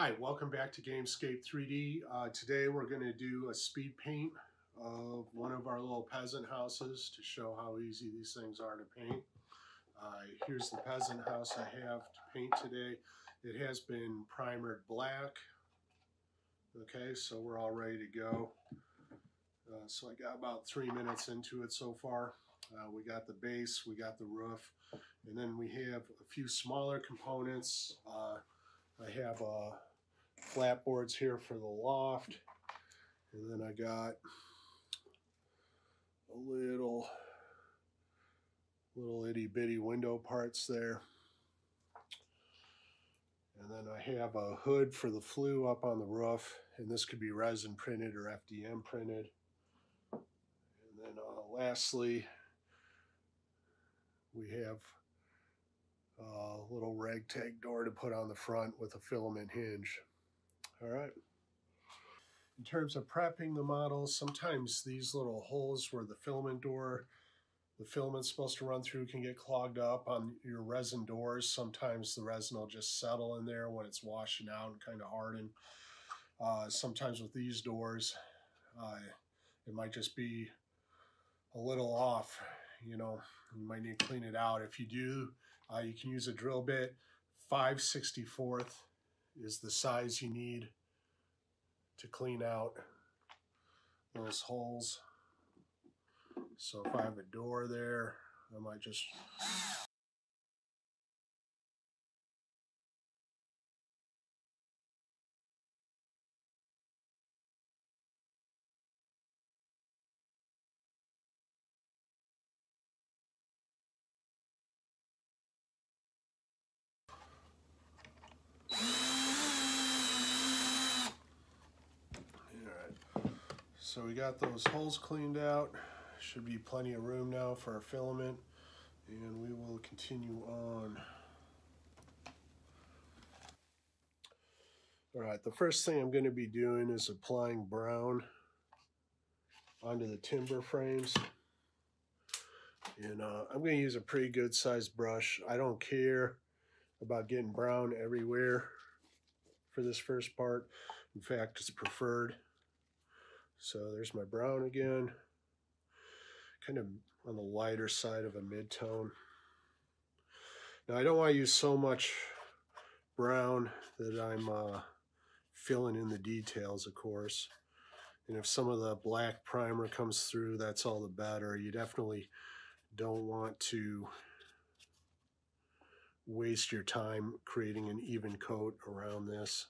Hi, welcome back to Gamescape 3D. Today we're going to do a speed paint of one of our little peasant houses to show how easy these things are to paint. Here's the peasant house I have to paint today. It has been primered black. Okay, so we're all ready to go. So I got about 3 minutes into it so far. We got the base, we got the roof, and then we have a few smaller components. I have flat boards here for the loft, and then I got a little itty bitty window parts there, and then I have a hood for the flue up on the roof, and this could be resin printed or FDM printed. And then lastly, we have a little ragtag door to put on the front with a filament hinge. All right. In terms of prepping the model, sometimes these little holes where the filament's supposed to run through can get clogged up on your resin doors. Sometimes the resin will just settle in there when it's washing out and kind of harden. Sometimes with these doors, it might just be a little off. You know, you might need to clean it out. If you do, you can use a drill bit. 5/64 is the size you need to clean out those holes. So if I have a door there, I might just So we got those holes cleaned out. Should be plenty of room now for our filament, and we will continue on. All right, the first thing I'm going to be doing is applying brown onto the timber frames. And I'm going to use a pretty good sized brush. I don't care about getting brown everywhere for this first part. In fact, it's preferred. So there's my brown again, kind of on the lighter side of a mid-tone. Now I don't want to use so much brown that I'm filling in the details, of course. And if some of the black primer comes through, that's all the better. You definitely don't want to waste your time creating an even coat around this.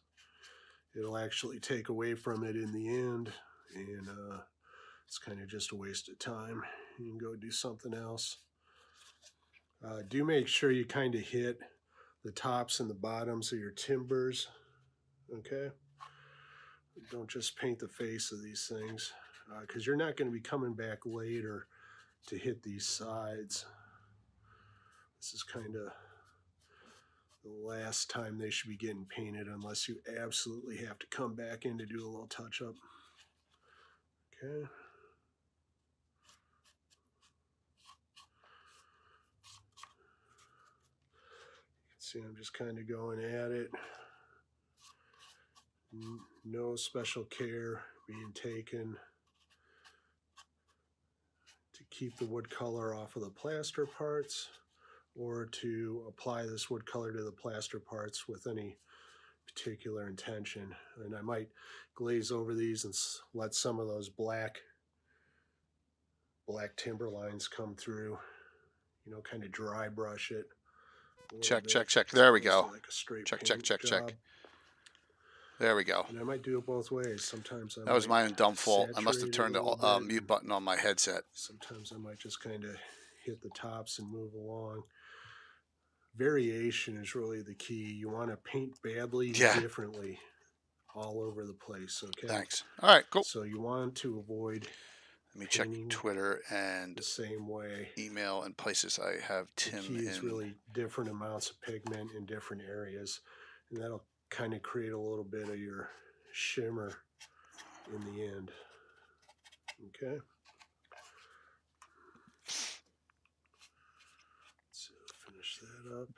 It'll actually take away from it in the end, and it's kind of just a waste of time. You can go do something else. Do make sure you kind of hit the tops and the bottoms of your timbers, okay? Don't just paint the face of these things, because you're not going to be coming back later to hit these sides. This is kind of the last time they should be getting painted, unless you absolutely have to come back in to do a little touch-up. Okay. You can see I'm just kind of going at it. No special care being taken to keep the wood color off of the plaster parts, or to apply this wood color to the plaster parts with any particular intention. And I might glaze over these and let some of those black timber lines come through, you know, kind of dry brush it. Check. There we go. Like a straight check. There we go. And I might do it both ways. Sometimes that was my own dumb fault. I must have turned the mute button on my headset. Sometimes I might just kind of hit the tops and move along. Variation is really the key. You want to paint badly differently all over the place, okay? Thanks. All right, cool. So you want to avoid Let me check Twitter and the same way. Email and places I have Tim in. The key is really different amounts of pigment in different areas, and that'll kind of create a little bit of your shimmer in the end. Okay. So finish that up.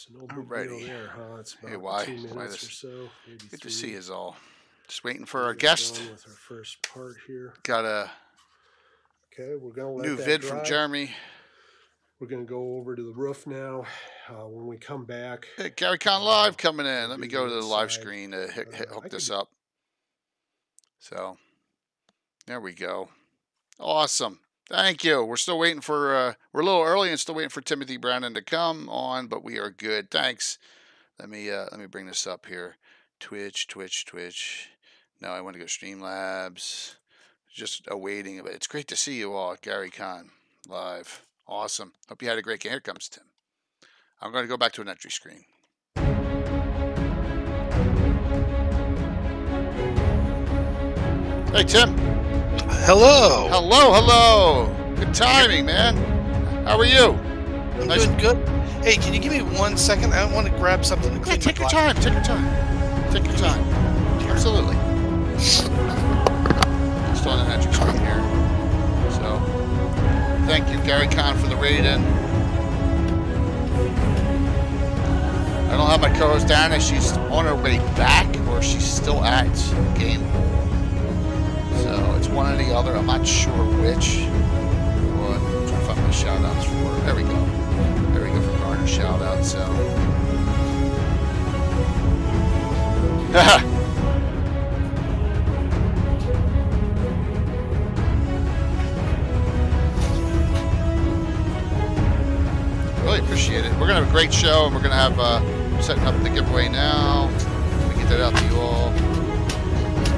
So no big deal there, huh? It's about why? 2 minutes or so, maybe Good 3. to see you all. Just waiting for our guest. With our first part here. Got a we're gonna let new that vid dry. from Jeremy. We're gonna go over to the roof now. When we come back, hey, GaryCon Live coming in. Let me go to the live screen to hook this up. So there we go. Awesome. Thank you. We're still waiting for. We're a little early and still waiting for Timothy Brannan to come on, but we are good. Thanks. Let me bring this up here. Twitch. No, I want to go Streamlabs. Just awaiting it. It's great to see you all at GaryCon Live. Awesome. Hope you had a great game. Here comes Tim. I'm going to go back to an entry screen. Hey, Tim. Hello. Hello. Good timing, man. How are you? I'm doing good. Hey, can you give me 1 second? I want to grab something to clean. Yeah, take your time. Absolutely. Just on an entry screen here. So, thank you, GaryCon, for the raid-in. I don't have my co-host Dana. She's on her way back, or she's still at game. So it's one or the other. I'm not sure which. But I'm trying to find my shout-outs for her. There we go for Garner shout-out. So. Really appreciate it. We're going to have a great show, and we're going to have setting up the giveaway now. Let me get that out to you all.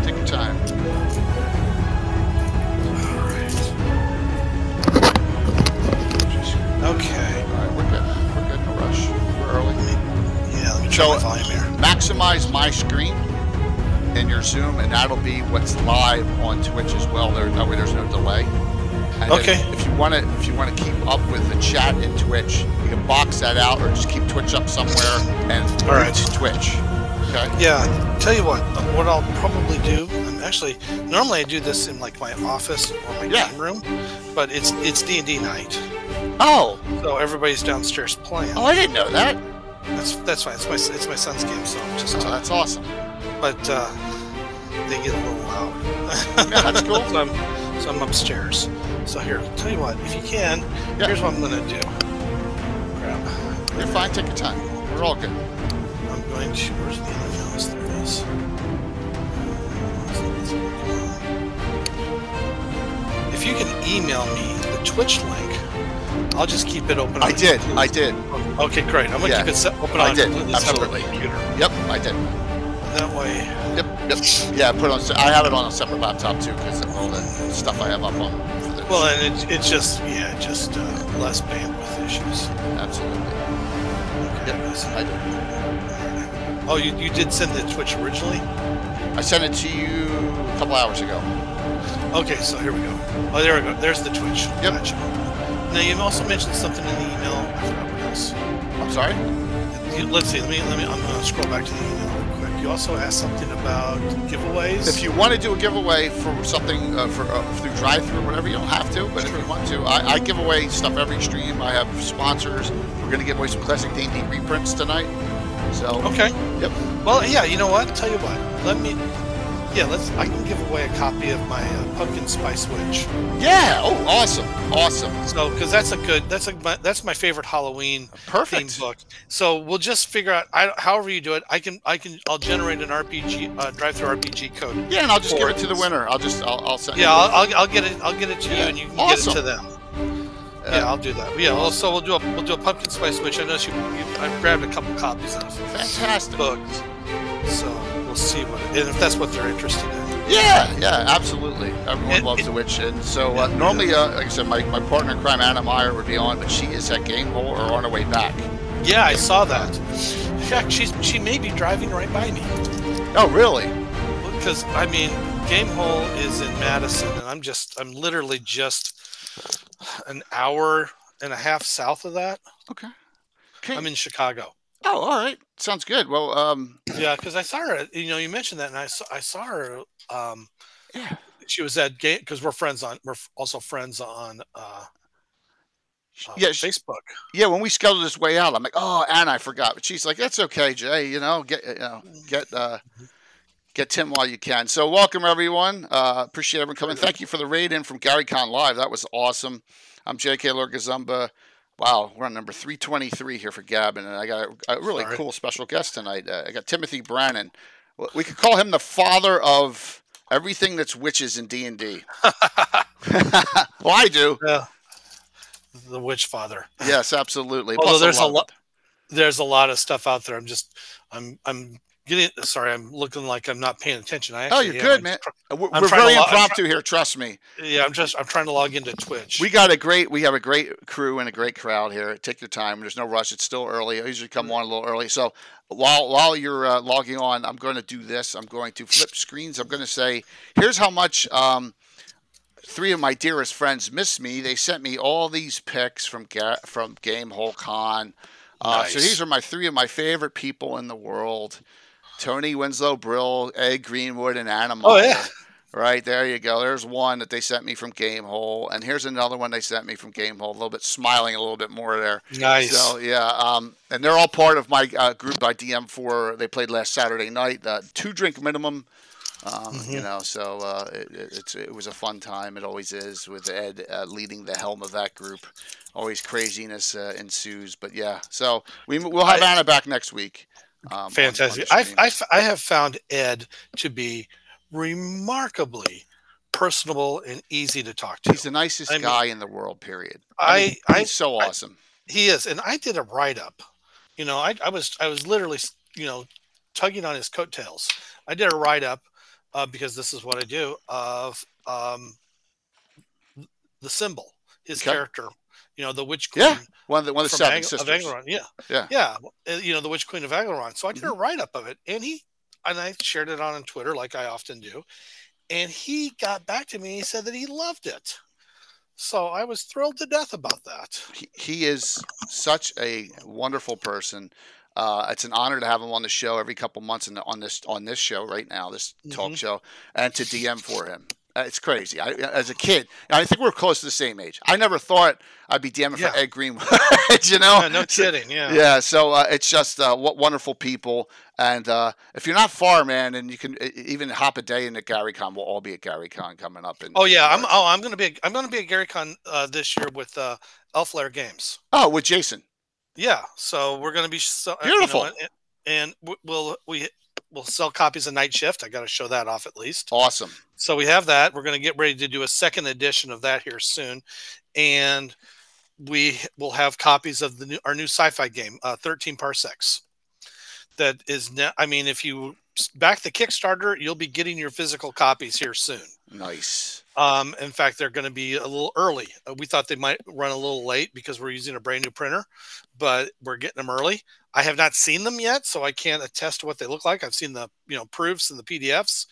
Take your time. Okay. All right, we're good. No rush. We're early. Let me turn my volume here. Maximize my screen in your Zoom, and that'll be what's live on Twitch as well. That way, there's no delay. And okay. If you want to keep up with the chat in Twitch, you can box that out, or just keep Twitch up somewhere and Twitch. Okay. Yeah. Tell you what I'll probably do. Normally I do this in like my office or my game room, but it's D&D night. Oh. So everybody's downstairs playing. Oh, I didn't know that. That's fine. It's my son's game, so I'm just. That's awesome. But they get a little loud. Yeah, that's cool. so I'm upstairs. So here, tell you what, if you can, here's what I'm gonna do. Grab. You're fine. Take your time. We're all good. I'm going to. Where's the other mouse? There it is. If you can email me the Twitch link, I'll just keep it open. I did. Okay, great. I'm gonna keep it open on a separate computer. Yep, I did. That way. Yep. Yeah, I have it on a separate laptop too because of all the stuff I have up on. Well, and it's just less bandwidth issues. Absolutely. Okay. Yep. I did. Oh, you did send the Twitch originally? I sent it to you a couple hours ago. Okay, so here we go. Oh, there we go. There's the Twitch. Yep. Gotcha. Now you also mentioned something in the email. I forgot what else. I'm sorry. Let's see. Let me. I'm going to scroll back to the email real quick. You also asked something about giveaways. If you want to do a giveaway for something through drive-through or whatever, you don't have to. But if you want to, I give away stuff every stream. I have sponsors. We're going to give away some classic D&D reprints tonight. So. Okay. Yep. Well, yeah. You know what? Tell you what. I can give away a copy of my Pumpkin Spice Witch. Yeah. Oh, awesome. So, because that's my favorite Halloween themed book. So we'll just figure out. However you do it, I'll generate an RPG drive-through RPG code. Yeah, and I'll just give it to the winner. I'll send. Yeah, I'll get it to you, and you can get it to them. Yeah, I'll do that. Yeah. Also, we'll do a Pumpkin Spice Witch. I know I've grabbed a couple copies of. Fantastic books. So we'll see and if that's what they're interested in. Yeah, absolutely. Everyone loves the witch, and so normally, like I said, my partner in crime, Anna Meyer, would be on, but she is at Game Bowl or on her way back. Yeah, I saw that. In fact, she may be driving right by me. Oh, really? Because Game Hole is in Madison, and I'm literally just an hour and a half south of that. Okay. I'm in Chicago. Oh, all right. Sounds good. Well, yeah, because I saw her. You mentioned that, and I saw her. Yeah. She was at game because we're also friends on Yeah, Facebook. Yeah, when we scheduled this way out, I'm like, oh, and I forgot. But she's like, that's okay, Jay. Get Tim while you can. So welcome everyone. Appreciate everyone coming. Thank you for the raid in from GaryCon Live. That was awesome. I'm J.K. Lurgazumba. Wow, we're on number 323 here for Gabbin, and I got a really cool special guest tonight. I got Timothy Brannan. We could call him the father of everything that's witches in D&D. Well, I do. Yeah. The witch father. Yes, absolutely. Although there's a lot of stuff out there. I'm looking like I'm not paying attention. You're good, man. We're very impromptu here. Trust me. Yeah, I'm trying to log into Twitch. We have a great crew and a great crowd here. Take your time. There's no rush. It's still early. I usually come on a little early. So while you're logging on, I'm going to do this. I'm going to flip screens. I'm going to say, here's how much three of my dearest friends miss me. They sent me all these pics from Gamehole Con. Nice. So these are three of my favorite people in the world. Tony Winslow Brill, Ed Greenwood, and Anna Meyer. Oh, yeah. Right, there you go. There's one that they sent me from Gamehole. And here's another one they sent me from Gamehole. A little bit smiling a little bit more there. Nice. So, yeah. And they're all part of my group by DM4. They played last Saturday night. 2-drink minimum. So it was a fun time. It always is, with Ed leading the helm of that group. Always craziness ensues. But, yeah. So we'll have Anna back next week. Fantastic. I have found Ed to be remarkably personable and easy to talk to. He's the nicest guy in the world, period. He's so awesome. He is. And I did a write-up. I was literally, tugging on his coattails. I did a write-up because this is what I do, of the symbol, his character, the Witch Queen. Yeah, one of the seven sisters. Of Aglarond. Yeah. The Witch Queen of Aglarond. So I did a write-up of it, and I shared it on Twitter like I often do, and he got back to me. He said that he loved it. So I was thrilled to death about that. He is such a wonderful person. It's an honor to have him on the show every couple months on this show right now, this talk show, and to DM for him. It's crazy. As a kid, I think we're close to the same age. I never thought I'd be DMing for Ed Greenwood. Yeah, no kidding. Yeah. Yeah. So it's just what wonderful people. And if you're not far, man, and you can even hop a day into GaryCon, we'll all be at GaryCon coming up. I'm going to be at GaryCon this year with Elflair Games. Oh, with Jason. Yeah. So we're going to be beautiful, and we'll sell copies of Night Shift. I got to show that off at least. Awesome. So we have that. We're going to get ready to do a second edition of that here soon, and we will have copies of our new sci-fi game, 13 Parsecs. That is now. I mean, if you back the Kickstarter, you'll be getting your physical copies here soon. Nice. In fact, they're going to be a little early. We thought they might run a little late because we're using a brand new printer, but we're getting them early. I have not seen them yet, so I can't attest to what they look like. I've seen the proofs and the PDFs,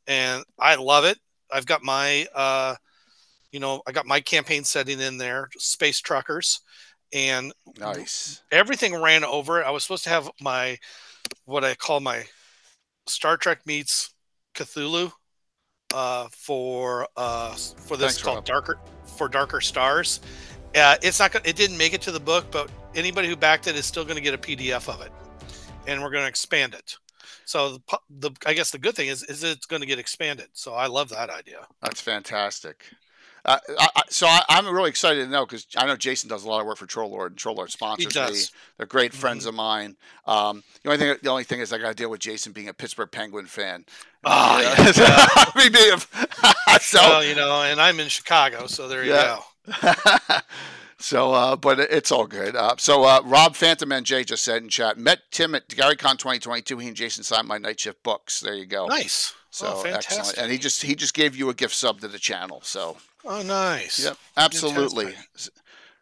and I love it. I've got my I got my campaign setting in there, Space Truckers, and nice. Everything ran over it. I was supposed to have what I call my Star Trek meets Cthulhu for this called Darker Stars. It didn't make it to the book, but anybody who backed it is still going to get a PDF of it, and we're going to expand it. So I guess the good thing is it's going to get expanded. So I love that idea. That's fantastic. I'm really excited to know, because I know Jason does a lot of work for Troll Lord, and Troll Lord sponsors me. They're great friends of mine. The only thing is I got to deal with Jason being a Pittsburgh Penguin fan. Oh, and I'm in Chicago, so there you go. So, but it's all good. Rob Phantom NJ just said in chat, met Tim at GaryCon 2022. He and Jason signed my Night Shift books. There you go. Nice. So excellent. And he just gave you a gift sub to the channel. So. Oh, nice. Yep, absolutely.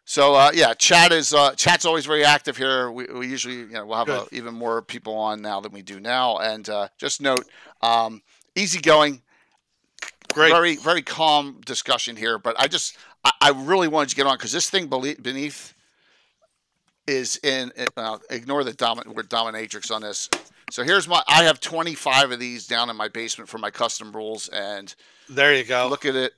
So chat's always very active here. We usually we'll have even more people on now than we do now. And just note, easygoing, great, very very calm discussion here. But I really wanted to get on because this thing beneath is in. Ignore the word dominatrix on this. So I have 25 of these down in my basement for my custom rules, and there you go. Look at it.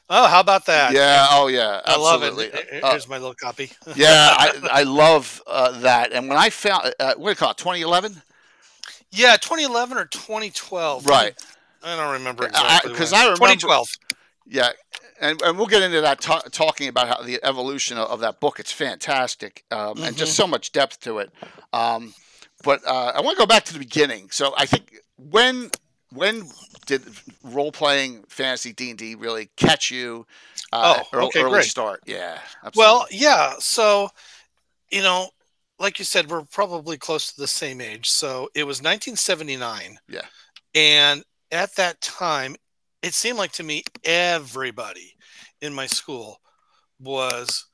Oh, how about that? Yeah. Oh, yeah. I love it. Absolutely. Here's my little copy. Yeah, I love that. And when I found what do you call it, 2011? Yeah, 2011 or 2012. Right. I don't remember exactly Because when. I remember. 2012. Yeah, and we'll get into that talking about how the evolution of that book. It's fantastic, and just so much depth to it. But I want to go back to the beginning. So I think when did role playing fantasy D&D really catch you? Okay, Early great. start. Yeah, absolutely. Well, yeah. So, you know, like you said, we're probably close to the same age. So it was 1979. Yeah. And at that time, it seemed like to me everybody in my school was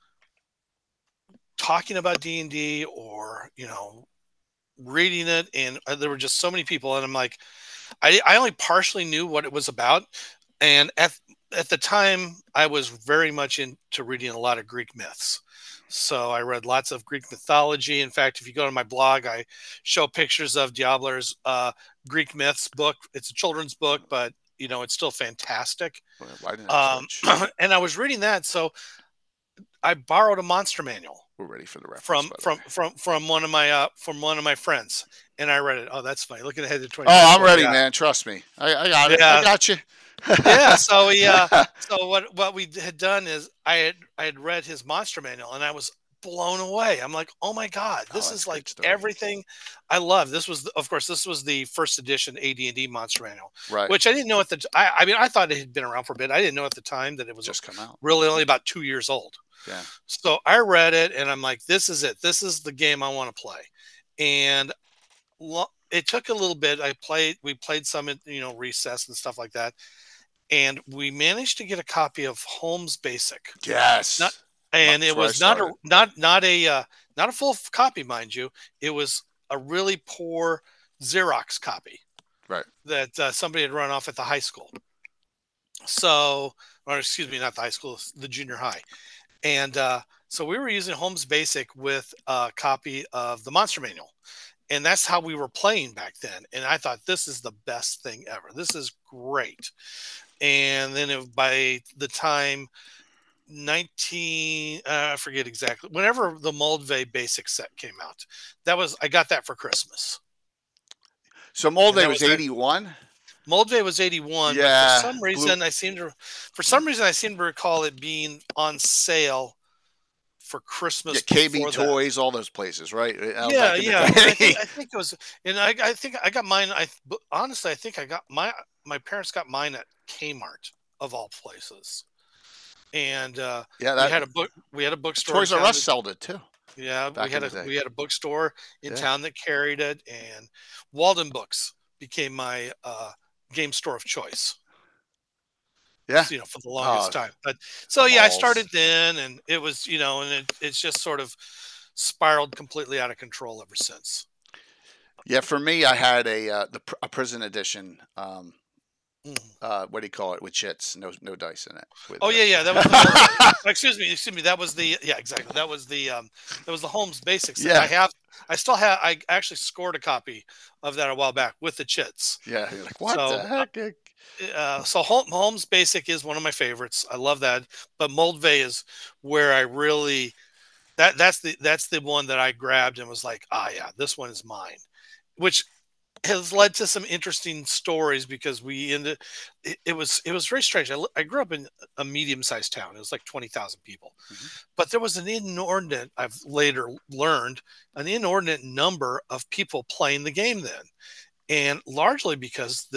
talking about D&D or, reading it. And there were just so many people. And I'm like, I only partially knew what it was about. And at the time, I was very much into reading a lot of Greek myths. So I read lots of Greek mythology. In fact, if you go to my blog, I show pictures of Diabler's Greek myths book. It's a children's book, but it's still fantastic. Why didn't I switch? And I was reading that, so I borrowed a monster manual. We're ready for the reference. From one of my friends, and I read it. Oh, that's funny. Looking ahead to 20. Oh, I'm ready, man. Trust me. I got it. I got you. Yeah. So so what we had done is I had read his monster manual, and I was blown away. I'm like, oh my god, this is like everything I love. This was, of course, this was the first edition AD&D monster manual, right? Which I didn't know at the. I mean, I thought it had been around for a bit. I didn't know at the time that it was just come out. Really, only about 2 years old. Yeah. So I read it, and I'm like, this is it. This is the game I want to play. And it took a little bit. We played some at recess and stuff like that, and we managed to get a copy of Holmes Basic. Yes. It was not a full copy, mind you. It was a really poor Xerox copy, right? That somebody had run off at the high school. So, or excuse me, not the high school, the junior high. And so we were using Holmes Basic with a copy of the Monster Manual. And that's how we were playing back then. And I thought, this is the best thing ever. This is great. And then by the time I forget exactly, whenever the Moldvay Basic set came out, I got that for Christmas. So Moldvay was 81? Moldvay was 81, yeah, but for some reason I seem to recall it being on sale for Christmas. Yeah, KB Toys, all those places, right? Yeah. I think it was, and I think I got mine. Honestly, I think I got my parents got mine at Kmart of all places. And we had a book. We had a bookstore. Toys R Us sold it too. Yeah, we had a bookstore in town that carried it, and Walden Books became my game store of choice. Yeah, for the longest time. But so I started then, and it was and it's just sort of spiraled completely out of control ever since. Yeah, for me, I had a prison edition. What do you call it, with chits, no dice in it. That was the excuse me, that was the exactly, that was the Holmes Basics. Yeah, I actually scored a copy of that a while back with the chits. Yeah, you're like, what the heck? So Holmes Basic is one of my favorites. I love that, but Moldvay is where I really that's the one that I grabbed and was like, this one is mine, which has led to some interesting stories because it was very strange. I grew up in a medium-sized town. It was like 20,000 people, but there was I've later learned, an inordinate number of people playing the game then, and largely because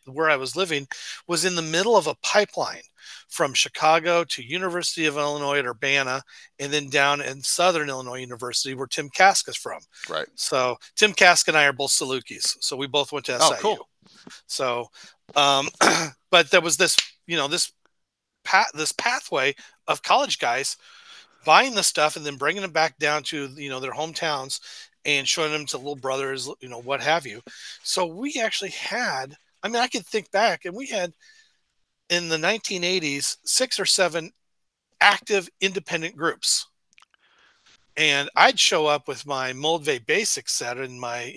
where I was living was in the middle of a pipeline from Chicago to University of Illinois at Urbana, and then down in Southern Illinois University, where Tim Kask is from. Right. So Tim Kask and I are both Salukis. So we both went to SIU. Oh, cool. So, but there was this pathway of college guys buying the stuff and then bringing them back down to their hometowns and showing them to little brothers, what have you. So we actually had, I could think back, and we had in the 1980s 6 or 7 active independent groups. And I'd show up with my Moldvay Basic set and my,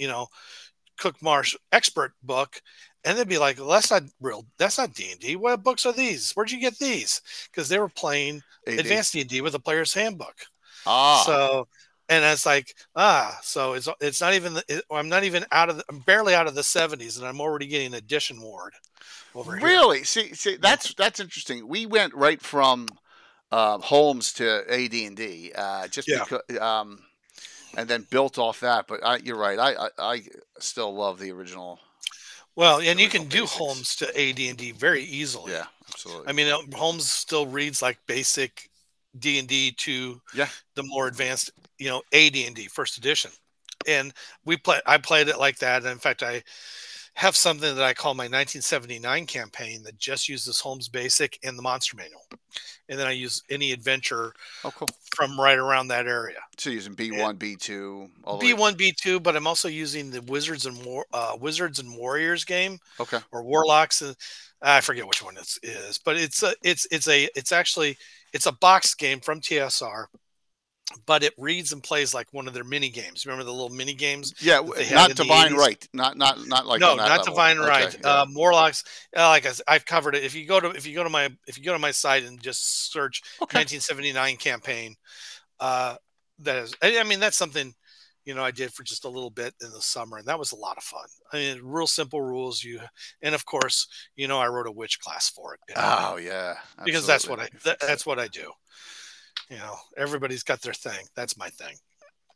Cook Marsh Expert book, and they'd be like, well, that's not real. That's not D&D. What books are these? Where'd you get these? Because they were playing advanced D&D with a player's handbook. So, and it's like, so it's not even, I'm not even I'm barely out of the 70s, and I'm already getting Edition Ward over here. Really? See, that's interesting. We went right from Holmes to AD&D, just because, and then built off that. But you're right. I still love the original. Well, and you can do Holmes to AD&D very easily. Yeah, absolutely. I mean, Holmes still reads like basic D&D to the more advanced, AD&D first edition. And I played it like that. And in fact, I have something that I call my 1979 campaign that just uses Holmes Basic and the Monster Manual. And then I use any adventure from right around that area. So using B1, B2, B1, B2, but I'm also using the Wizards and Warriors game, or Warlocks. I forget which one it is, but it's a box game from TSR, but it reads and plays like one of their mini games. Remember the little mini games? Yeah, not Divine Right, not like no, on that not level. Divine Right. Warlocks, like I've covered it. If you go to my site and just search 1979 campaign, that's something I did for just a little bit in the summer, and that was a lot of fun. I mean, real simple rules. And of course, I wrote a witch class for it. Oh yeah, absolutely. Because that's what I do. Everybody's got their thing. That's my thing.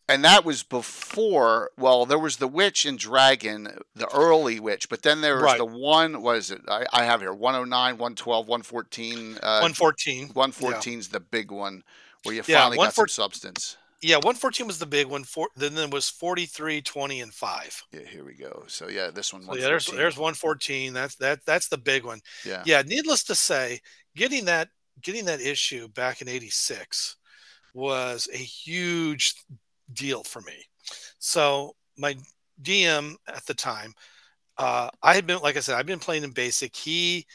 And that was before. Well, there was the witch and dragon, the early witch, but then there was the one. What is it? I have here 109, 112, 114. 114. 114 is the big one where you finally got some substance. Yeah, 114 was the big one. Then there was 43, 20, and 5. Yeah, here we go. So yeah, this one. So, there's 114. That's the big one. Yeah. Yeah. Needless to say, getting that issue back in '86 was a huge deal for me. So my DM at the time, I've been playing in basic. He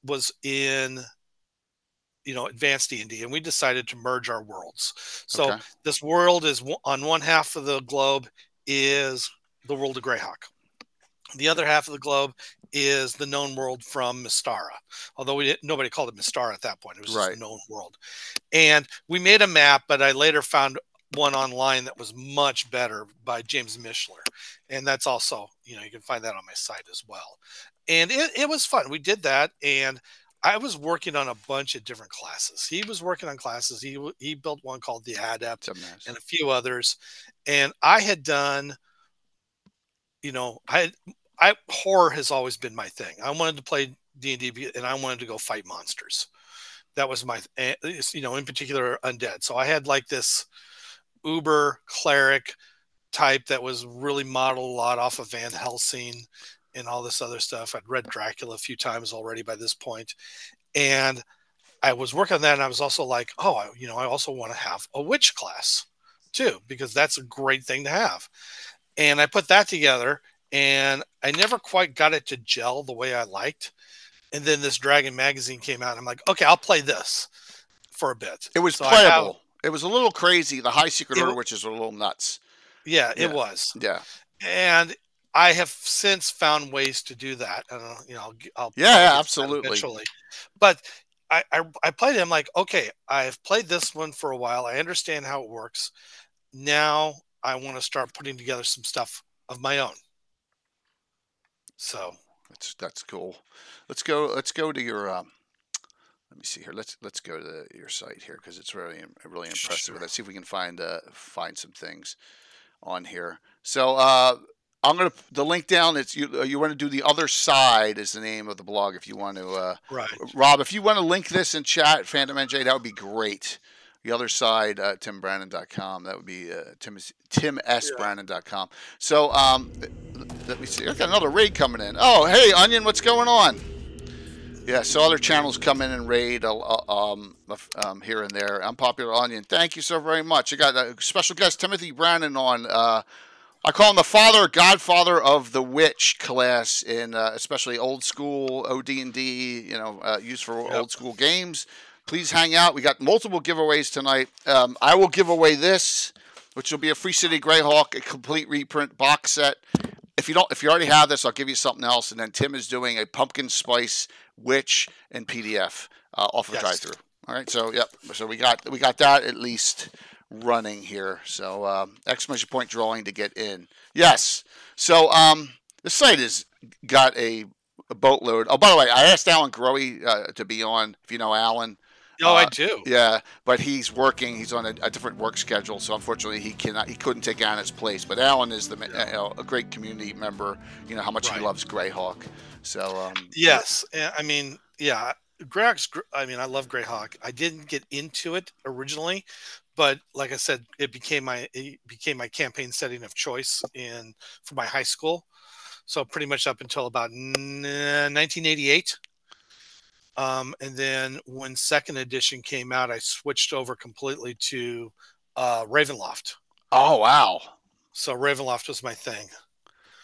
was in advanced D&D, and we decided to merge our worlds. So this world is on one half of the globe is the world of GREYHAWK. The other half of the globe is the known world from Mystara. Although nobody called it Mystara at that point. It was just a known world. And we made a map, but I later found one online that was much better by James Mishler. And that's also, you can find that on my site as well. And it was fun. We did that, and I was working on a bunch of different classes. He was working on classes. He built one called the Adept and a few others. And I had done, horror has always been my thing. I wanted to play D&D, and I wanted to go fight monsters. That was my, in particular, undead. So I had like this uber cleric type that was really modeled a lot off of Van Helsing and all this other stuff. I'd read Dracula a few times already by this point. And I was working on that. And I was also like, I also want to have a witch class too, because that's a great thing to have. And I put that together, and I never quite got it to gel the way I liked. And then this Dragon magazine came out, and I'm like, okay, I'll play this for a bit. It was playable. It was a little crazy. The High Secret Order witches were a little nuts. Yeah, it was. Yeah. And I have since found ways to do that. I'll absolutely. Eventually. But I played it. I'm like, okay, I've played this one for a while. I understand how it works. Now I want to start putting together some stuff of my own. So that's cool. Let's go to your. Let me see here. Let's go to your site here, because it's really impressive. Sure. Let's see if we can find some things on here. So I'm gonna put the link down. It's you want to do the other side is the name of the blog if you want to. Right. Rob, if you want to link this in chat, Phantom NJ, that would be great. The other side, timbrannan.com. That would be timsbrannan.com. So let me see. I got another raid coming in. Oh, hey, Onion, what's going on? Yeah, so other channels come in and raid here and there. Unpopular Onion, thank you so very much. I got a special guest, Timothy Brannan, on. I call him the godfather of the witch class in especially old school OD&D, used for old school games. Please hang out. We got multiple giveaways tonight. I will give away this, which will be a Free City GREYHAWK, a complete reprint box set. if you already have this, I'll give you something else. And then Tim is doing a pumpkin spice witch in PDF off of drive through. All right, so yep, so we got that at least running here. So exclamation point drawing to get in. Yes. So the site has got a boatload. Oh, by the way, I asked Alan Growy to be on. If you know Alan. Oh, I do. Yeah, but he's working. He's on a different work schedule, so unfortunately he couldn't take Anna's place. But Alan is a great community member. You know how much he loves GREYHAWK. So yes, I mean, yeah, GREYHAWK's. I mean, I love GREYHAWK. I didn't get into it originally, but like I said, it became my campaign setting of choice for my high school. So pretty much up until about 1988. And then when second edition came out, I switched over completely to Ravenloft. Oh, wow. So Ravenloft was my thing.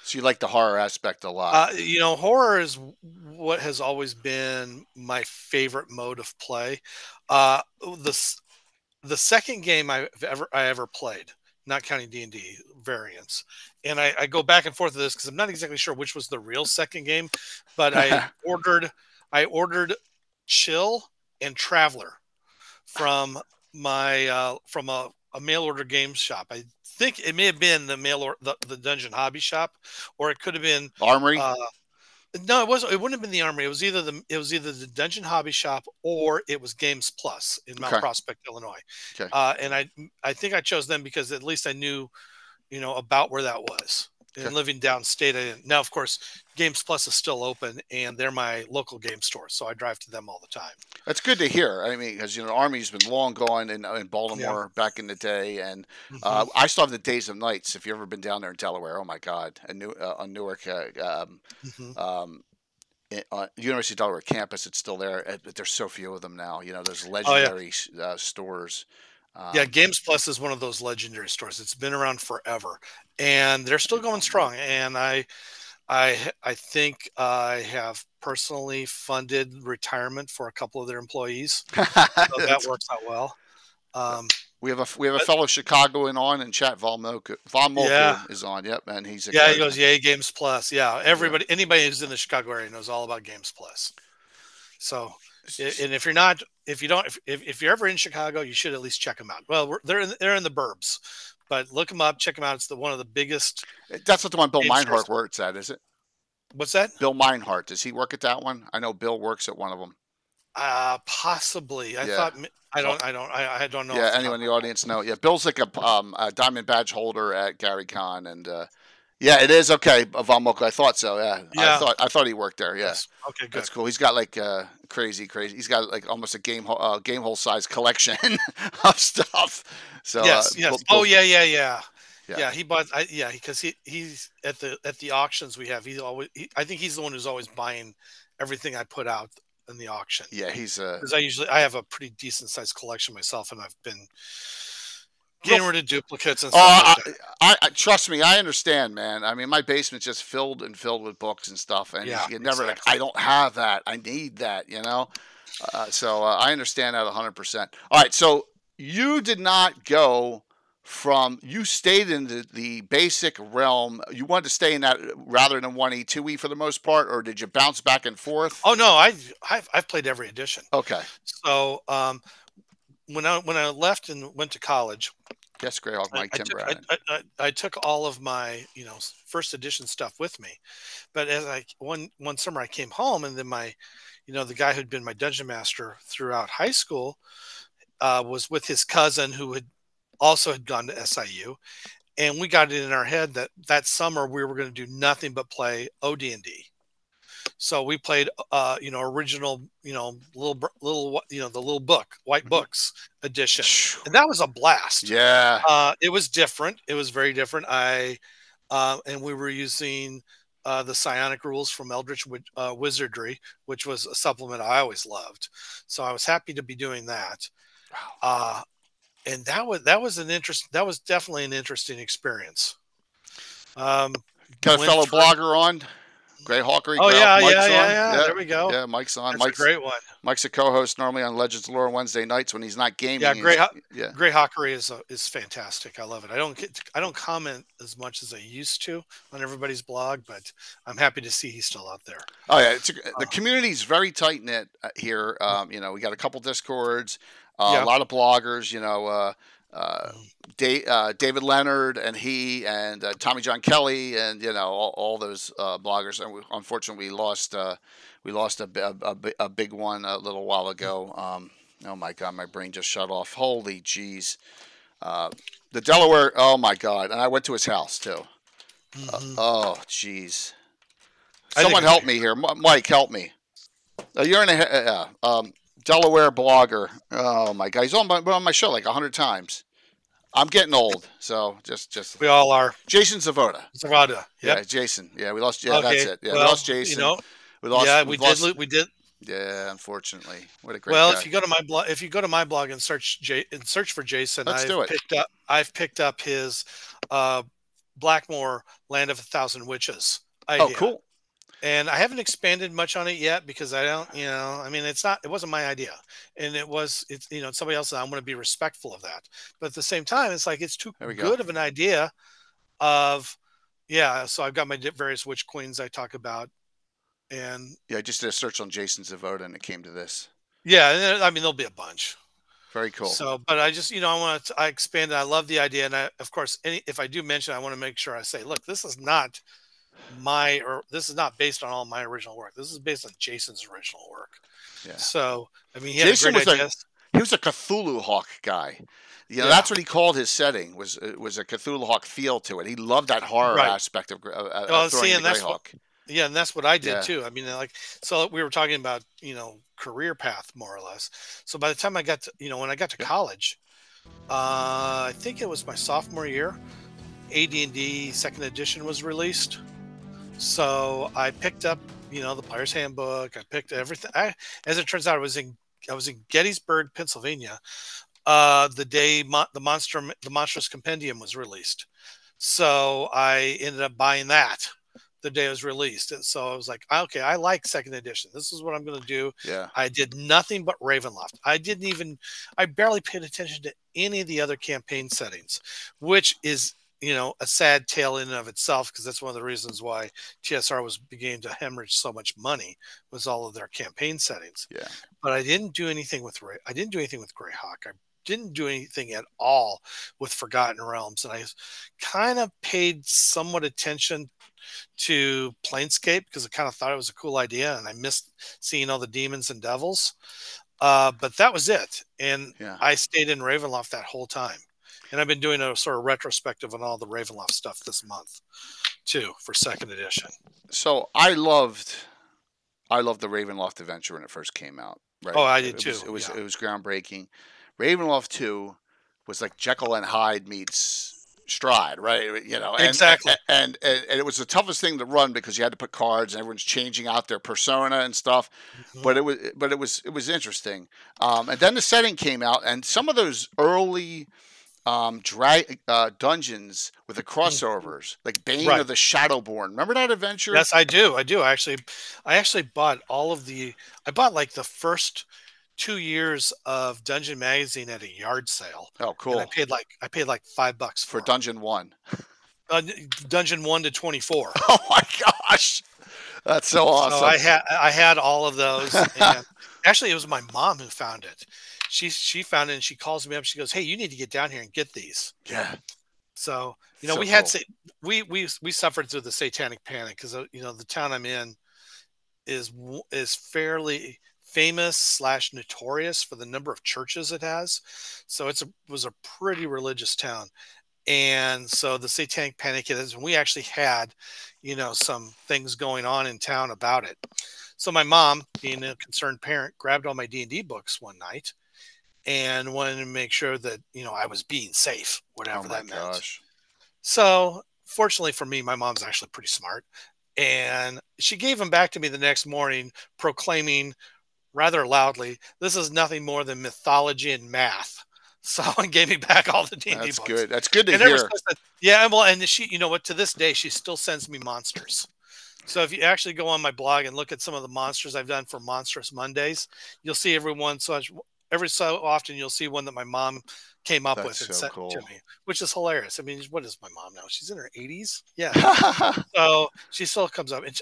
So you like the horror aspect a lot. You know, horror is what has always been my favorite mode of play. The second game I ever played, not counting D&D variants, and I go back and forth with this because I'm not exactly sure which was the real second game, but I ordered Chill and Traveler from my from a mail order game shop. I think it may have been the Dungeon Hobby Shop, or it could have been Armory. No, it wasn't. It wouldn't have been the Armory. It was either the Dungeon Hobby Shop or it was Games Plus in Mount Prospect, Illinois. Okay. And I think I chose them because at least I knew, about where that was. And living downstate, now of course Games Plus is still open, and they're my local game store, so I drive to them all the time. That's good to hear. I mean, because Army's been long gone in Baltimore back in the day, and I still have the Days of Nights. If you've ever been down there in Delaware, oh my God, on Newark, University of Delaware campus, it's still there. But there's so few of them now. Those legendary stores. Games Plus is one of those legendary stores. It's been around forever, and they're still going strong. And I think I have personally funded retirement for a couple of their employees, so that works out well. We have a fellow Chicagoan on in chat. Von Moku is on. Yep, and he's he goes, yay, Games Plus. Yeah, anybody who's in the Chicago area knows all about Games Plus. So, and if you're ever in Chicago, you should at least check them out. Well, they're in the burbs, but look them up, check them out. It's one of the biggest. That's not the one Bill Meinhardt works at, is it? What's that? Bill Meinhardt. Does he work at that one? I know Bill works at one of them. Possibly. I thought. I don't know. Yeah, anyone in the audience know? Yeah, Bill's like a diamond badge holder at Gary Con, and yeah, it is okay. Von Moku, I thought so. Yeah, I thought he worked there. Yeah, yes. Okay, good. That's cool. He's got like crazy. He's got like almost a game hole size collection of stuff. So yes. Oh yeah. Yeah, he bought. Because he's at the auctions we have. I think he's the one who's always buying everything I put out in the auction. Yeah, he's because I have a pretty decent sized collection myself, and I've been getting rid of duplicates and stuff like that. I trust me, I understand, man. I mean, my basement's just filled with books and stuff, and you never like, I don't have that. I need that, So I understand that 100%. All right, so you did not go you stayed in the basic realm. You wanted to stay in that rather than 1E, 2E for the most part, or did you bounce back and forth? Oh no, I've played every edition. Okay. So when I left and went to college, yes, GREYHAWK, Mike, Tim, Brannan. I took all of my first edition stuff with me, but as one summer I came home, and then the guy who'd been my dungeon master throughout high school was with his cousin who had gone to SIU, and we got it in our head that summer we were going to do nothing but play OD&D. So we played, original, little, the little book, white books edition, and that was a blast. Yeah. It was different. It was very different. And we were using the psionic rules from Eldritch Wizardry, which was a supplement I always loved. So I was happy to be doing that. Wow. And that was definitely an interesting experience. Got a fellow blogger on? GREYHAWK. Oh yeah, Mike's on. yeah. There we go. Yeah, Mike's on. That's a great one. Mike's a co-host normally on Legends Lore on Wednesday nights when he's not gaming. Yeah, GREYHAWK is fantastic. I love it. I don't comment as much as I used to on everybody's blog, but I'm happy to see he's still out there. Oh yeah, the community's very tight knit here. You know, we got a couple Discords, a lot of bloggers. You know, David Leonard and Tommy John Kelly and you know all those bloggers. And unfortunately, we lost a big one a little while ago. Oh my God, my brain just shut off. Holy jeez. The Delaware. Oh my God, and I went to his house too. Oh jeez. Someone help me here. Mike, help me. You're in a Delaware blogger. Oh my God, he's on my show like 100 times. I'm getting old, so just we all are. Jason Zavoda. Yep. Yeah, Jason. Yeah, we lost. Yeah, okay. That's it. Yeah, well, we lost Jason. You know, we did. Yeah, unfortunately. What a great guy. If you go to my blog and search for Jason, I've picked up his Blackmore Land of a Thousand Witches idea. Oh, cool. And I haven't expanded much on it yet because I don't, I mean, it wasn't my idea, and it's somebody else, and I'm going to be respectful of that. But at the same time, it's like, it's too good of an idea so I've got my various witch queens I talk about. And yeah, I just did a search on Jason Zavoda and it came to this. Yeah. I mean, there'll be a bunch. Very cool. So, but I just, I expanded. I love the idea. And of course, if I do mention, I want to make sure I say, look, this is not based on all my original work. This is based on Jason's original work. Yeah. So, I mean, he was a Cthulhu Hawk guy. That's what he called his setting was a Cthulhu Hawk feel to it. He loved that horror aspect of throwing the GREYHAWK. Yeah, and that's what I did too. I mean, so we were talking about, career path more or less. So by the time I got to, when I got to college, I think it was my sophomore year, AD&D 2nd edition was released. So I picked up, the Player's Handbook. I picked everything. As it turns out, I was in Gettysburg, Pennsylvania, the day the Monstrous Compendium was released. So I ended up buying that the day it was released. And so I was like, okay, I like 2nd edition. This is what I'm going to do. Yeah. I did nothing but Ravenloft. I barely paid attention to any of the other campaign settings, which is, a sad tale in and of itself, because that's one of the reasons why TSR was beginning to hemorrhage so much money, was all of their campaign settings. Yeah. But I didn't do anything with GREYHAWK. I didn't do anything at all with Forgotten Realms. And I kind of paid somewhat attention to Planescape because I kind of thought it was a cool idea, and I missed seeing all the demons and devils. But that was it. And I stayed in Ravenloft that whole time. And I've been doing a sort of retrospective on all the Ravenloft stuff this month too for 2nd edition. So I loved the Ravenloft adventure when it first came out. Right? Oh, I did too. It was groundbreaking. Ravenloft 2 was like Jekyll and Hyde meets Stride, right? Exactly. And it was the toughest thing to run because you had to put cards and everyone's changing out their persona and stuff. Mm-hmm. But it was interesting. And then the setting came out, and some of those early dungeons with the crossovers, like Bane of the Shadowborn. Remember that adventure? Yes, I do. I actually bought I bought like the first 2 years of Dungeon Magazine at a yard sale. Oh, cool. And I paid like $5 for Dungeon 1. Dungeon 1 to 24. Oh my gosh. That's so awesome. So I had all of those. And actually, it was my mom who found it. She found it, and she calls me up. She goes, "Hey, you need to get down here and get these." Yeah. So we suffered through the Satanic Panic because the town I'm in is fairly famous / notorious for the number of churches it has. So it was a pretty religious town. And so the Satanic Panic is when we actually had, some things going on in town about it. So my mom, being a concerned parent, grabbed all my D&D books one night and wanted to make sure that, I was being safe, whatever that meant. Gosh. So fortunately for me, my mom's actually pretty smart. And she gave them back to me the next morning, proclaiming rather loudly, "This is nothing more than mythology and math." So I gave me back all the D&D books. That's good. That's good to hear. Yeah, well, and she, to this day, she still sends me monsters. So if you actually go on my blog and look at some of the monsters I've done for Monstrous Mondays, you'll see every so often you'll see one that my mom came up with and so sent cool. to me, which is hilarious. I mean, what is my mom now? She's in her 80s. Yeah. So she still comes up and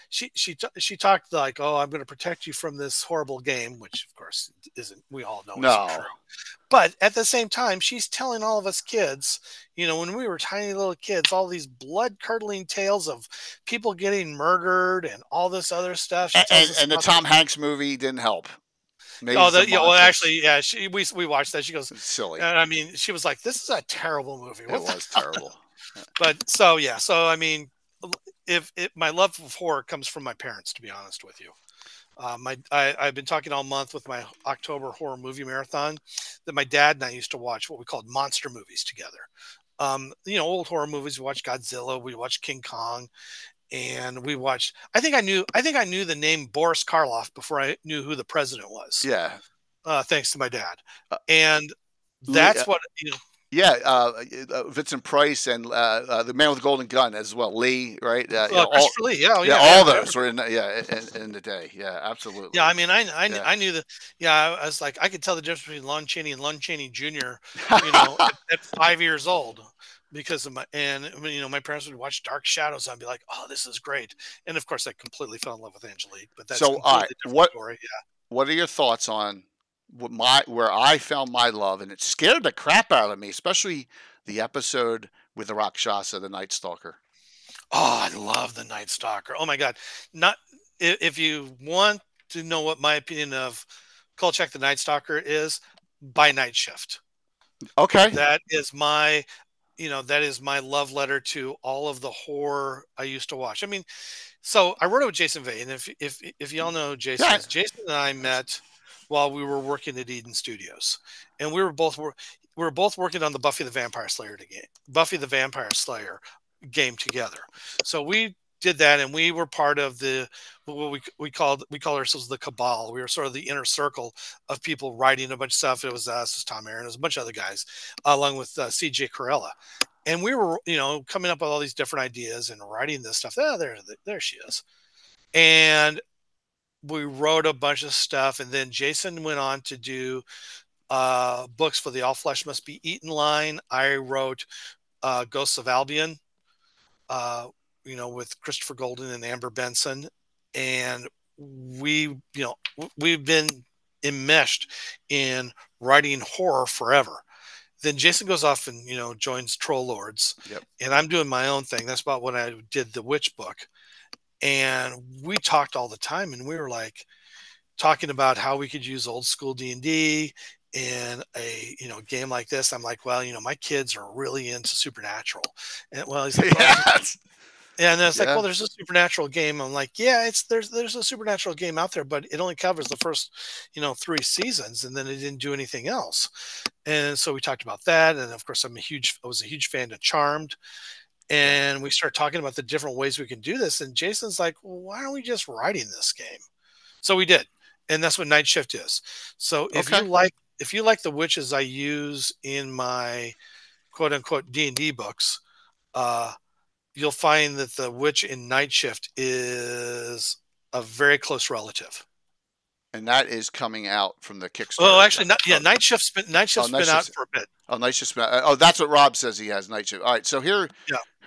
she talked like, oh, I'm going to protect you from this horrible game, which of course isn't. We all know isn't true. But at the same time, she's telling all of us kids, when we were tiny little kids, all these blood curdling tales of people getting murdered and all this other stuff. She tells us and the Tom Hanks movie didn't help. Well, actually, yeah, we watched that. She goes, it's silly. I mean, she was like, "This is a terrible movie." It was terrible. But so I mean, if my love of horror comes from my parents, to be honest with you. I've been talking all month with my October horror movie marathon that my dad and I used to watch what we called monster movies together. Old horror movies. We watched Godzilla, we watched King Kong, and we watched. I think I knew the name Boris Karloff before I knew who the president was. Yeah. Thanks to my dad, and that's what Yeah, Vincent Price and the Man with the Golden Gun as well. Lee, right? Christopher Lee, all those were in the day. Yeah, absolutely. Yeah, I mean, I knew that. Yeah, I was like, I could tell the difference between Lon Chaney and Lon Chaney Jr. At 5 years old, because of my parents would watch Dark Shadows. I'd be like, oh, this is great, and of course, I completely fell in love with Angelique. But that's so. Completely different story. Yeah. What are your thoughts on where I found my love, and it scared the crap out of me, especially the episode with the Rakshasa, the Night Stalker. Oh, I love the Night Stalker. Oh my God! Not if you want to know what my opinion of Kolchak the Night Stalker is, by Night Shift. Okay, that is my love letter to all of the horror I used to watch. I mean, so I wrote it with Jason Vey, and if y'all know Jason, Jason and I met while we were working at Eden Studios, and we were both working on the Buffy the Vampire Slayer game together. So we did that, and we were part of what we call ourselves the Cabal. We were sort of the inner circle of people writing a bunch of stuff. It was us, it was Tom Aaron, it was a bunch of other guys, along with CJ Corella. And we were, coming up with all these different ideas and writing this stuff. Oh, there she is. And we wrote a bunch of stuff, and then Jason went on to do books for the All Flesh Must Be Eaten line. I wrote Ghosts of Albion, with Christopher Golden and Amber Benson, and we've been enmeshed in writing horror forever. Then Jason goes off and joins Troll Lords, and I'm doing my own thing. That's about when I did the Witch book, and we talked all the time, and we were like talking about how we could use old school D&D in a game like this. I'm like, well, my kids are really into Supernatural, and he's like, and then it's like, well, there's a Supernatural game. I'm like, yeah, there's a Supernatural game out there, but it only covers the first 3 seasons, and then it didn't do anything else. And so we talked about that, and of course I was a huge fan of Charmed, and we started talking about the different ways we can do this. And Jason's like, well, why aren't we just writing this game? So we did, and that's what Night Shift is. So if you like the witches I use in my quote unquote D&D books, you'll find that the witch in Night Shift is a very close relative. And that is coming out from the Kickstarter. Oh, actually, Night Shift's been out for a bit. Oh, Night Shift's been out. Oh, that's what Rob says he has, Night Shift. All right, so here,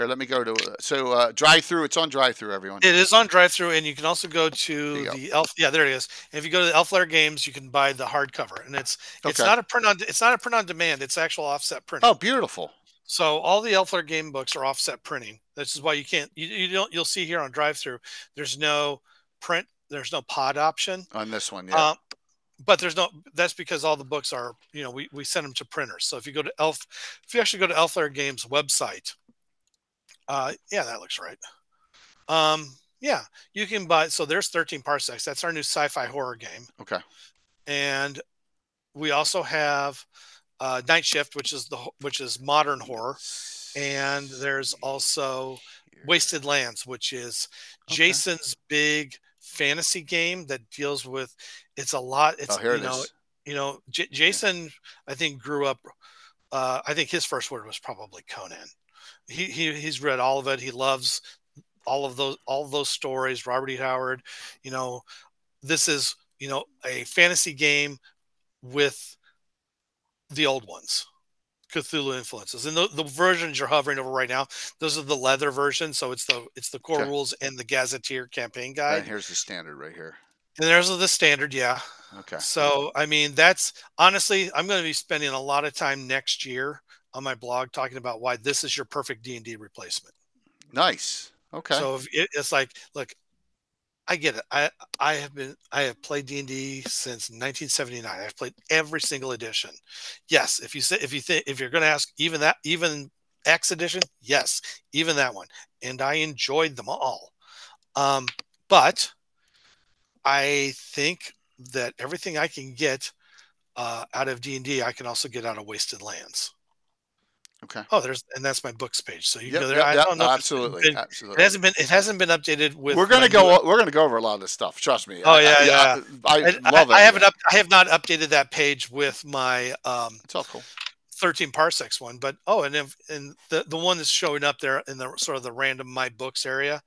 let me go to Drive-Thru. It's on Drive-Thru, everyone. It is on Drive-Thru, and you can also go to the Elf. Yeah, there it is. And if you go to the Elf Lair Games, you can buy the hardcover, and it's not a print on demand. It's actual offset printing. Oh, beautiful. So all the Elf Lair game books are offset printing. This is why you can't. You'll see here on Drive-Thru. There's no print. There's no pod option on this one. Yeah. But that's because all the books are, we send them to printers. So if you actually go to Elf Lair Games website, that looks right. You can buy, so there's 13 Parsecs. That's our new sci-fi horror game. Okay. And we also have Night Shift, which is modern horror. And there's also Wasted Lands, which is Jason's big fantasy game that deals with Jason, I think, grew up, I think his first word was probably Conan. He's read all of it. He loves all of those stories, Robert E. Howard. This is a fantasy game with the old ones, Cthulhu influences, and the versions you're hovering over right now, those are the leather versions. So it's the core rules and the Gazetteer campaign guide. And here's the standard right here. And there's the standard, yeah. Okay. So I mean, that's honestly, I'm going to be spending a lot of time next year on my blog talking about why this is your perfect D&D replacement. Nice. Okay. So it's like, look, I get it. I have played D&D since 1979. I've played every single edition. Yes, if you're going to ask even X edition, yes, even that one, and I enjoyed them all. But I think that everything I can get out of D&D, I can also get out of Wasted Lands. Okay. Oh, that's my books page. So you can go there. I don't know. Absolutely. It hasn't been updated with. We're gonna go over a lot of this stuff. Trust me. Oh yeah. I love it. I have not updated that page with my it's all cool. 13 parsecs one, but and the one that's showing up there in the sort of the random my books area.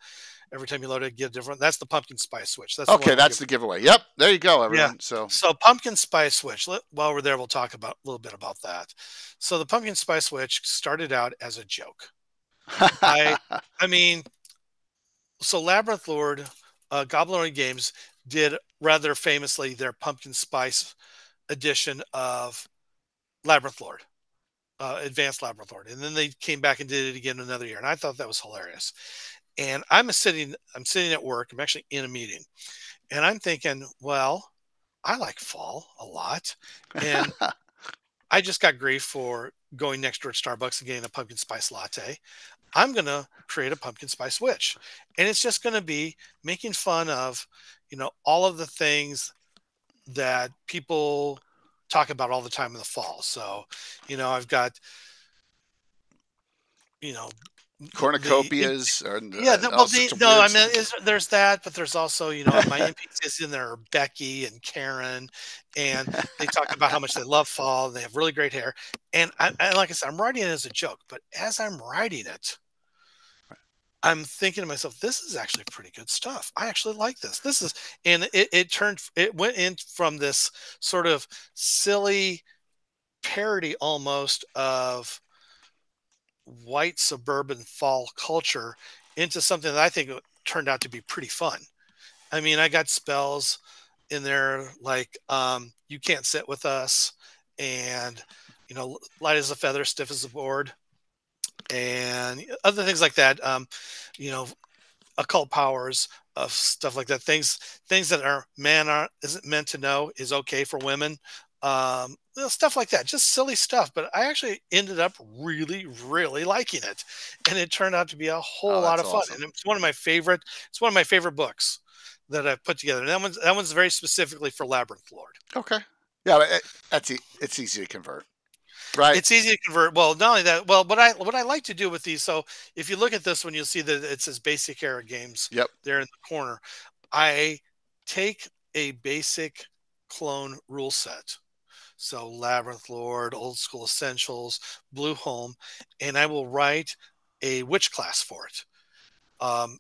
Every time you load it, get different. That's the pumpkin spice switch. That's that's the giveaway. Yep, there you go, everyone. Yeah. So pumpkin spice switch. While we're there, we'll talk a little bit about that. So the pumpkin spice switch started out as a joke. I mean, so Labyrinth Lord, Goblin Games did rather famously their pumpkin spice edition of Labyrinth Lord, Advanced Labyrinth Lord, and then they came back and did it again another year, and I thought that was hilarious. And I'm sitting at work. I'm actually in a meeting, and I'm thinking, well, I like fall a lot, and I just got grief for going next door at Starbucks and getting a pumpkin spice latte. I'm going to create a pumpkin spice witch, and it's just going to be making fun of, all of the things that people talk about all the time in the fall. So, I've got, cornucopias. There's that, but there's also, my NPCs in there are Becky and Karen, and they talk about how much they love fall. And they have really great hair, and like I said, I'm writing it as a joke. But as I'm writing it, I'm thinking to myself, this is actually pretty good stuff. I actually like this. And it went in from this sort of silly parody almost of white suburban fall culture into something that I think turned out to be pretty fun. I mean, I got spells in there like you can't sit with us, and light as a feather, stiff as a board, and other things like that. Occult powers of stuff like that. Things that isn't meant to know is okay for women. Stuff like that, just silly stuff. But I actually ended up really, really liking it, and it turned out to be a whole lot of fun. Awesome. And it's one of my favorite books that I've put together. And that one's very specifically for Labyrinth Lord. Okay, yeah, it's easy to convert. Right. It's easy to convert. Well, not only that, what I like to do with these. So if you look at this one, you'll see that it says Basic Era Games. Yep. There in the corner. I take a basic clone rule set. So Labyrinth Lord, Old School Essentials, Blue Home, and I will write a witch class for it. And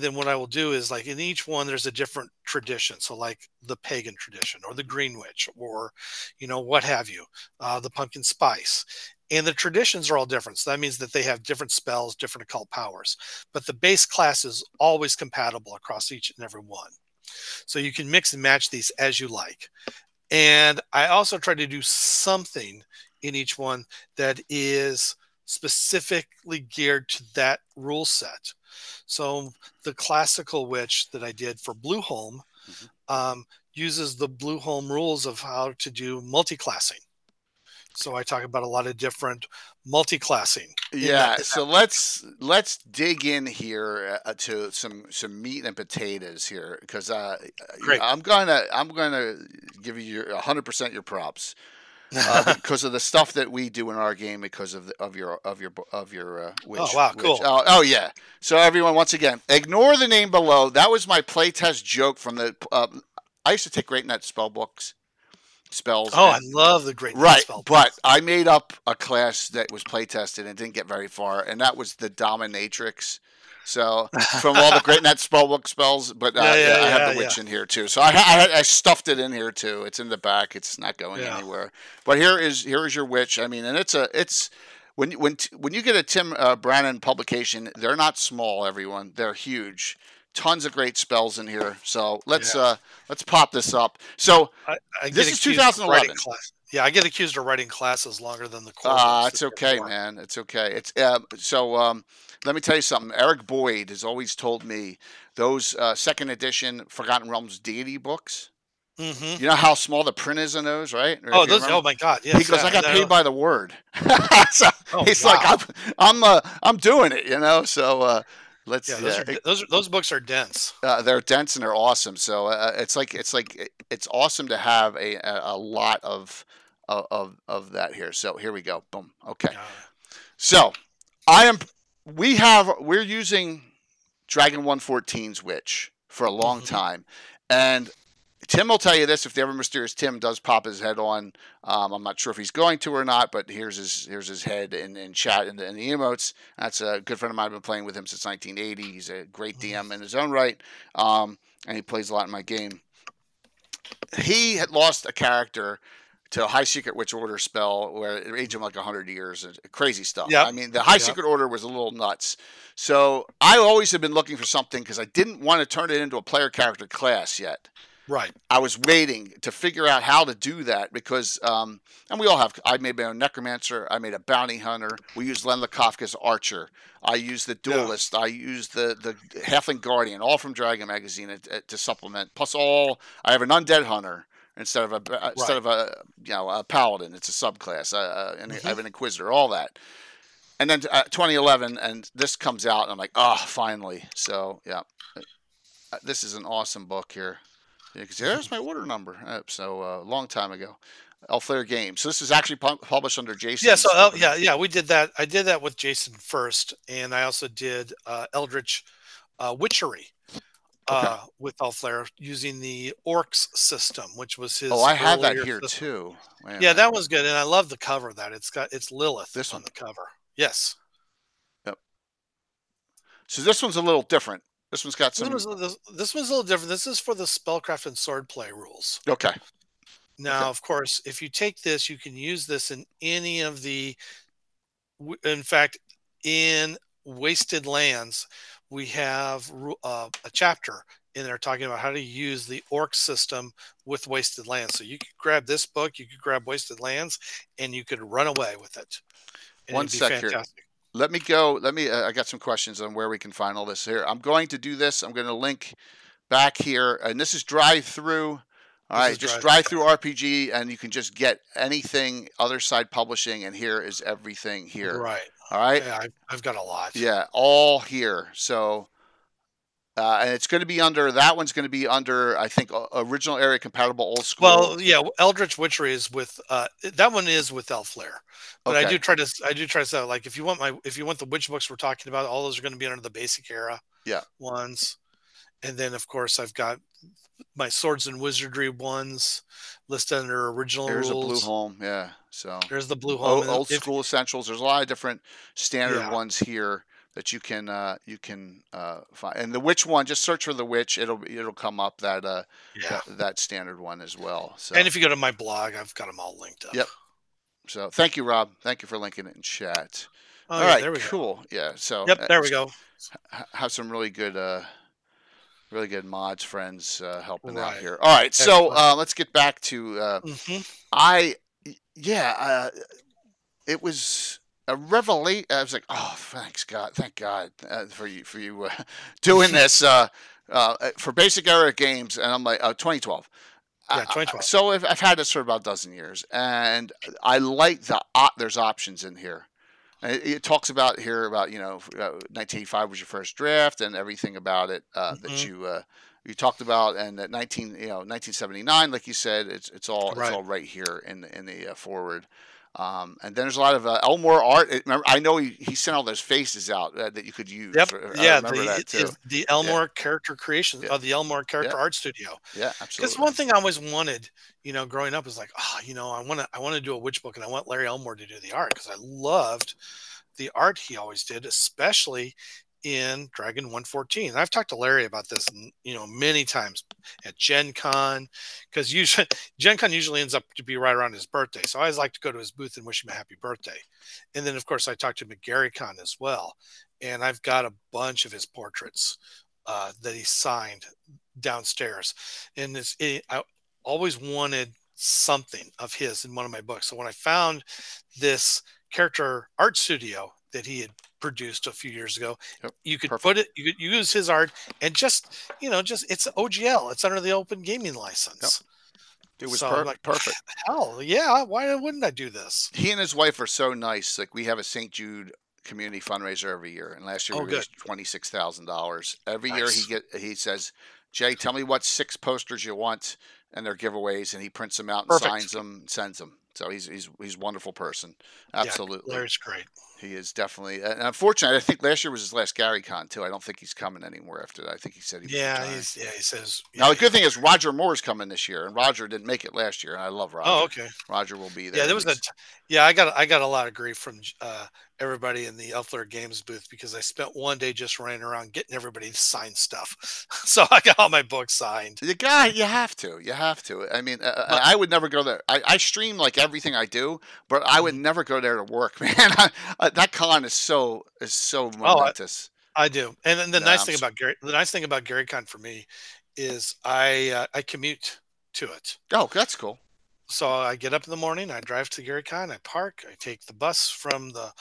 then what I will do is, like, in each one, there's a different tradition. So like the pagan tradition or the green witch or, what have you, the pumpkin spice. And the traditions are all different. So that means that they have different spells, different occult powers. But the base class is always compatible across each and every one. So you can mix and match these as you like. And I also try to do something in each one that is specifically geared to that rule set. So the classical witch that I did for Blue Home uses the Blue Home rules of how to do multi-classing. So I talk about a lot of different multi-classing. Yeah. So let's dig in here to some meat and potatoes here, because I'm gonna give you 100% your props because of the stuff that we do in our game, because of your witch. Oh wow, cool. Oh yeah. So everyone, once again, ignore the name below. That was my playtest joke from the. I used to take Great Net spell books. Spells. I love the Great right, spell. But I made up a class that was play tested and didn't get very far, and that was the Dominatrix So from all the great net spellbook spells, but I have the witch in here too. So I stuffed it in here too. It's in the back. It's not going anywhere. But here is your witch. I mean, and it's when you get a Tim Brannan publication, they're not small. Everyone, they're huge. Tons of great spells in here. So let's pop this up. So this is 2011. Yeah, I get accused of writing classes longer than the course. It's okay, man. It's okay. It's let me tell you something. Eric Boyd has always told me those second edition Forgotten Realms deity books. Mm-hmm. You know how small the print is in those, right? Oh my God! Yes, he goes, I got paid by the word. So he's like, I'm doing it, you know. So let's. Those books are dense. They're dense and they're awesome. So it's awesome to have a lot of that here. So here we go. Boom. Okay. So we're using Dragon 114's Witch for a long time, and Tim will tell you this if the Ever Mysterious Tim does pop his head on. I'm not sure if he's going to or not, but here's his head in chat in the emotes. That's a good friend of mine. I've been playing with him since 1980. He's a great DM in his own right, and he plays a lot in my game. He had lost a character to a High Secret Witch Order spell where it aged him like 100 years. Crazy stuff. Yep. I mean, the High Secret Order was a little nuts. So I always have been looking for something because I didn't want to turn it into a player character class yet. Right. I was waiting to figure out how to do that because, and we all have, I made my own Necromancer. I made a Bounty Hunter. We used Len Lekofka's Archer. I used the Duelist. I used the Halfling Guardian, all from Dragon Magazine to supplement. Plus I have an Undead Hunter instead of a Paladin. It's a subclass. And I have an Inquisitor, all that. And then 2011, and this comes out, and I'm like, finally. So, yeah. This is an awesome book here. Because there's my order number. So a long time ago, Elflair Games. So this is actually published under Jason. Yeah. So we did that. I did that with Jason first, and I also did Eldritch Witchery with Elflair using the Orcs system, which was his. Oh, I have that here too. Yeah, that was good, and I love the cover of that. It's Lilith on the cover. Yes. Yep. So this one's a little different. This one's got some. This one's a little different. This is for the spellcraft and swordplay rules. Okay. Now, of course, if you take this, you can use this in any of the. In fact, in Wasted Lands, we have a chapter in there talking about how to use the orc system with Wasted Lands. So you could grab this book, you could grab Wasted Lands, and you could run away with it. One sec here. Let me go. I got some questions on where we can find all this here. I'm going to do this. I'm going to link back here. And this is Drive Through. All right. Just Drive Through RPG. And you can just get anything Other Side Publishing. And here is everything here. Right. All right. Yeah, I've got a lot. Yeah. All here. So, and it's going to be under, that one's going to be under, I think, original area compatible old school. Well, yeah, Eldritch Witchery is with, that one is with Elflair. But okay. I do try to say, like, if you want the witch books we're talking about, all those are going to be under the basic era ones. And then, of course, I've got my Swords and Wizardry ones listed under original rules. There's a Blue Home, yeah. So there's the Blue Home. Old school essentials. There's a lot of different standard ones here that you can find. And the witch one, just search for the witch. It'll come up that standard one as well. So. And if you go to my blog, I've got them all linked up. Yep. So thank you, Rob. Thank you for linking it in chat. Oh, all right, there we cool. Go. Yeah. So there we go. Have some really good mods friends helping out here. All right, so let's get back to it was a revelation. I was like, oh, thank God for you doing this for basic era games, and I'm like, 2012. Yeah, 2012. So I've had this for about a dozen years, and I like there's options in here. It talks about here about 1985 was your first draft and everything about it that you talked about, and that 1979, like you said, it's all right here in the forward. And then there's a lot of Elmore art. Remember, I know he sent all those faces out that you could use. Yep. I remember that too. The Elmore character creation of the Elmore character art studio. Yeah, absolutely. Because one thing I always wanted, growing up, is like, I want to do a witch book, and I want Larry Elmore to do the art because I loved the art he always did, especially in Dragon 114. I've talked to Larry about this, many times at Gen Con, because usually Gen Con usually ends up to be right around his birthday. So I always like to go to his booth and wish him a happy birthday. And then, of course, I talked to him at GaryCon as well. And I've got a bunch of his portraits that he signed downstairs. And I always wanted something of his in one of my books. So when I found this character art studio that he had produced a few years ago, you could put it, you could use his art, and just it's OGL, it's under the open gaming license. It was perfect. Hell yeah, why wouldn't I do this? He and his wife are so nice. Like, we have a St. Jude community fundraiser every year, and last year we raised $26,000. Every year he says, Jay, tell me what 6 posters you want, and they're giveaways, and he prints them out and signs them, sends them. So he's a wonderful person. Absolutely. Larry's great. He is definitely, and unfortunately, I think last year was his last GaryCon too. I don't think he's coming anymore after that. I think he said he was he says. Now the good thing is Roger Moore's coming this year, and Roger didn't make it last year, and I love Roger. Oh, okay. Roger will be there. Yeah, there was I got a lot of grief from everybody in the Elfler Games booth because I spent one day just running around getting everybody to sign stuff. So I got all my books signed. You have to. I mean, I would never go there. I stream like everything I do, but I would never go there to work, man. That con is so momentous. I do, and then the nice thing about GaryCon for me is I commute to it. Oh, that's cool. So I get up in the morning, I drive to GaryCon, I park, I take the bus from the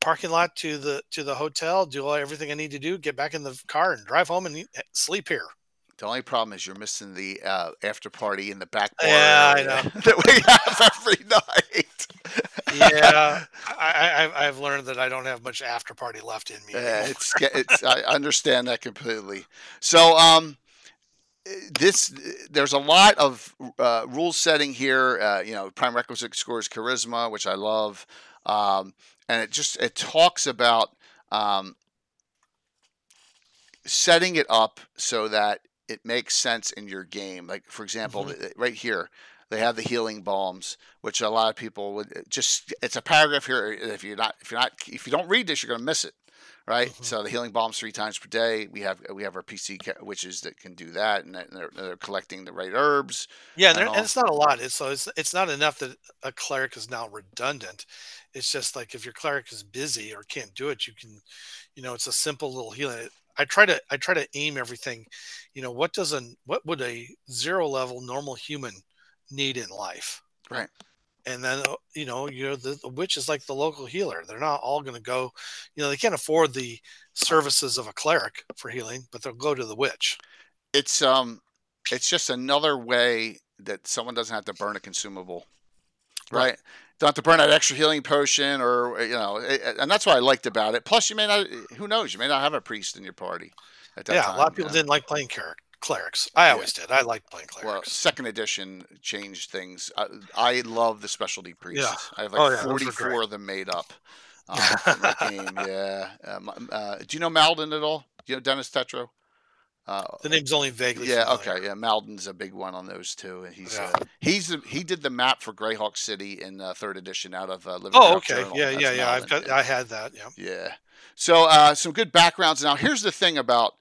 parking lot to the hotel, do everything I need to do, get back in the car, and drive home and sleep here. The only problem is you're missing the after party in the back bar. Yeah, I know. That we have every night. Yeah, I've learned that I don't have much after party left in me. I understand that completely. So there's a lot of rule setting here. Prime requisite score is charisma, which I love, and it talks about setting it up so that it makes sense in your game. Like, for example, right here, they have the healing balms, which a lot of people would it's a paragraph here. If you don't read this, you're going to miss it. Right. So the healing bombs 3 times per day. We have our PC witches that can do that, and they're collecting the right herbs. Yeah. And it's not a lot. It's not enough that a cleric is now redundant. It's just like, if your cleric is busy or can't do it, you can, it's a simple little healing. I try to aim everything. What would a 0 level normal human need in life? Right. And then, the witch is like the local healer. They're not all going to go, they can't afford the services of a cleric for healing, but they'll go to the witch. It's just another way that someone doesn't have to burn a consumable, right? Don't have to burn that extra healing potion, or and that's what I liked about it. Plus, you may not. Who knows? You may not have a priest in your party at that time. A lot of people didn't like playing clerics. I always did. I liked playing clerics. Well, 2nd edition changed things. I love the specialty priests. Yeah. I have 44 of them made up in the game. Yeah. Do you know Malden at all? Do you know Dennis Tetro? The name's only vaguely familiar. Okay. Yeah, Malden's a big one on those too, and he did the map for GREYHAWK City in 3rd edition out of Living. Oh, okay. Journal. Yeah. I had that. Yeah. Yeah. So some good backgrounds. Now, here's the thing about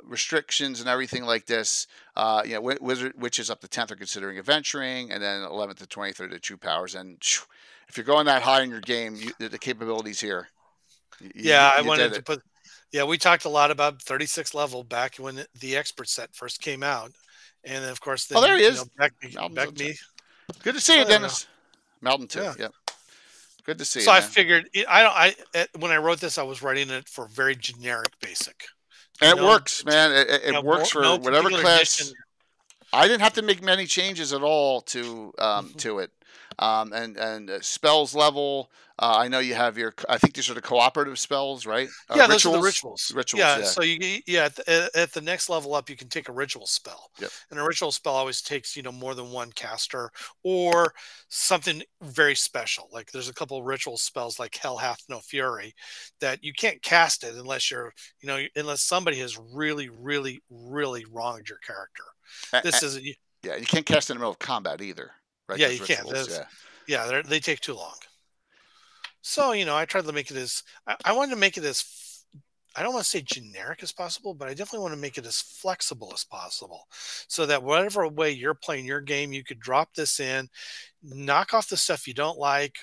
restrictions and everything like this. Witches up to 10th are considering adventuring, and then 11th to 20th are the true powers. And if you're going that high in your game, the capabilities here. I wanted to put. Yeah, we talked a lot about 36 level back when the expert set first came out, and then, of course, there he is. Back me. Good to see you, Dennis. Malden too. Yeah. Good to see you. So I figured when I wrote this, I was writing it for very generic basic. And it works, man. It works for whatever class. Edition. I didn't have to make many changes at all to it. And spells level. I know you have I think these are the cooperative spells, right? Those are the rituals. Yeah. So at the next level up, you can take a ritual spell. Yep. And a ritual spell always takes more than one caster or something very special. Like, there's a couple of ritual spells like Hell Hath No Fury that you can't cast it unless unless somebody has really, really, really wronged your character. You can't cast it in the middle of combat either. Right? Yeah, you can't. They take too long. So, I tried to make it as, I wanted to make it as, I don't want to say generic as possible, but I definitely want to make it as flexible as possible so that whatever way you're playing your game, you could drop this in, knock off the stuff you don't like,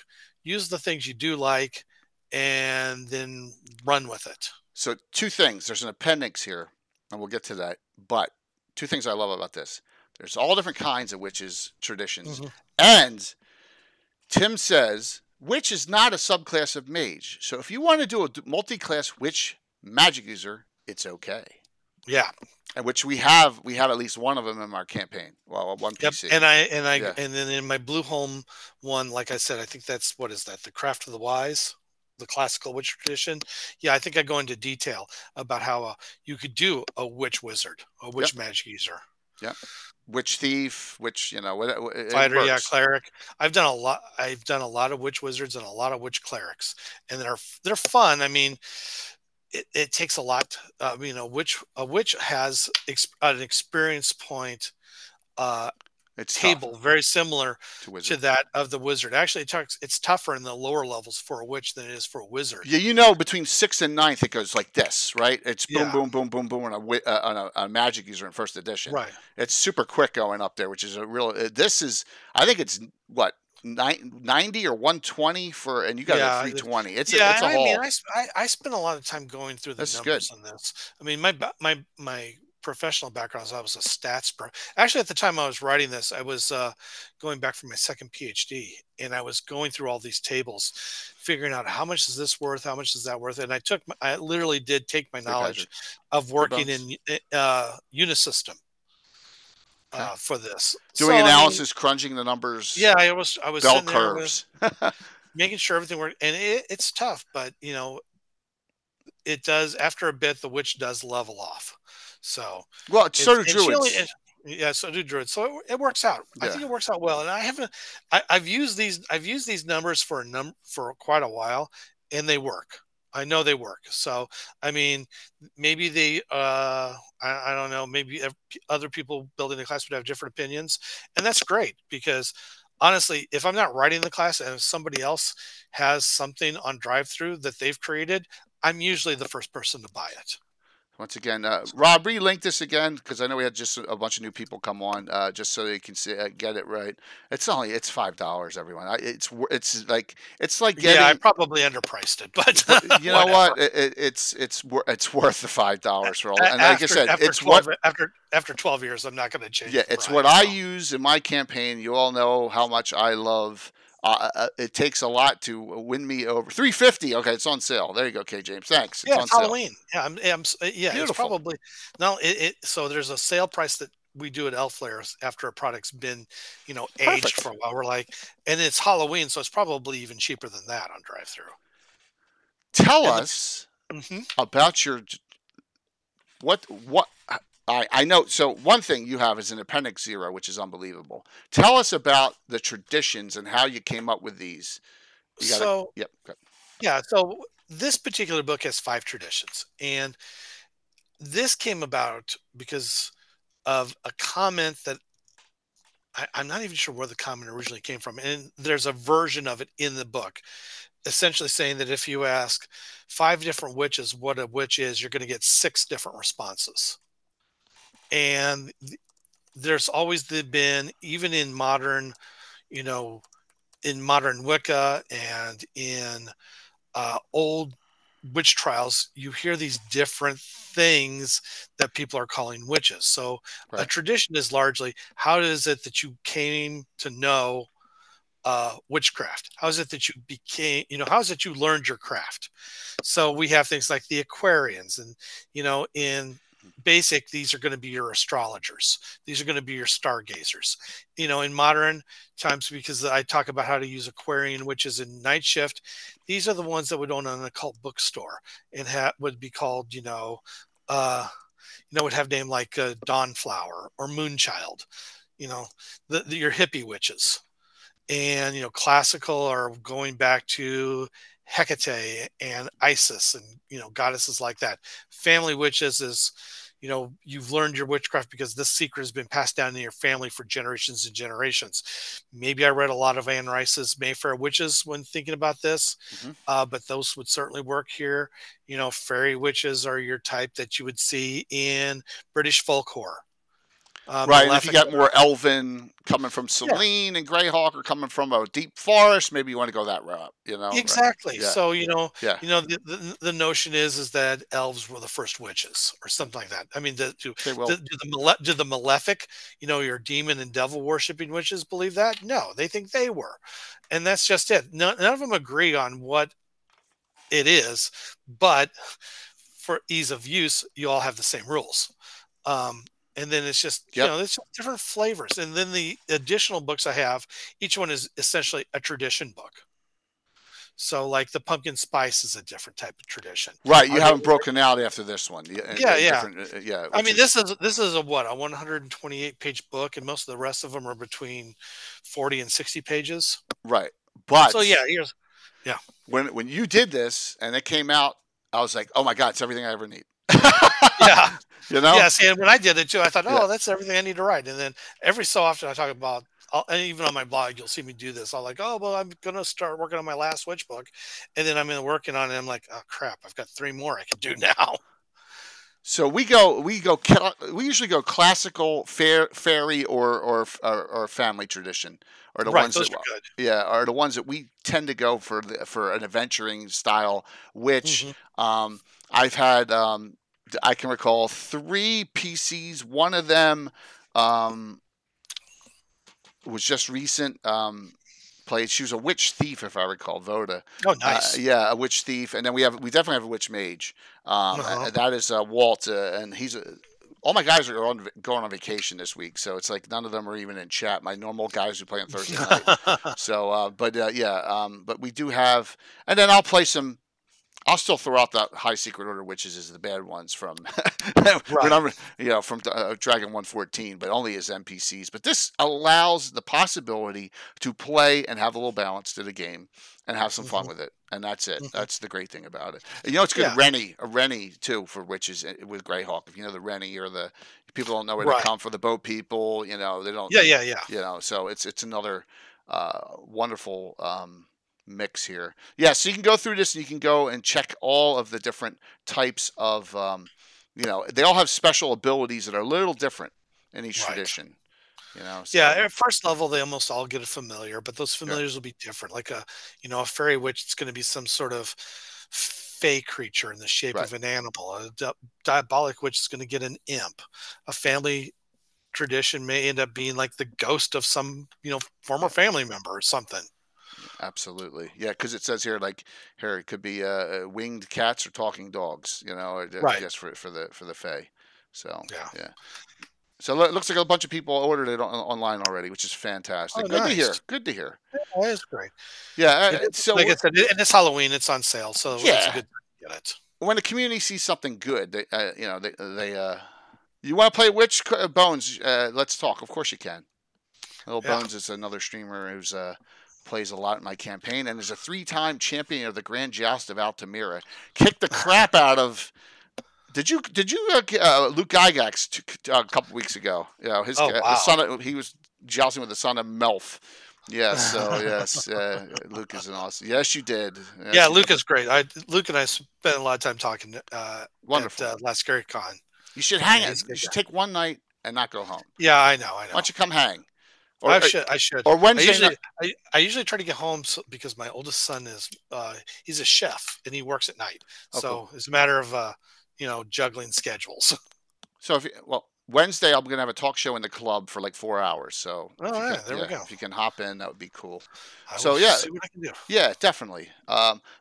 use the things you do like, and then run with it. So 2 things. There's an appendix here, and we'll get to that. But 2 things I love about this. There's all different kinds of witches traditions. Mm-hmm. And Tim says witch is not a subclass of mage. So if you want to do a multi-class witch magic user, it's okay. Yeah. And which we have at least one of them in our campaign. Well, one PC. Yep. And then in my Blueholm one, like I said, I think that's, what is that? The Craft of the Wise, the classical witch tradition. Yeah, I think I go into detail about how you could do a witch wizard, a witch magic user. Yeah. Witch thief, witch, fighter, yeah, cleric. I've done a lot of witch wizards and a lot of witch clerics, and they're fun. I mean, it takes a lot. A witch has an experience point it's table tough. very similar to that of the wizard. Actually, it's tougher in the lower levels for a witch than it is for a wizard. Yeah, between 6th and 9th, it goes like this, right? It's boom, boom, boom, boom, boom on a magic user in 1st edition. Right. It's super quick going up there, which is a real. This is, I think it's what 90 or 120 for, and you got a 320. It's a haul. I mean, I spent a lot of time going through the numbers on this. I mean, my professional background is I was a stats pro. Actually, at the time I was writing this, I was going back for my second PhD, and I was going through all these tables, figuring out how much is this worth, how much is that worth, and I literally did take my knowledge of working in Unisystem for this, doing analysis, crunching the numbers. Yeah, I was bell curves, making sure everything worked, and it's tough, but it does. After a bit, the witch does level off. So so do druids. So do druids. So it works out. Yeah. I think it works out well. And I've used these numbers for quite a while, and they work. I know they work. So I mean, maybe they I don't know. Maybe other people building the class would have different opinions, and that's great, because honestly, if I'm not writing the class and if somebody else has something on drive-through that they've created, I'm usually the first person to buy it. Once again, Rob, relink this again, because I know we had just a bunch of new people come on, just so they can see, get it right. It's $5, everyone. It's like getting. Yeah, I probably underpriced it, but you know what? It's worth the $5 for all. And like I said, after 12 years, I'm not going to change. Yeah, it's what I use in my campaign. You all know how much I love. It takes a lot to win me over. $350. Okay, it's on sale. There you go, K. James. Thanks. It's on Halloween. Sale. Yeah, Beautiful. It's probably no. So there's a sale price that we do at Elf Flares after a product's been, aged for a while. We're like, and it's Halloween, so it's probably even cheaper than that on drive-through. Tell us about your what. I know. So one thing you have is an Appendix 0, which is unbelievable. Tell us about the traditions and how you came up with these. So this particular book has 5 traditions, and this came about because of a comment that I'm not even sure where the comment originally came from. And there's a version of it in the book, essentially saying that if you ask 5 different witches what a witch is, you're going to get 6 different responses. And there's always been, even in modern, in modern Wicca and in old witch trials, you hear these different things that people are calling witches. So a tradition is largely, how is it that you came to know witchcraft? How is it that you became, how is it you learned your craft? So we have things like the Aquarians, and, in basic, these are going to be your astrologers. These are going to be your stargazers. In modern times, because I talk about how to use Aquarian witches in Night Shift, these are the ones that would own an occult bookstore and would be called, would have name like Dawnflower or Moonchild, your hippie witches. And, classical are going back to Hecate and Isis and, goddesses like that. Family witches is, you've learned your witchcraft because this secret has been passed down in your family for generations and generations. Maybe I read a lot of Anne Rice's Mayfair Witches when thinking about this, but those would certainly work here. Fairy witches are your type that you would see in British folklore. Right, and if you got more elven coming from Celine and Greyhawk, or coming from a deep forest, maybe you want to go that route. Exactly. Right? Yeah. So the notion is that elves were the first witches or something like that. I mean, do the malefic, your demon and devil worshipping witches believe that? No, they think they were, and that's just it. None of them agree on what it is, but for ease of use, you all have the same rules. And then it's just, it's just different flavors. And then the additional books I have, each one is essentially a tradition book. So like the pumpkin spice is a different type of tradition. Right. You haven't broken out after this one. Yeah. I mean, this is a 128 page book, and most of the rest of them are between 40 and 60 pages. Right. But so when you did this and it came out, I was like, oh my God, it's everything I ever need. Yeah. Yes, and when I did it too, I thought, that's everything I need to write. And then every so often I talk about, and even on my blog, you'll see me do this. I'm like, I'm going to start working on my last witch book. And then I'm working on it. I'm like, oh crap, I've got 3 more I can do now. So we usually go classical, fairy, or family tradition, or the ones that are good. Are the ones that we tend to go for an adventuring style witch. I've had I can recall 3 PCs. One of them was just recent. Played. She was a witch thief, if I recall. Voda. Oh, nice. A witch thief, and then we definitely have a witch mage. That is Walt, and he's all my guys are going on vacation this week, so it's like none of them are even in chat. My normal guys who play on Thursday night. So, but we do have, and then I'll play some. I'll still throw out the high secret order witches as the bad ones from from Dragon 114, but only as NPCs. But this allows the possibility to play and have a little balance to the game and have some fun with it, and that's it. That's the great thing about it. It's good. A Rennie too for witches with Greyhawk. If you know the Rennie, or the people don't know where they come from, the boat people. They don't. Yeah. So it's another wonderful. Mix here. So you can go through this and you can go and check all of the different types of they all have special abilities that are a little different in each tradition. At first level they almost all get a familiar, but those familiars will be different. Like a fairy witch, it's going to be some sort of fey creature in the shape of an animal. A diabolic witch is going to get an imp. A family tradition may end up being like the ghost of some former family member or something. Absolutely. Yeah, because it says here, it could be winged cats or talking dogs, just for the Fae. So, yeah. So it looks like a bunch of people ordered it online already, which is fantastic. Good to hear. Good to hear. Yeah, that's great. Yeah. So, like I said, and it's Halloween. It's on sale, so it's a good time to get it. When the community sees something good, they you want to play Witch Bones? Let's talk. Of course you can. Little Bones is another streamer who's plays a lot in my campaign, and is a 3-time champion of the Grand Joust of Altamira. Kicked the crap out of. Did you Luke Gygax a couple weeks ago? His son. He was jousting with the son of Melf. Yes. So yes, Luke is an awesome. Yes, you did. Yes, Luke is great. Luke and I spent a lot of time talking. Wonderful. At last Scary Con. You should hang it. You should take one night and not go home. Yeah, I know. Why don't you come hang? I should. Or Wednesday. I usually try to get home because my oldest son is he's a chef and he works at night. So it's a matter of juggling schedules. So Wednesday I'm gonna have a talk show in the club for like 4 hours. So there we go. If you can hop in, that would be cool. See what I can do. Yeah, definitely.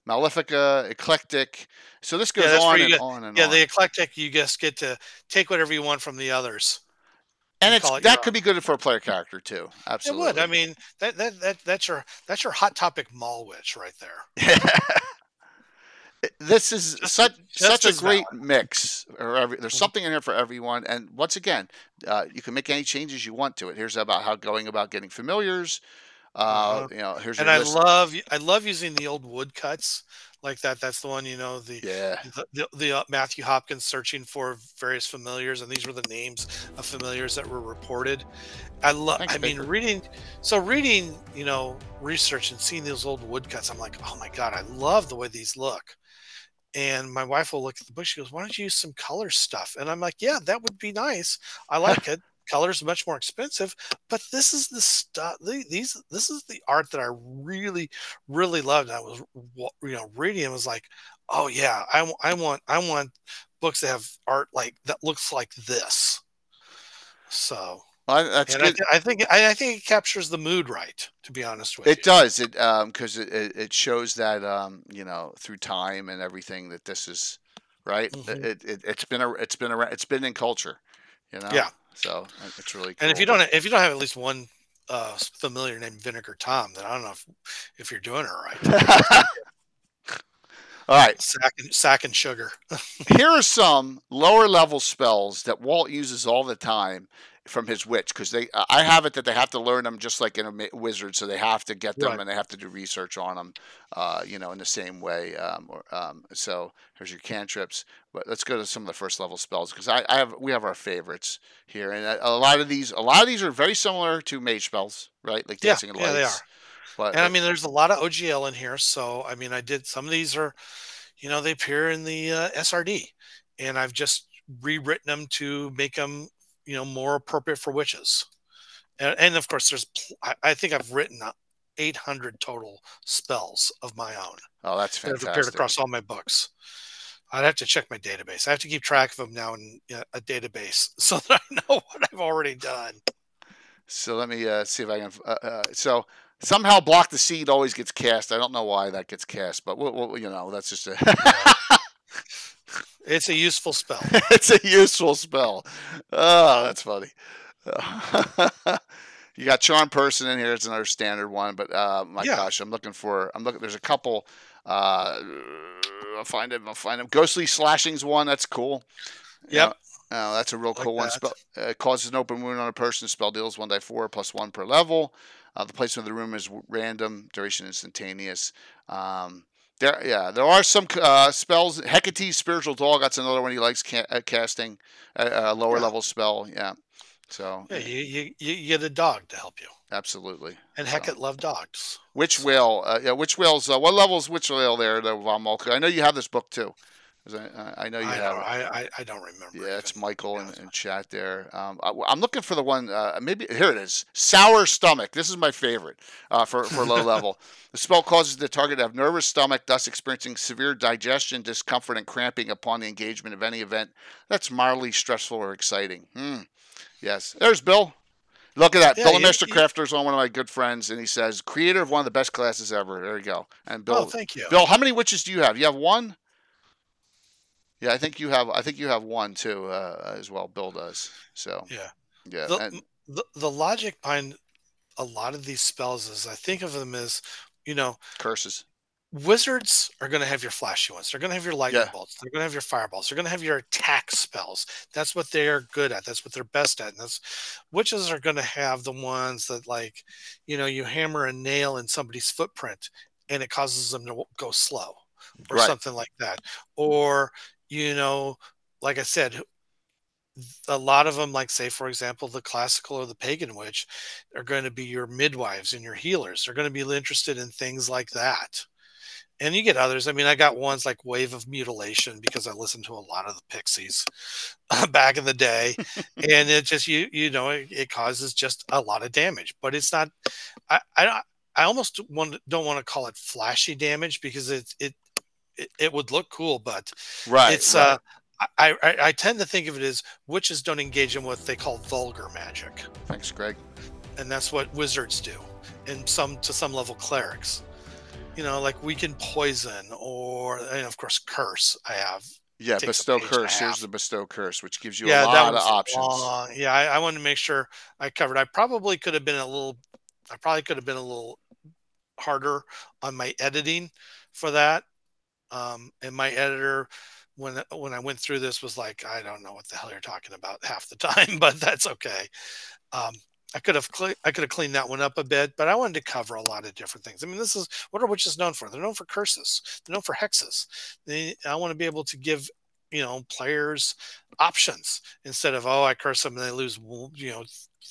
Malefica, eclectic. So this goes on and on and on. Yeah, the eclectic, you just get to take whatever you want from the others. And that could be good for a player character too. Absolutely, it would. I mean, that's your hot topic mall witch right there. This is such a great mix. There's something in here for everyone. And once again, you can make any changes you want to it. Here's about going about getting familiars. Here's and I love using the old woodcuts, like that. That's the one, you know, Yeah. the Matthew Hopkins searching for various familiars, and these were the names of familiars that were reported. Thanks, I mean, Baker. reading, you know, research and seeing those old woodcuts, I'm like, oh my God, I love the way these look. And my wife will look at the book. She goes, "Why don't you use some color stuff?" And I'm like, "Yeah, that would be nice. I like it. Color is much more expensive, but this is the stuff. This is the art that I really, really loved." And I was, you know, reading and was like, "Oh yeah, I want books that have art like that looks like this." So, Well, that's and good. I think it captures the mood right. To be honest with It you. does. It because it shows that you know, through time and everything, that this is right. Hmm. It's been it's been around. It's been in culture, you know. Yeah. So it's really And cool. if you don't have at least one familiar named Vinegar Tom, then I don't know if you're doing it right. All right. Sack and sugar. Here are some lower level spells that Walt uses all the time from his witch, because I have it that they have to learn them just like in a wizard, so they have to get them Right. and they have to do research on them, you know, in the same way. So here's your cantrips, but let's go to some of the first level spells, because we have our favorites here, and a lot of these are very similar to mage spells, right? Like Yeah, dancing in yeah, they are. lights, but And I mean, there's a lot of OGL in here. So I mean, I did some of these are, you know, they appear in the SRD, and I've just rewritten them to make them, you know, more appropriate for witches. And of course, I think I've written 800 total spells of my own oh, that's that have appeared fantastic. across all my books. I'd have to check my database. I have to keep track of them now in a database so that I know what I've already done. So let me see if I can. So somehow block the seed always gets cast. I don't know why that gets cast, but you know, that's just a. Yeah. It's a useful spell. It's a useful spell. Oh, that's funny. You got charm person in here. It's another standard one, but my Yeah. gosh, I'm looking. There's a couple. I'll find him. Ghostly slashings one. That's cool. Yep. That's a real Like cool one. that. Spell causes an open wound on a person. Spell deals 1d4 +1 per level. The placement of the room is random. Duration instantaneous. There are some spells. Hecate's spiritual dog. That's another one he likes casting. A lower Yeah. level spell. Yeah. So Yeah. You get a dog to help you. absolutely. And So Hecate loved dogs. witch whale. Yeah, witch whales. What level is witch whale there, Von Molke? I know you have this book too. 'Cause I know you I have know. it. I don't remember Yeah, even, it's to be Michael honest in with chat there. I'm looking for the one. Maybe here it is. Sour stomach. This is my favorite for low level. The spell causes the target to have nervous stomach, thus experiencing severe digestion discomfort and cramping upon the engagement of any event that's mildly stressful or exciting. Yes, there's Bill. Look at that. you. Yeah. Bill the Master Crafter is one of my good friends, and he says, creator of one of the best classes ever. There you go. And Oh, Bill, thank you. How many witches do you have? You have one? Yeah, I think you have. I think you have one too, as well. Bill does. So Yeah. yeah, The, and the logic behind a lot of these spells is I think of them as, you know, curses. wizards are going to have your flashy ones. They're going to have your lightning Yeah, bolts. They're going to have your fireballs. They're going to have your attack spells. That's what they're good at. That's what they're best at. And that's witches are going to have the ones that, like, you know, you hammer a nail in somebody's footprint and it causes them to go slow or right. something like that. Or, you know, like I said, a lot of them, like say for example, the classical or the pagan witch, are going to be your midwives and your healers. They're going to be interested in things like that. And you get others. I mean, I got ones like Wave of Mutilation because I listened to a lot of the Pixies back in the day, and it just you know it causes just a lot of damage. But it's not. I almost don't want to call it flashy damage because it would look cool, but Right, it's right. I tend to think of it as witches don't engage in what they call vulgar magic, Thanks, Greg. and that's what wizards do, and to some level clerics. You know, like we can poison and of course curse. I have Yeah, takes a bestow page and a curse. Here's half. the bestow curse, which gives you a Yeah, that lot of one's options. long. Yeah, I wanted to make sure I covered. I probably could have been a little. I probably could have been a little harder on my editing for that. And my editor, when I went through this, was like, I don't know what the hell you're talking about half the time, but that's okay. Um, I could have cleaned that one up a bit, but I wanted to cover a lot of different things. I mean, this is what are witches known for? They're known for curses. They're known for hexes. I want to be able to give players options instead of, oh, I curse them and they lose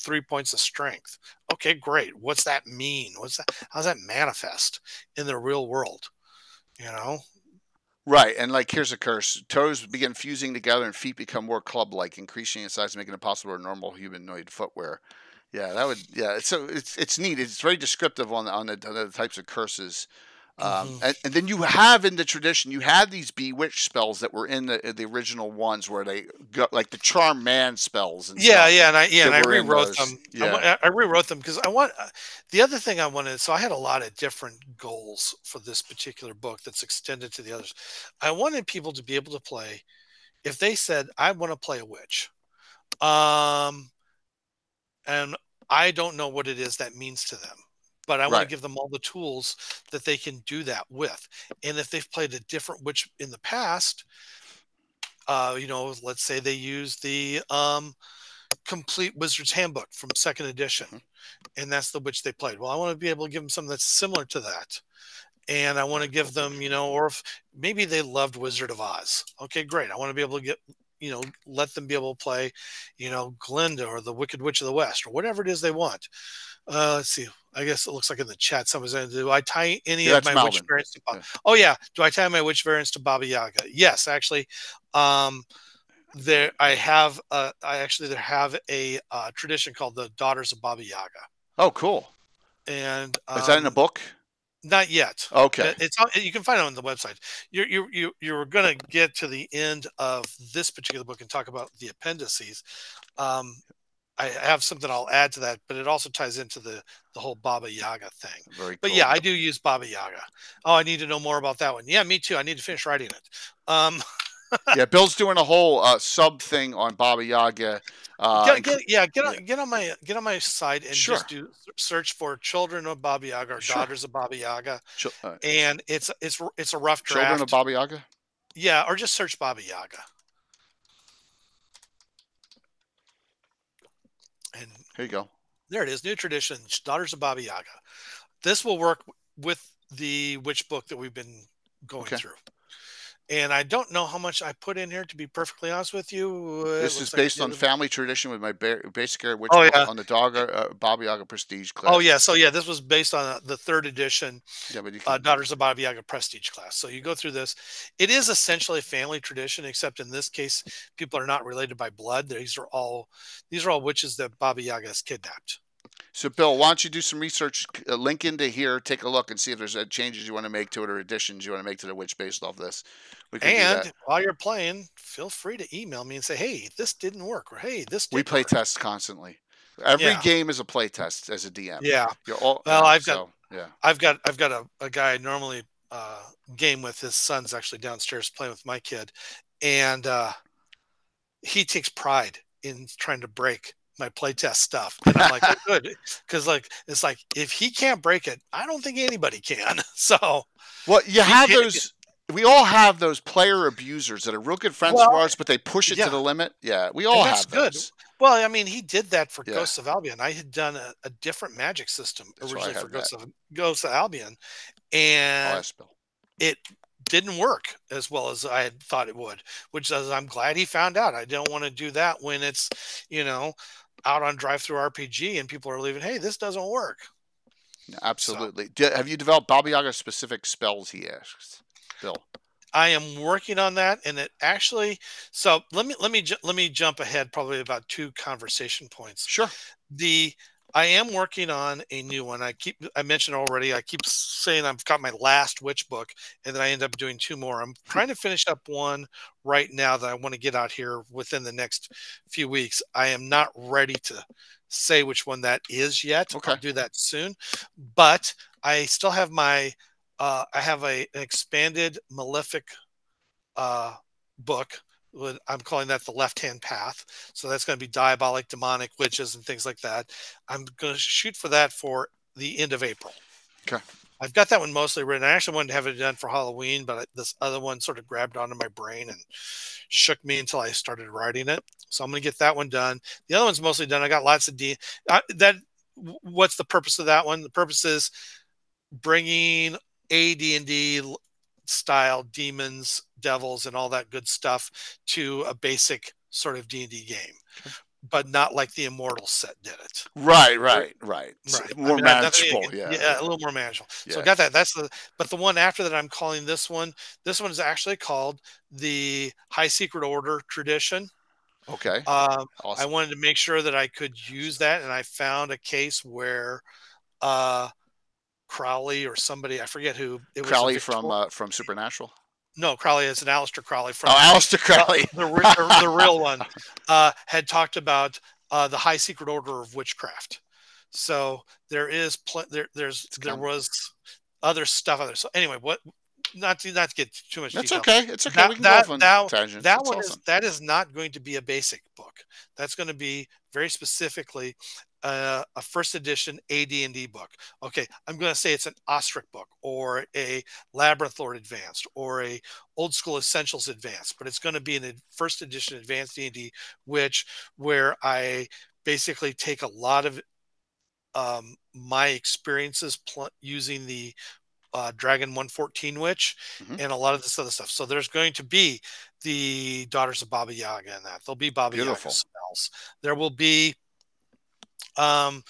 3 points of strength. Okay, great. What's that mean? How's that manifest in the real world? Right, and like here's a curse: toes begin fusing together and feet become more club-like, increasing in size, making it possible for normal humanoid footwear. Yeah, that would. Yeah, so it's neat. It's very descriptive on the types of curses. And then you have in the tradition, you had these bewitched spells that were in the original ones where they got like the charm man spells and stuff. And I rewrote them. Yeah. I rewrote them because I want the other thing I wanted. So I had a lot of different goals for this particular book that's extended to the others. I wanted people to be able to play if they said, I want to play a witch. And I don't know what it is that means to them, but I want to give them all the tools that they can do that with. And if they've played a different witch in the past, let's say they use the complete Wizard's Handbook from 2nd edition, and that's the witch they played. Well, I want to be able to give them something that's similar to that. And I want to give them, or if maybe they loved Wizard of Oz. Okay, great. I want to be able to get, let them be able to play, Glinda or the Wicked Witch of the West or whatever it is they want. Let's see. I guess it looks like in the chat someone's saying, do I tie any of my witch variants to Baba? Oh yeah. Do I tie my witch variants to Baba Yaga? Yes, actually. There have a tradition called the Daughters of Baba Yaga. Oh, cool. And is that in a book? Not yet. Okay. You can find it on the website. You're going to get to the end of this particular book and talk about the appendices. I have something I'll add to that, but it also ties into the whole Baba Yaga thing. Very cool. But yeah, I do use Baba Yaga. Oh, I need to know more about that one. Yeah, me too. I need to finish writing it. Yeah, Bill's doing a whole sub thing on Baba Yaga. Get on my site and just do search for Children of Baba Yaga or Daughters of Baba Yaga, and it's a rough draft. Children of Baba Yaga. Yeah, or just search Baba Yaga. And here you go. There it is. New tradition, Daughters of Baba Yaga. This will work with the witch book that we've been going through. And I don't know how much I put in here, to be perfectly honest with you. This is based on family tradition with my basic area witch book on the Baba Yaga Prestige class. Oh, yeah. So, yeah, this was based on the 3rd edition Daughters of Baba Yaga Prestige class. So you go through this. It is essentially a family tradition, except in this case, people are not related by blood. These are all witches that Baba Yaga has kidnapped. So, Bill, why don't you do some research, link into here, take a look and see if there's changes you want to make to it or additions you want to make to the witch based off this. We can do that. While you're playing, feel free to email me and say, hey, this didn't work, or hey, this didn't We play work. tests constantly. Every game is a play test as a DM. Yeah. I've got a guy I normally game with. His son's actually downstairs playing with my kid, and he takes pride in trying to break my playtest stuff, and I'm like, oh, good, because it's like if he can't break it, I don't think anybody can. So, well, you have those. We all have those player abusers that are real good friends of ours, but they push it to the limit. Yeah, we all have those. Good. Well, I mean, he did that for Ghosts of Albion. I had done a different magic system originally for Ghosts of Albion, and it didn't work as well as I had thought it would. Which is, I'm glad he found out. I don't want to do that when it's out on Drive-Thru RPG and people are leaving. Hey, this doesn't work. Absolutely. So, have you developed Baba Yaga specific spells? He asks, Bill. I am working on that, and it actually. So let me jump ahead probably about 2 conversation points. Sure. I am working on a new one. I mentioned already. I keep saying I've got my last witch book, and then I end up doing 2 more. I'm trying to finish up one right now that I want to get out here within the next few weeks. I am not ready to say which one that is yet. Okay. I'll do that soon, but I still have my. I have an expanded Malefic book. I'm calling that the left-hand path. So that's going to be diabolic, demonic, witches, and things like that. I'm going to shoot for that for the end of April. Okay. I've got that one mostly written. I actually wanted to have it done for Halloween, but this other one sort of grabbed onto my brain and shook me until I started writing it. So I'm going to get that one done. The other one's mostly done. I got lots of what's the purpose of that one? The purpose is bringing AD&D style demons, devils, and all that good stuff to a basic sort of D&D game. But not like the Immortal set did it. Right. More manageable. Yeah, a little more manageable. Yeah. So got that. But the one after that, I'm calling this one. This one is actually called the High Secret Order Tradition. Okay. Awesome. I wanted to make sure that I could use that, and I found a case where Crowley or somebody, I forget who it was. Crowley from Supernatural. No, Crowley is an Aleister Crowley from. Oh, Aleister Crowley, the real one, had talked about the High Secret Order of Witchcraft. So there is there was other stuff out there. So anyway, not to get too much. That's detail. Okay. It's okay. We can go off on tangents. That one awesome. That is not going to be a basic book. That's going to be very specifically a first edition AD&D book. Okay, I'm going to say it's an Ostrich book or a Labyrinth Lord Advanced or a Old School Essentials Advanced, but it's going to be an first edition Advanced D&D, where I basically take a lot of my experiences using the Dragon 114 Witch and a lot of this other stuff. So there's going to be the Daughters of Baba Yaga in that. There'll be Baba Yaga spells. There will be I'm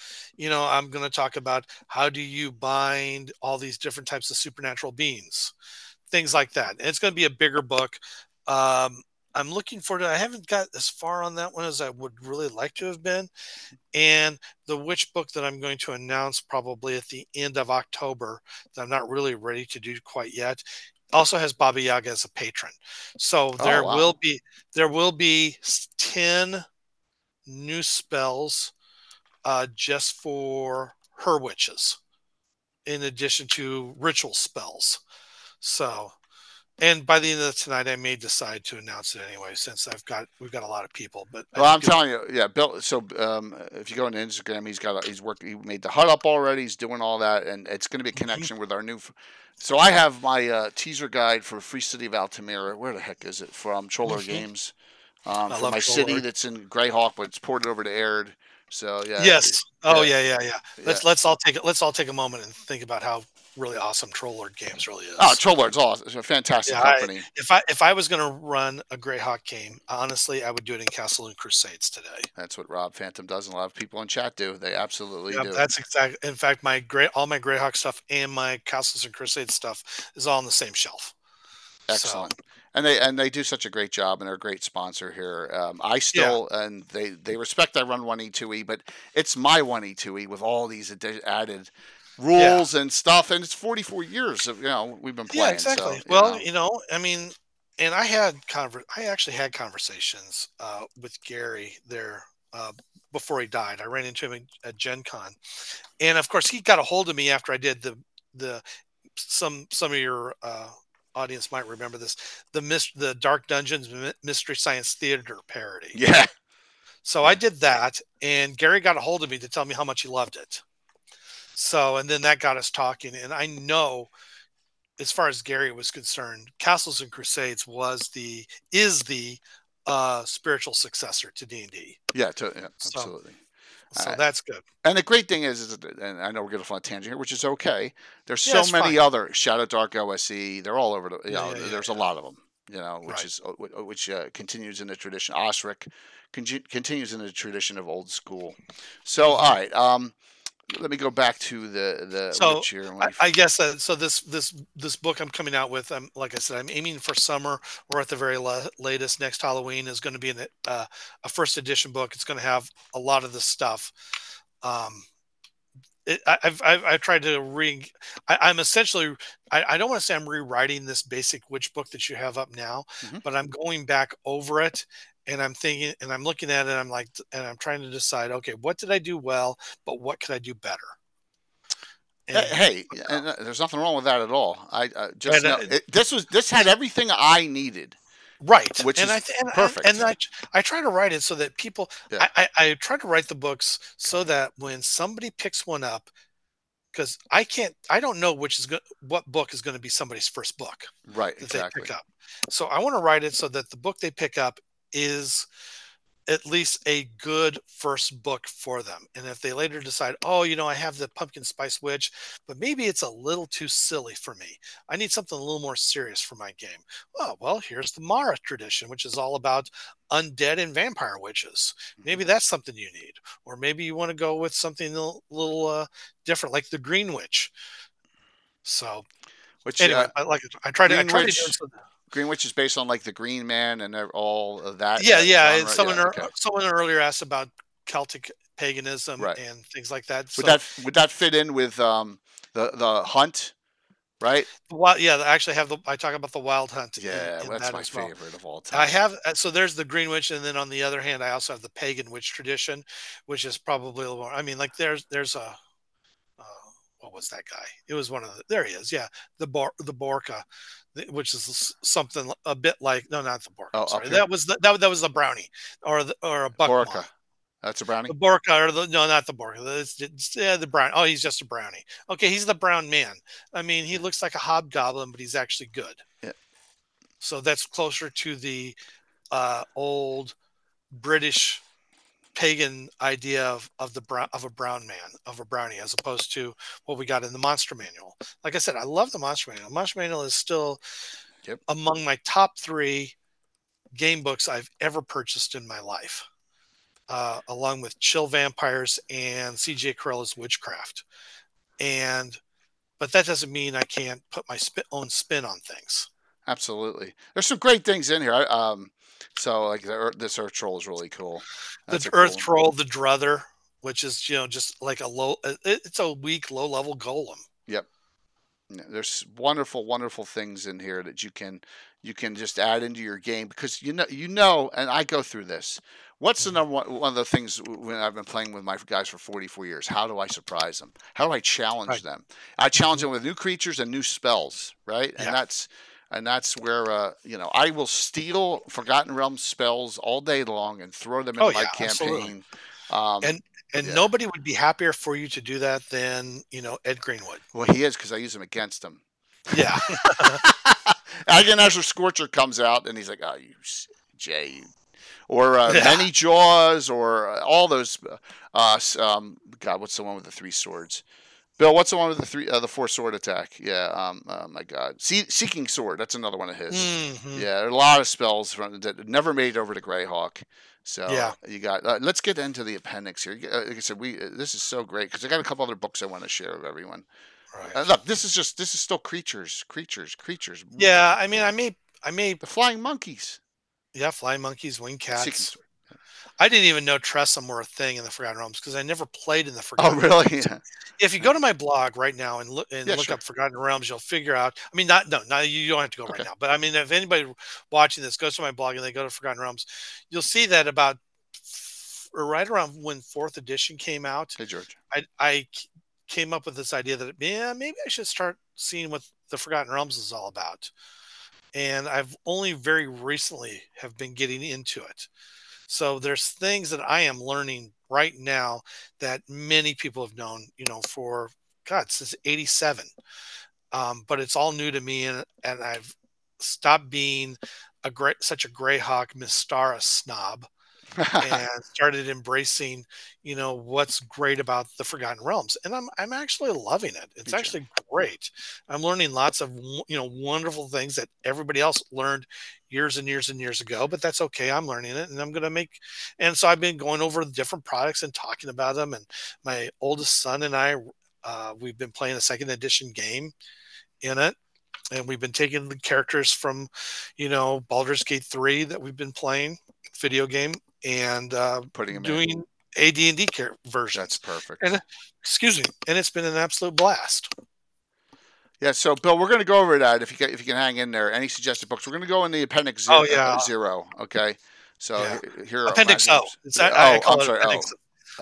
going to talk about how do you bind all these different types of supernatural beings, things like that. And it's going to be a bigger book. I'm looking forward to it. I haven't got as far on that one as I would really like to have been. And the witch book that I'm going to announce probably at the end of October that I'm not really ready to do quite yet also has Baba Yaga as a patron. So there will be 10 new spells just for her witches, in addition to ritual spells. So, and by the end of tonight, I may decide to announce it anyway, since we've got a lot of people. But I'm telling you, yeah, Bill. So if you go on Instagram, he made the hut up already. He's doing all that, and it's going to be a connection with our new. So I have my teaser guide for Free City of Altamira. Where the heck is it from? Troller Games. For my city that's in GREYHAWK, but it's ported over to Aired. So yeah. Yes. Yeah. Let's all take a moment and think about how really awesome Troll Lord Games really is. Oh, Troll Lord's awesome. It's a fantastic company. If I was going to run a GREYHAWK game, honestly, I would do it in Castle and Crusades today. That's what Rob Phantom does, and a lot of people in chat do. They absolutely do. That's exactly. In fact, all my GREYHAWK stuff and my Castles and Crusades stuff is all on the same shelf. Excellent. So. And they do such a great job, and they're a great sponsor here. I still and they respect I run 1E2E, but it's my 1E2E with all these added rules and stuff, and it's 44 years of we've been playing. Yeah, exactly. So, well, I mean, and I actually had conversations with Gary there before he died. I ran into him at Gen Con, and of course he got a hold of me after I did some of your audience might remember this, the Dark Dungeons Mystery Science Theater parody. Yeah. So I did that, and Gary got a hold of me to tell me how much he loved it. So, and then that got us talking, and I know, as far as Gary was concerned, Castles and Crusades is the spiritual successor to D&D. Yeah, absolutely. So that's good. And the great thing is, and I know we're going off on a tangent here, which is okay. There's so many other Shadow Dark OSE. They're all over the. There's a lot of them. Which continues in the tradition. Osric continues in the tradition of old school. So all right, let me go back to the. So I guess so. This book I'm coming out with, like I said, I'm aiming for summer or at the very latest next Halloween is going to be a first edition book. It's going to have a lot of this stuff. I've tried to I'm essentially I don't want to say I'm rewriting this basic witch book that you have up now, but I'm going back over it. And I'm thinking, and I'm looking at it, and I'm trying to decide, okay, what did I do well, but what could I do better? And there's nothing wrong with that at all. This had everything I needed. Right. Which is perfect. And I try to write it so that people, I try to write the books so that when somebody picks one up, because I don't know what book is going to be somebody's first book Right, that they exactly. pick up. So I want to write it so that the book they pick up is at least a good first book for them. And if they later decide, oh, I have the Pumpkin Spice Witch, but maybe it's a little too silly for me, I need something a little more serious for my game. Oh, well, here's the Mara tradition, which is all about undead and vampire witches. Maybe that's something you need. Or maybe you want to go with something a little different, like the Green Witch. So Which anyway, I try to do something. Green Witch is based on like the Green Man and all of that Yeah. And genre. Okay. someone earlier asked about Celtic paganism Right. and things like that. Would that fit in with the hunt, right? I actually have I talk about the Wild Hunt Yeah, in well, that's that my as well. favorite of all time. I have so there's the Green Witch, and then on the other hand, I also have the Pagan Witch tradition, which is probably a little more. I mean, like there's a what was that guy? It was one of there he is. Yeah, the Borka, which is something a bit like not the Borka. Oh, I'm sorry, up here? that was the brownie or a buckmaw. Borka. That's a brownie? The Borka, no, not the Borka. The brown. Oh, he's just a brownie. Okay, he's the brown man. I mean, he looks like a hobgoblin, but he's actually good. Yeah. So that's closer to the old British pagan idea of a brown man, of a brownie, as opposed to what we got in the Monster Manual. Like I said, I love the Monster Manual. Monster Manual is still among my top 3 game books I've ever purchased in my life. Along with Chill Vampires and C.J. Carella's Witchcraft. But that doesn't mean I can't put my own spin on things. Absolutely. There's some great things in here. So like this Earth Troll is really cool. That's the Earth Troll, the Druther, which is, just like it's a weak, low-level golem. Yep. There's wonderful, wonderful things in here that you can just add into your game because and I go through this. What's the number one of the things when I've been playing with my guys for 44 years? How do I surprise them? How do I challenge them? I challenge them with new creatures and new spells, right? Yeah. And that's where I will steal Forgotten Realms spells all day long and throw them into my campaign. And nobody would be happier for you to do that than Ed Greenwood. Well, he is, because I use him against him. Yeah. Agonizer Scorcher comes out and he's like, "Oh, you Jay," or Many Jaws, or all those. God, what's the one with the 3 swords? Bill, what's the one with the 4 sword attack? Yeah. My God, Seeking Sword. That's another one of his. Mm-hmm. Yeah, there are a lot of spells that never made it over to GREYHAWK. So you got. Let's get into the appendix here. Like I said, this is so great because I got a couple other books I want to share with everyone. Right. Look, this is still creatures. Yeah, I mean, I may the flying monkeys. Yeah, flying monkeys, winged cats. I didn't even know Tressum were a thing in the Forgotten Realms because I never played in the Forgotten Realms. Oh, really? Yeah. If you go to my blog right now and look up Forgotten Realms, you'll figure out. I mean, you don't have to go right now. But I mean, if anybody watching this goes to my blog and they go to Forgotten Realms, you'll see that about right around when 4th edition came out. Hey, George. I came up with this idea that maybe I should start seeing what the Forgotten Realms is all about. And I've only very recently have been getting into it. So there's things that I am learning right now that many people have known, for since '87. But it's all new to me, and I've stopped being such a GREYHAWK Mystara snob and started embracing, what's great about the Forgotten Realms. And I'm actually loving it. It's actually great. I'm learning lots of, wonderful things that everybody else learned years and years and years ago, but that's okay. I'm learning it, and I'm going to and so I've been going over the different products and talking about them. And my oldest son and I, we've been playing a 2nd edition game in it. And we've been taking the characters from, Baldur's Gate 3 that we've been playing, video game, and putting them doing AD&D versions. That's perfect. And and it's been an absolute blast. Yeah, so Bill, we're going to go over that if you can hang in there. Any suggested books? We're going to go in the appendix 0. Okay, so here appendix O. I'm sorry. Appendix.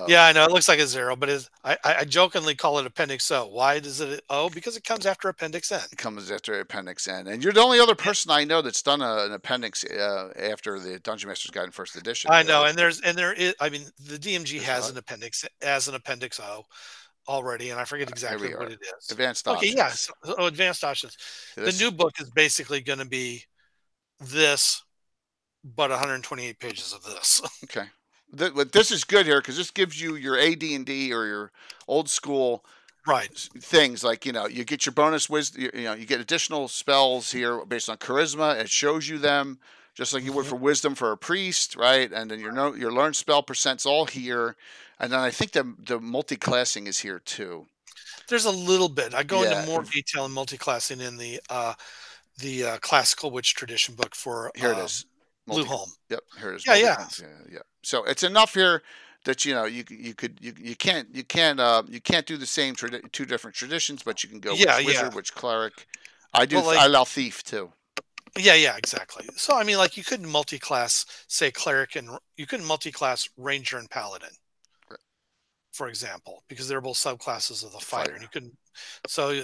Yeah, I know it looks like a 0, but I jokingly call it Appendix O. Why does it O? Because it comes after Appendix N. It comes after Appendix N, and you're the only other person I know that's done an appendix after the Dungeon Master's Guide in 1st edition. I know, and there is. I mean, the DMG has an appendix as an Appendix O. already, and I forget exactly what it is. Advanced Okay, yeah. options. So advanced options. The new book is basically going to be this, but 128 pages of this. Okay. This is good here because this gives you your AD&D or your old school things, like, you get your bonus wisdom, you get additional spells here based on charisma. It shows you them just like you would for wisdom for a priest, right? And then your learn spell percent's all here, and then I think the multi-classing is here too. There's a little bit. I go into more detail in multi-classing in the classical witch tradition book for here it is. Blue Home. Yep, here it is. Yeah. So it's enough here that you can't do the same two different traditions, but you can go which wizard, which cleric. I allow thief too. Yeah, exactly. So I mean, like, you couldn't multi-class, say, cleric, and you couldn't multi-class ranger and paladin, for example, because they're both subclasses of the fighter, and you couldn't. So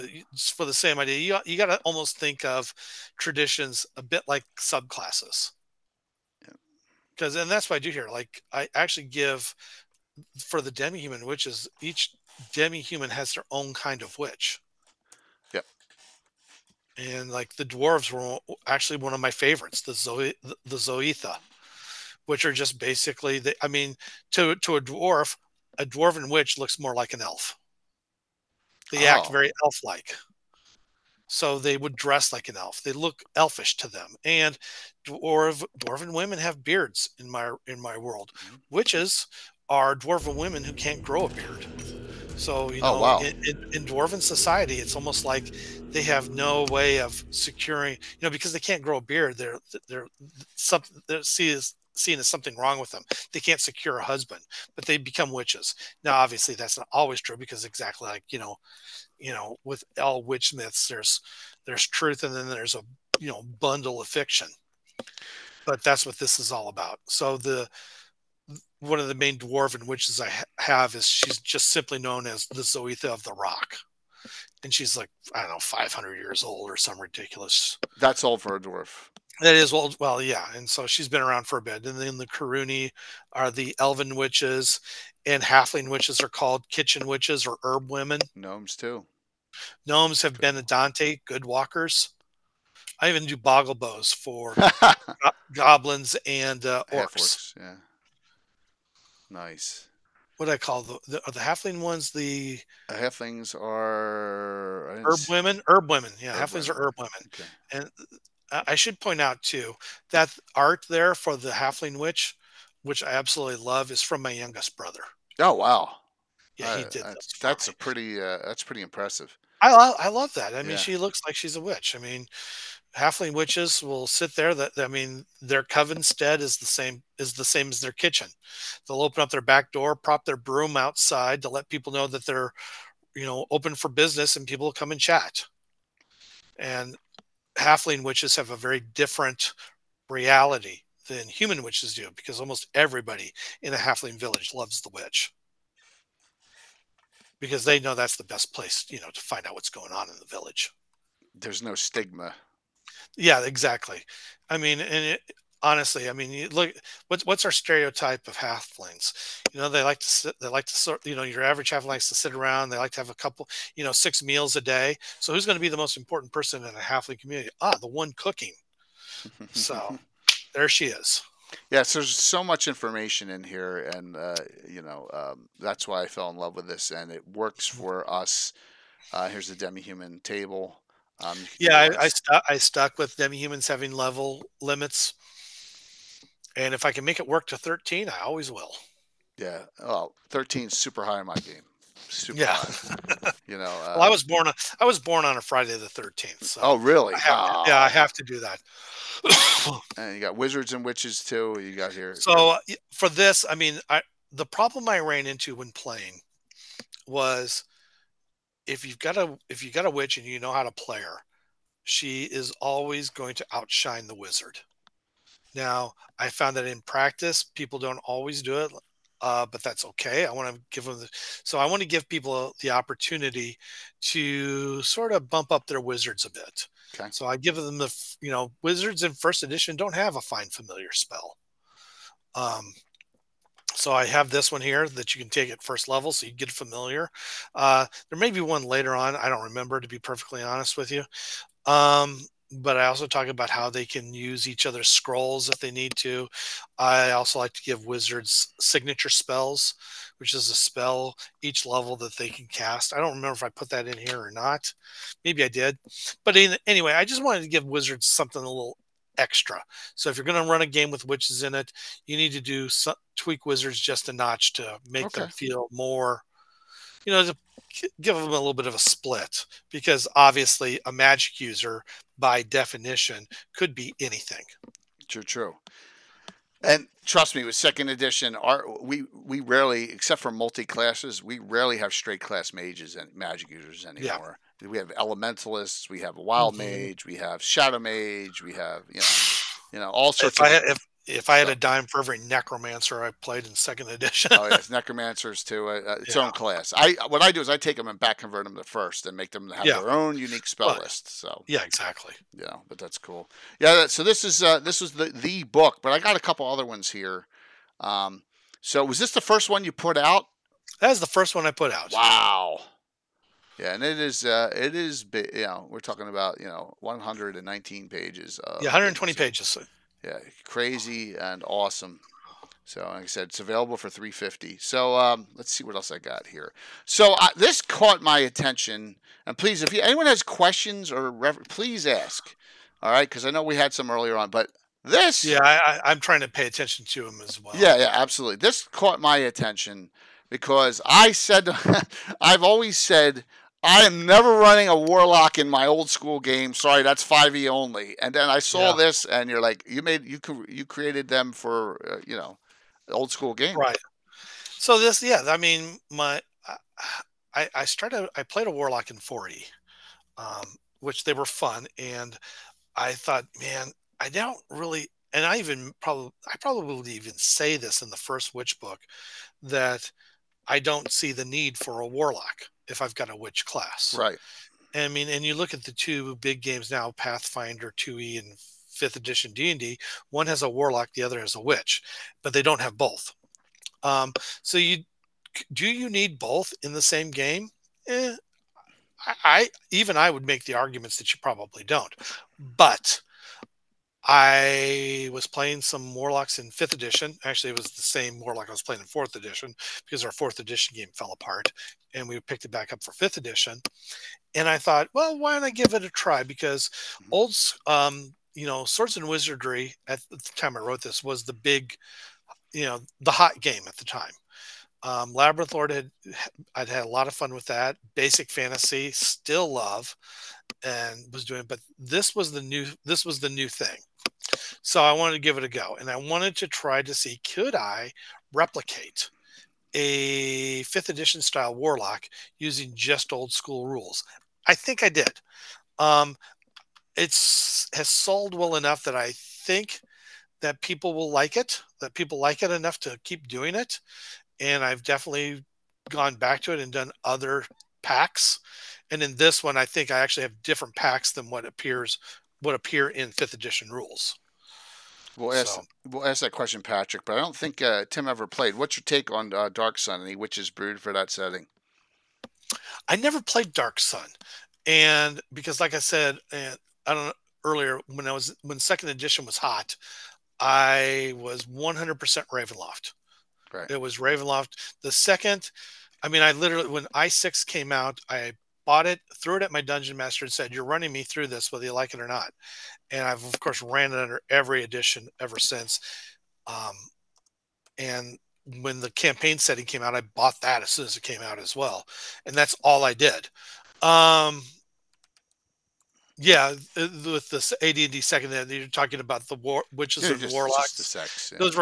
for the same idea, you got to almost think of traditions a bit like subclasses. And that's what I do here. Like, I actually give, for the demi-human witches, each demi-human has their own kind of witch. Yep. And like the dwarves were actually one of my favorites, the Zoetha, which are just basically, to a dwarven witch looks more like an elf. They act very elf-like. So they would dress like an elf. They look elfish to them. And dwarven women have beards in my world. Witches are dwarven women who can't grow a beard. So in dwarven society, it's almost like they have no way of securing, because they can't grow a beard. They're seen as something wrong with them. They can't secure a husband, but they become witches. Now, obviously, that's not always true, because exactly like with all witch myths, there's truth, and then there's a bundle of fiction. But that's what this is all about. So one of the main dwarven witches I have is, she's just simply known as the Zoetha of the Rock, and she's like, I don't know, 500 years old or some ridiculous. That's old for a dwarf. That is old. Well, yeah, and so she's been around for a bit. And then the Karuni are the elven witches, and halfling witches are called kitchen witches or herb women. Gnomes too. Gnomes have Benedante, good walkers. I even do boggle bows for goblins and orcs. Yeah. Nice. What do I call the halfling ones? The halflings are herb women. Herb women. Yeah, halflings are herb women. Okay. And I should point out too that art there for the halfling witch, which I absolutely love, is from my youngest brother. Oh wow! Yeah, he did. That's pretty impressive. I love that. I mean, she looks like she's a witch. I mean, halfling witches will sit there. Their coven stead is the same as their kitchen. They'll open up their back door, prop their broom outside to let people know that they're, open for business, and people will come and chat. And halfling witches have a very different reality than human witches do, because almost everybody in a halfling village loves the witch, because they know that's the best place, to find out what's going on in the village. There's no stigma. Yeah, exactly. I mean, honestly, I mean, you look, what's our stereotype of halflings? They like to sit, your average halfling likes to sit around. They like to have a couple, 6 meals a day. So who's going to be the most important person in a halfling community? The one cooking. So there she is. Yes, there's so much information in here, and that's why I fell in love with this, and it works for us. Here's the demi-human table. I stuck with demi-humans having level limits, and if I can make it work to 13, I always will. Yeah, 13 is super high in my game. Super high. Well, I was born on a Friday the 13th. So oh, really? I have to do that. And you got wizards and witches too. You got here. So for this, I mean, the problem I ran into when playing was, if you've got a witch and you know how to play her, she is always going to outshine the wizard. Now, I found that in practice, people don't always do it, but that's okay. I want to give people the opportunity to sort of bump up their wizards a bit. Okay. So I give them wizards in first edition don't have a find familiar spell. So I have this one here that you can take at first level, so you get familiar. There may be one later on. I don't remember, to be perfectly honest with you. But I also talk about how they can use each other's scrolls if they need to. I also like to give wizards signature spells, which is a spell each level that they can cast. I don't remember if I put that in here or not. Maybe I did. But anyway, I just wanted to give wizards something a little extra. So if you're going to run a game with witches in it, you need to tweak wizards just a notch to make them feel more, to give them a little bit of a split, because obviously a magic user by definition could be anything. True. And trust me, with second edition, we rarely, except for multi classes, we rarely have straight class mages and magic users anymore. Yeah. We have elementalists, we have a wild mage, we have shadow mage, we have all sorts of. If I had a dime for every necromancer I played in second edition. Oh yes, necromancers too. Its own class. What I do is I take them and back convert them to first and make them have their own unique spell list. So yeah, exactly. Yeah, but that's cool. Yeah, so this was the book, but I got a couple other ones here. So was this the first one you put out? That was the first one I put out. Wow. Yeah, and it is we're talking about 119 pages. 120 pages. Yeah, crazy and awesome. So, like I said, it's available for $3.50. So, let's see what else I got here. So, this caught my attention. And please, if anyone has questions or please ask. All right, because I know we had some earlier on, but this. Yeah, I'm trying to pay attention to them as well. Yeah, absolutely. This caught my attention because I've always said, I am never running a warlock in my old school game. Sorry, that's 5e only. And then I saw this, and you're like, you created them for the old school game, right? So this, I mean, I played a warlock in 4e, which they were fun, and I thought, man, I don't really, and I probably would even say this in the first witch book, that I don't see the need for a warlock if I've got a witch class. Right. I mean, and you look at the two big games now, Pathfinder 2e and 5th edition D&D, one has a warlock, the other has a witch, but they don't have both. So do you need both in the same game? I would make the arguments that you probably don't. But I was playing some warlocks in 5th edition. Actually, it was the same warlock I was playing in 4th edition, because our 4th edition game fell apart, and we picked it back up for 5th edition. And I thought, well, why don't I give it a try? Because Swords and Wizardry at the time I wrote this was the big, the hot game at the time. Labyrinth Lord I'd had a lot of fun with that. Basic Fantasy, still love, and was doing. But this was the new thing. So I wanted to give it a go, and I wanted to try to see, could I replicate a 5th edition style warlock using just old school rules. I think I did. Has sold well enough that I think that people will like it, that people like it enough to keep doing it. And I've definitely gone back to it and done other packs. And in this one, I think I actually have different packs than what appear in 5th edition rules. We'll ask that question, Patrick, but I don't think Tim ever played. What's your take on Dark Sun? Any witches brewed for that setting? I never played Dark Sun, and because, like I said, I don't know, earlier when second edition was hot, I was 100% Ravenloft. Right. It was Ravenloft. The second, I mean, I literally, when I6 came out, I bought it, threw it at my dungeon master, and said, "You're running me through this, whether you like it or not." And I've, of course, ran it under every edition ever since. And when the campaign setting came out, I bought that as soon as it came out as well. And that's all I did. Yeah, with this AD&D second, you're talking about the witches and warlocks. Just the sex, yeah. Those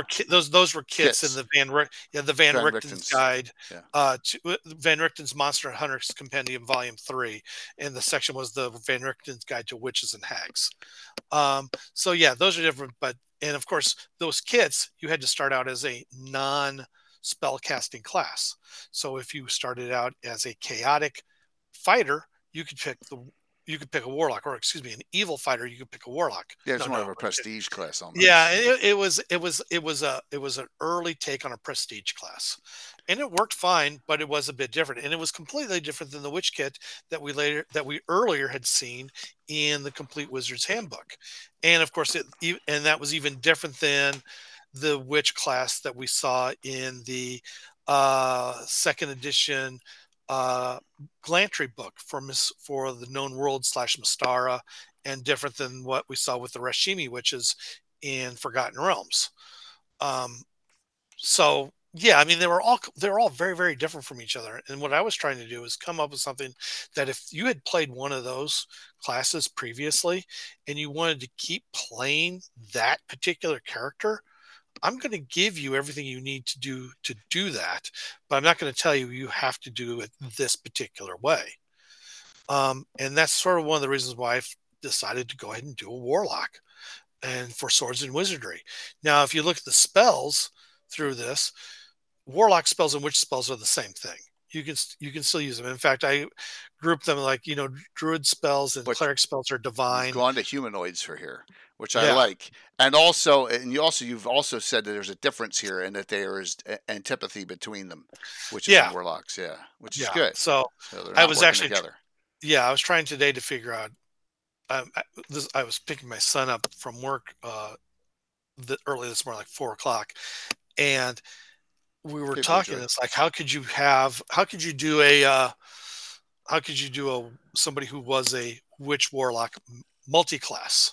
were kits in the Van Richten's guide, to Van Richten's Monster Hunters Compendium Volume 3, and the section was the Van Richten's Guide to Witches and Hags. So yeah, those are different, and of course those kits you had to start out as a non-spellcasting class. So if you started out as a chaotic fighter, you could pick you could pick a warlock, or excuse me, an evil fighter, you could pick a warlock. Yeah, it's No, more no. of a prestige class almost. Yeah, it was an early take on a prestige class, and it worked fine, but it was a bit different, and it was completely different than the witch kit that we earlier had seen in the Complete Wizard's Handbook, and of course and that was even different than the witch class that we saw in the second edition Glantry book for the known world / Mystara, and different than what we saw with the Rashimi witches in Forgotten Realms. So yeah, I mean they're all very, very different from each other. And what I was trying to do is come up with something that if you had played one of those classes previously and you wanted to keep playing that particular character, I'm going to give you everything you need to do that, but I'm not going to tell you you have to do it this particular way. And that's sort of one of the reasons why I've decided to go ahead and do a warlock and for swords and wizardry. Now, if you look at the spells through this, warlock spells and witch spells are the same thing. You can still use them. In fact, I group them like, druid spells and cleric spells are divine. You've gone to humanoids for here, which I Yeah. like. And you've also said that there's a difference here and that there is antipathy between them, witches and warlocks. Yeah, which is good. So I was actually together. I was trying today to figure out. I was picking my son up from work early this morning, like 4 o'clock, and we were talking. It's like, how could you do somebody who was a witch warlock multi-class?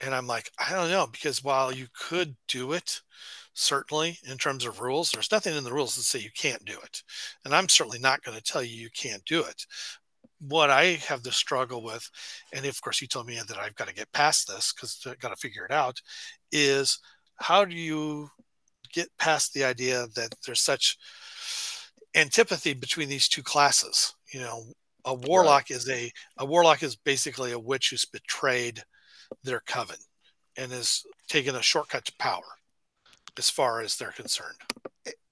And I'm like, I don't know, because while you could do it, certainly in terms of rules, there's nothing in the rules that say you can't do it. And I'm certainly not going to tell you can't do it. What I have the struggle with, and of course you told me that I've got to get past this because I've got to figure it out, is how do you get past the idea that there's such antipathy between these two classes? A warlock is basically a witch who's betrayed their coven and is taking a shortcut to power as far as they're concerned.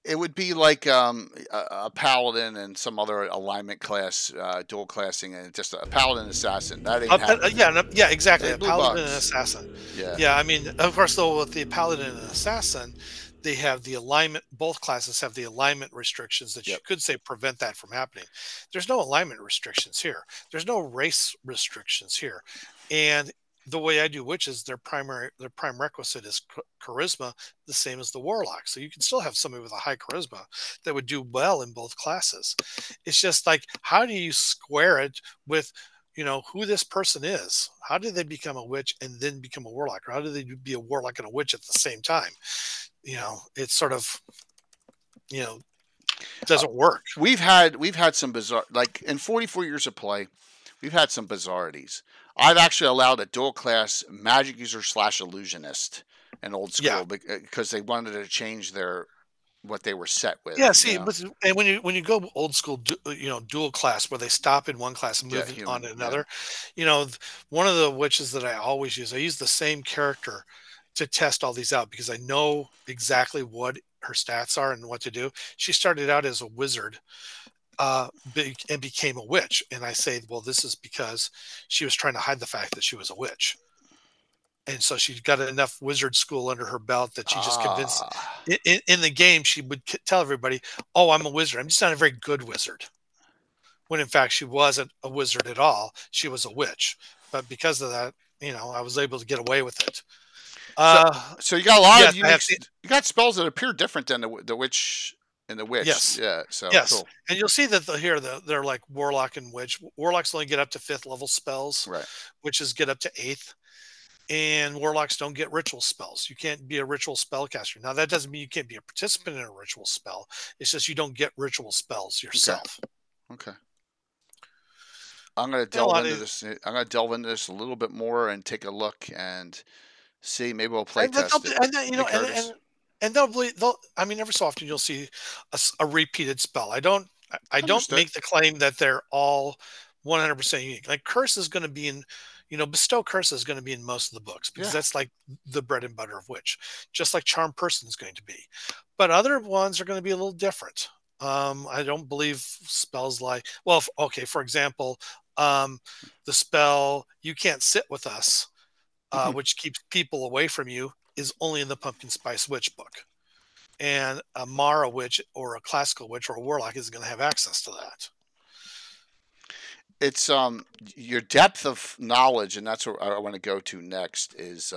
It would be like a paladin and some other alignment class, dual classing, and just a paladin assassin. That ain't happening. Yeah, exactly. A paladin and an assassin. Yeah. I mean, of course, though, with the paladin and assassin, they have the alignment. Both classes have the alignment restrictions that you could say prevent that from happening. There's no alignment restrictions here. There's no race restrictions here, and the way I do witches, their prime requisite is charisma, the same as the warlock. So you can still have somebody with a high charisma that would do well in both classes. It's just like, how do you square it with, who this person is? How did they become a witch and then become a warlock? Or how do they be a warlock and a witch at the same time? It's sort of, doesn't work. We've had some bizarre, like in 44 years of play, we've had some bizarrities. I've actually allowed a dual class magic user / illusionist in old school because they wanted to change what they were set with. Yeah, see, and when you go old school, dual class where they stop in one class and move on to another, one of the witches that I always use, I use the same character to test all these out because I know exactly what her stats are and what to do. She started out as a wizard. And became a witch. And I say, well, this is because she was trying to hide the fact that she was a witch. And so she got enough wizard school under her belt that she just convinced in the game, she would tell everybody, oh, I'm a wizard. I'm just not a very good wizard. When in fact, she wasn't a wizard at all. She was a witch. But because of that, I was able to get away with it. So you got a lot of unique, you got spells that appear different than the witch. In the witch, yeah. So cool. And you'll see that they're like warlock and witch. Warlocks only get up to 5th level spells, right? Witches get up to 8th, and warlocks don't get ritual spells. You can't be a ritual spellcaster. Now that doesn't mean you can't be a participant in a ritual spell. It's just you don't get ritual spells yourself. Okay. I'm gonna delve into this. I'm gonna delve into this a little bit more and take a look and see. Maybe we'll play test it. And every so often you'll see a repeated spell. I don't make the claim that they're all 100% unique. Like curse is going to be in, bestow curse is going to be in most of the books because that's like the bread and butter of witch, just like charm person is going to be. But other ones are going to be a little different. I don't believe spells like, for example, The spell "You Can't Sit With Us," Mhm. which keeps people away from you, is only in the Pumpkin Spice Witch book. And a Mara witch or a classical witch or a warlock isn't going to have access to that. It's your depth of knowledge, and that's what I want to go to next. Is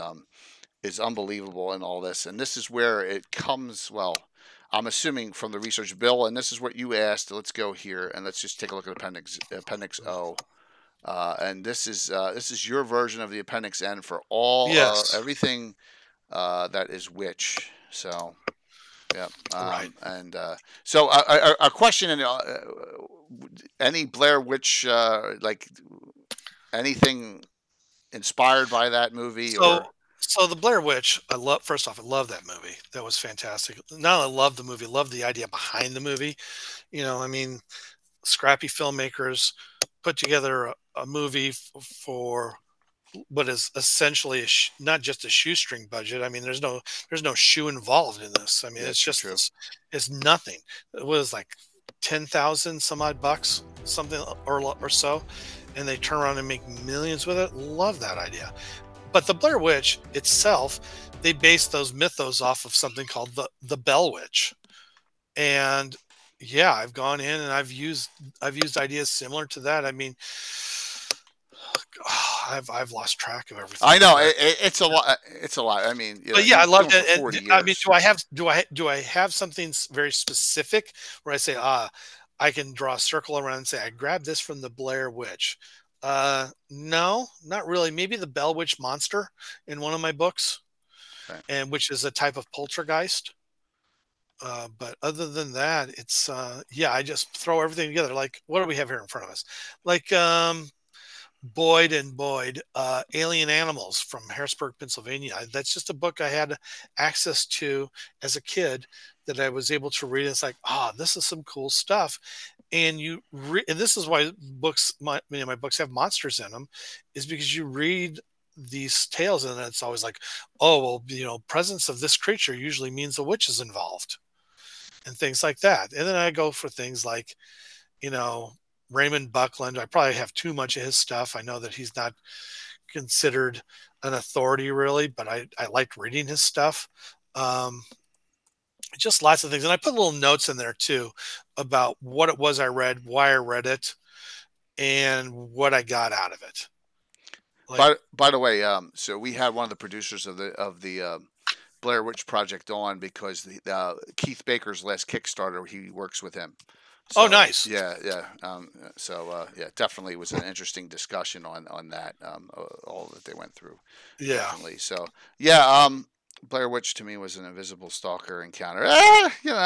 unbelievable in all this, and this is where it comes. Well, I'm assuming from the research, Bill, and this is what you asked. Let's go here and let's just take a look at Appendix O. And this is your version of the Appendix N for all Yes. everything that is witch. So, yeah. Right. And so a question: any Blair Witch like anything inspired by that movie or? So the Blair Witch, I love. First off, I love that movie. That was fantastic. Not only love the movie, love the idea behind the movie. I mean, scrappy filmmakers put together a movie for what is essentially not just a shoestring budget. I mean, there's no shoe involved in this. I mean, Yeah, it's true, just true. it's nothing. It was like 10,000 some odd bucks, something or so, and they turn around and make millions with it. Love that idea. But the Blair Witch itself, they based those mythos off of something called the Bell Witch. And yeah, I've gone in and I've used ideas similar to that. I mean, I've lost track of everything. I know it's a lot. It's a lot. I mean, but yeah, I loved it. 40 And years. I mean, do I have something very specific where I say, I can draw a circle around and say I grabbed this from the Blair Witch? No, not really. Maybe the Bell Witch monster in one of my books, okay. and which is a type of poltergeist. But other than that, it's yeah, I just throw everything together. Like, what do we have here in front of us? Like Boyd and Boyd, Alien Animals from Harrisburg, Pennsylvania. That's just a book I had access to as a kid that I was able to read. It's like, this is some cool stuff. And and this is why my books have monsters in them, is because you read these tales and it's always like, oh well, presence of this creature usually means a witch is involved, and things like that. And then I go for things like, Raymond Buckland. I probably have too much of his stuff. I know that he's not considered an authority really, but I liked reading his stuff. Just lots of things. And I put little notes in there too about what it was I read, why I read it, and what I got out of it. By the way, so we had one of the producers of the Blair Witch Project on because Keith Baker's last Kickstarter, he works with him. So, nice. Yeah. Yeah, definitely was an interesting discussion on that, all that they went through. Yeah. Definitely. So, yeah, Blair Witch to me was an invisible stalker encounter. Sure.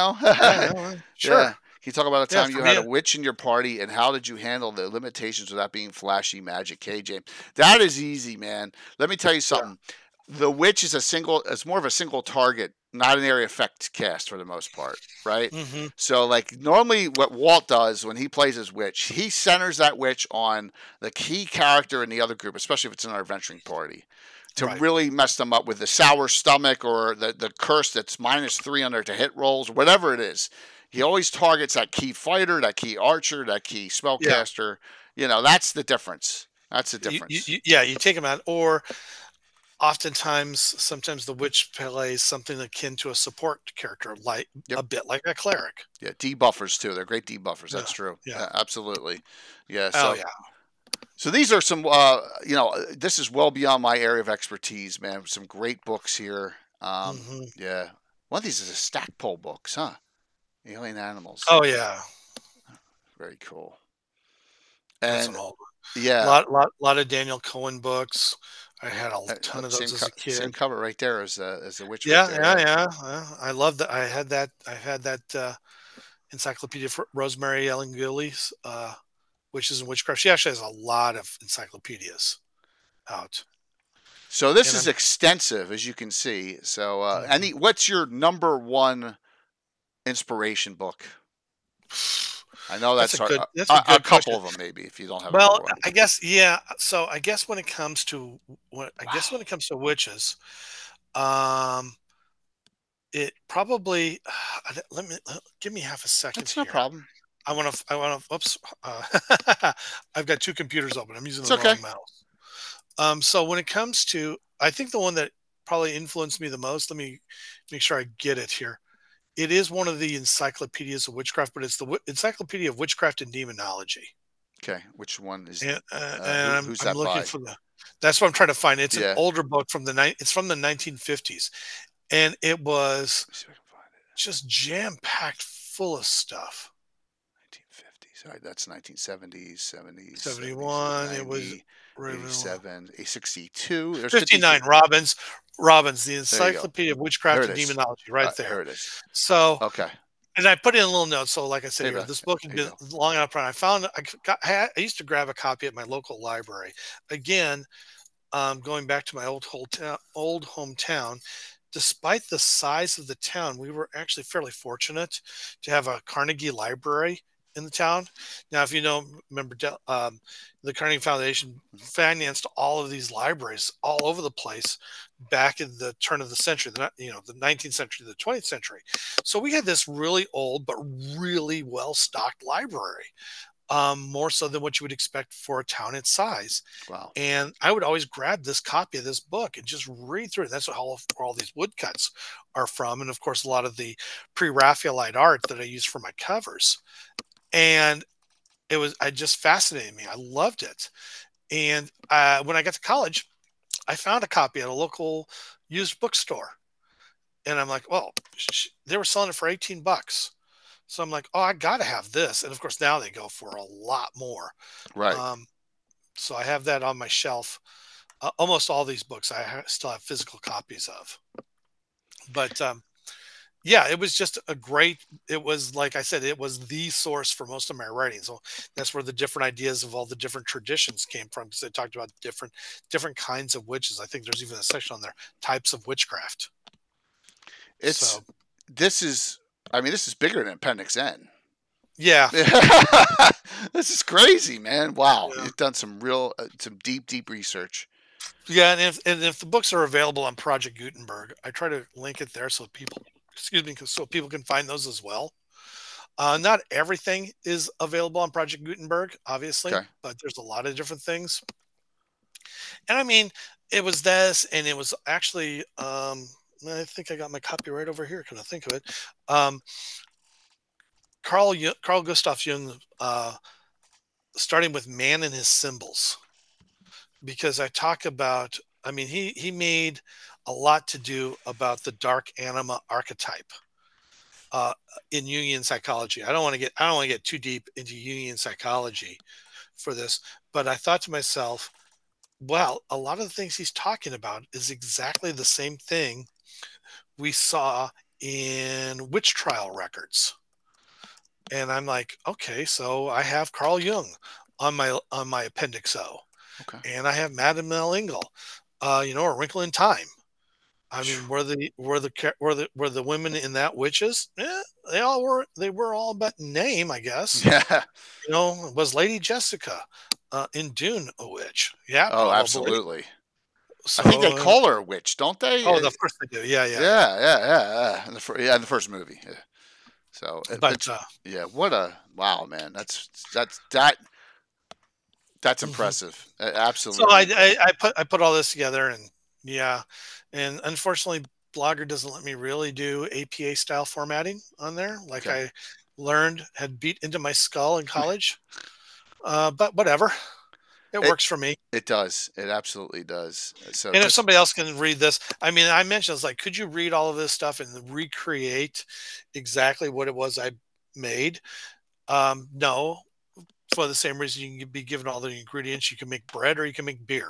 Yeah. Can you talk about a time you had a witch in your party, and how did you handle the limitations without being flashy magic? James, that is easy, man. Let me tell you something. Yeah. The witch is it's more of a single target, not an area effect cast for the most part, right? Mm-hmm. So, like, normally what Walt does when he plays his witch, he centers that witch on the key character in the other group, especially if it's in our adventuring party, to really mess them up with the sour stomach or the curse that's -3 under to hit rolls, whatever it is. He always targets that key fighter, that key archer, that key spellcaster. Yeah. That's the difference. That's the difference. You take them out, or sometimes the witch plays something akin to a support character, like a bit like a cleric. Yeah, debuffers too. They're great debuffers. That's true. Yeah, absolutely. Yeah. So, So these are some, this is well beyond my area of expertise, man. Some great books here. Yeah. One of these is a Stackpole books, huh? Alien Animals. Oh yeah. Very cool. And yeah, lot of Daniel Cohen books. I had a ton of those as a kid. Same cover right there as the witch. Yeah, right there. Yeah. I love that. I had that encyclopedia for Rosemary Ellen Gillies, Witches and Witchcraft. She actually has a lot of encyclopedias out. So this is extensive, as you can see. So, what's your number one inspiration book? I know that's hard. That's a good couple of them, maybe, if you don't have. Well, I guess So I guess when it comes to witches, it probably give me half a second. That's no problem. I want to. Oops. I've got two computers open. I'm using It's the okay. wrong mouse. So when it comes to, I think the one that probably influenced me the most. Let me make sure I get it here. It is one of the encyclopedias of witchcraft, but it's the Encyclopedia of Witchcraft and Demonology. Okay, which one is? And Who's I'm that looking by? for the. That's what I'm trying to find. It's an Yeah. older book from It's from the 1950s, and it was Let me see if I can find it. just jam packed full of stuff. 1950s. All right, that's 1970s, 70s, 71. 70s, It was 87, 62. There's 59. 53. Robbins, the There you go. Encyclopedia of There Witchcraft it and is. Demonology, right there. Here it is. So, Okay. and I put in a little note. So, like I said, Hey, here, Beth. this book had Here you been go. long enough. I found I used to grab a copy at my local library. Again, going back to my old hometown. Despite the size of the town, we were actually fairly fortunate to have a Carnegie Library in the town. Now, if you know, remember, the Carnegie Foundation financed all of these libraries all over the place back in the turn of the century, the 19th century, the 20th century. So we had this really old but really well stocked library, more so than what you would expect for a town its size. Wow. And I would always grab this copy of this book and just read through it. That's what all these woodcuts are from. And of course, a lot of the pre-Raphaelite art that I use for my covers. And I just fascinated me. I loved it. And when I got to college, I found a copy at a local used bookstore. And I'm like, well, they were selling it for $18. So I'm like, oh, I got to have this. And of course, now they go for a lot more. Right. So I have that on my shelf. Almost all these books still have physical copies of. But yeah, it was just it was, like I said, it was the source for most of my writing. So that's where the different ideas of all the different traditions came from, because they talked about different kinds of witches. I think there's even a section on there, types of witchcraft. This is bigger than Appendix N. Yeah. This is crazy, man. Wow. Yeah. You've done some some deep research. Yeah. And if the books are available on Project Gutenberg, I try to link it there so people can find those as well. Not everything is available on Project Gutenberg, obviously, but there's a lot of different things. And I mean, it was this, and it was actually, I think I got my copy right over here. Can I think of it? Carl Gustav Jung, starting with Man and His Symbols, because I talk about, I mean, he made a lot to do about the dark anima archetype in Jungian psychology. I don't want to get too deep into Jungian psychology for this, but I thought to myself, well, a lot of the things he's talking about is exactly the same thing we saw in witch trial records. And I'm like, okay, so I have Carl Jung on my Appendix O. Okay. And I have Madame Engel, A Wrinkle in Time. I mean, were the women in that witches? Yeah, they were all but name, I guess. Yeah. Was Lady Jessica in Dune a witch? Yeah, oh, probably. Absolutely. So, I think they call her a witch, don't they? Oh, of course they do. Yeah. In the first movie. Yeah. So, but yeah, wow, man. That's impressive. Absolutely. So I put all this together, and yeah, and unfortunately, Blogger doesn't let me really do APA style formatting on there, like I had beat into my skull in college. But whatever, it works for me. It does. It absolutely does. So, and if somebody else can read this, I mean, I mentioned, it's like, could you read all of this stuff and recreate exactly what it was I made? No. For the same reason you can be given all the ingredients. You can make bread or you can make beer.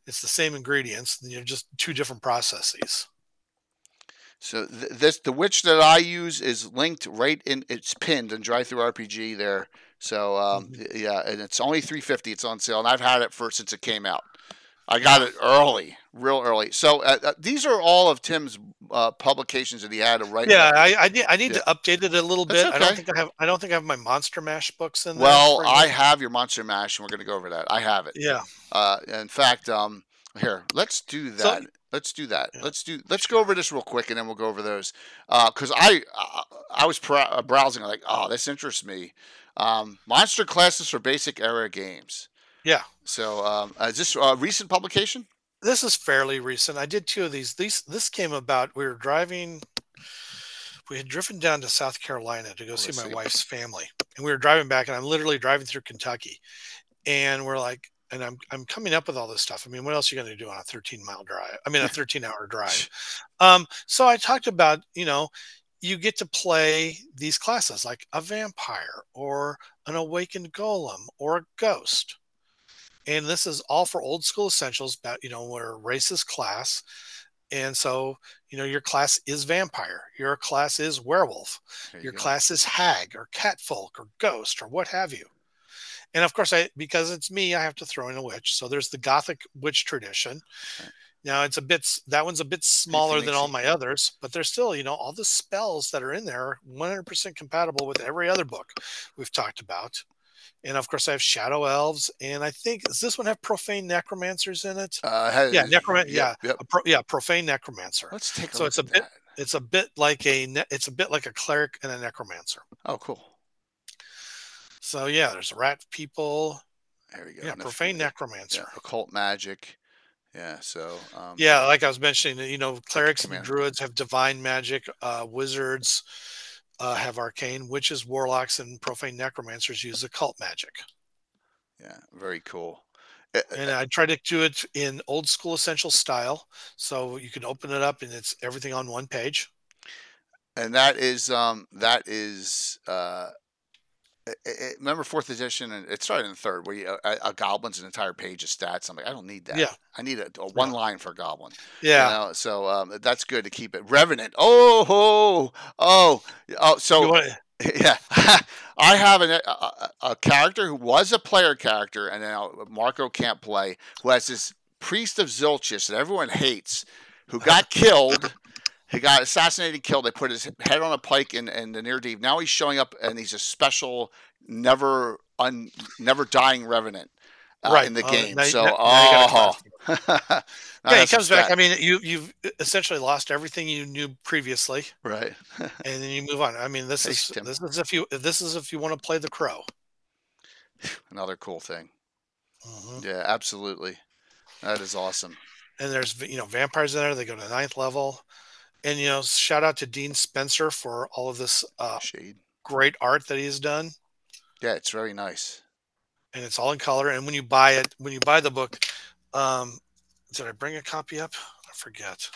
It's the same ingredients, just two different processes. So the witch that I use is linked right in. It's pinned in Drive-Thru RPG there. So yeah, and it's only $3.50. It's on sale, and I've had it since it came out. I got it real early. So these are all of Tim's publications that he had to write. Yeah, I need to update it a little bit. Okay. I don't think I have my Monster Mash books in there. Well, I have your Monster Mash, and we're going to go over that. I have it. Yeah. In fact, here, let's do that. Let's do that. Yeah. Let's go over this real quick, and then we'll go over those. Because I was browsing, like, oh, this interests me. Monster classes for basic era games. Yeah. So is this a recent publication? This is fairly recent. I did 2 of these. This came about. We had driven down to South Carolina to go see my wife's family, and we were driving back, and I'm literally driving through Kentucky, and we're like, and I'm coming up with all this stuff. I mean, what else are you going to do on a 13-mile drive? I mean, a 13-hour drive. So I talked about, you get to play these classes like a vampire or an awakened golem or a ghost. And this is all for old school essentials, about, where race is class. And so, your class is vampire. Your class is werewolf. Your class is hag or catfolk or ghost or what have you. And of course, because it's me, I have to throw in a witch. So there's the Gothic witch tradition. Right. Now that one's a bit smaller than all my others, but there's still, all the spells that are in there are 100% compatible with every other book we've talked about. And of course, I have shadow elves, and I think, does this one have profane necromancers in it? Profane necromancer. Let's take a look. So it's a bit like a cleric and a necromancer. Oh, cool. So yeah, there's rat people. There we go. Yeah, profane necromancer. Yeah, occult magic. Yeah, so like I was mentioning, clerics and druids have divine magic. Wizards have arcane. Witches, warlocks, and profane necromancers use occult magic. Yeah, very cool. And I try to do it in old school essential style, so you can open it up and it's everything on one page. And that is remember 4th edition, and it started in the 3rd, where a goblin's an entire page of stats. I'm like, I don't need that. Yeah. I need a one line for a goblin. Yeah. So that's good to keep it. Revenant. So yeah, I have a character who was a player character, and now Marco can't play, who has this priest of Zilchis that everyone hates, who got killed. He got assassinated, killed. They put his head on a pike in the near deep. Now he's showing up, and he's a special, never dying revenant in the game. He comes back. I mean, you've essentially lost everything you knew previously, right? And then you move on. I mean, this is if you want to play the crow. Another cool thing. Mm-hmm. Yeah, absolutely. That is awesome. And there's vampires in there. They go to 9th level. And, shout out to Dean Spencer for all of this great art that he's done. Yeah, it's very nice. And it's all in color. And when you buy the book, did I bring a copy up? I forget.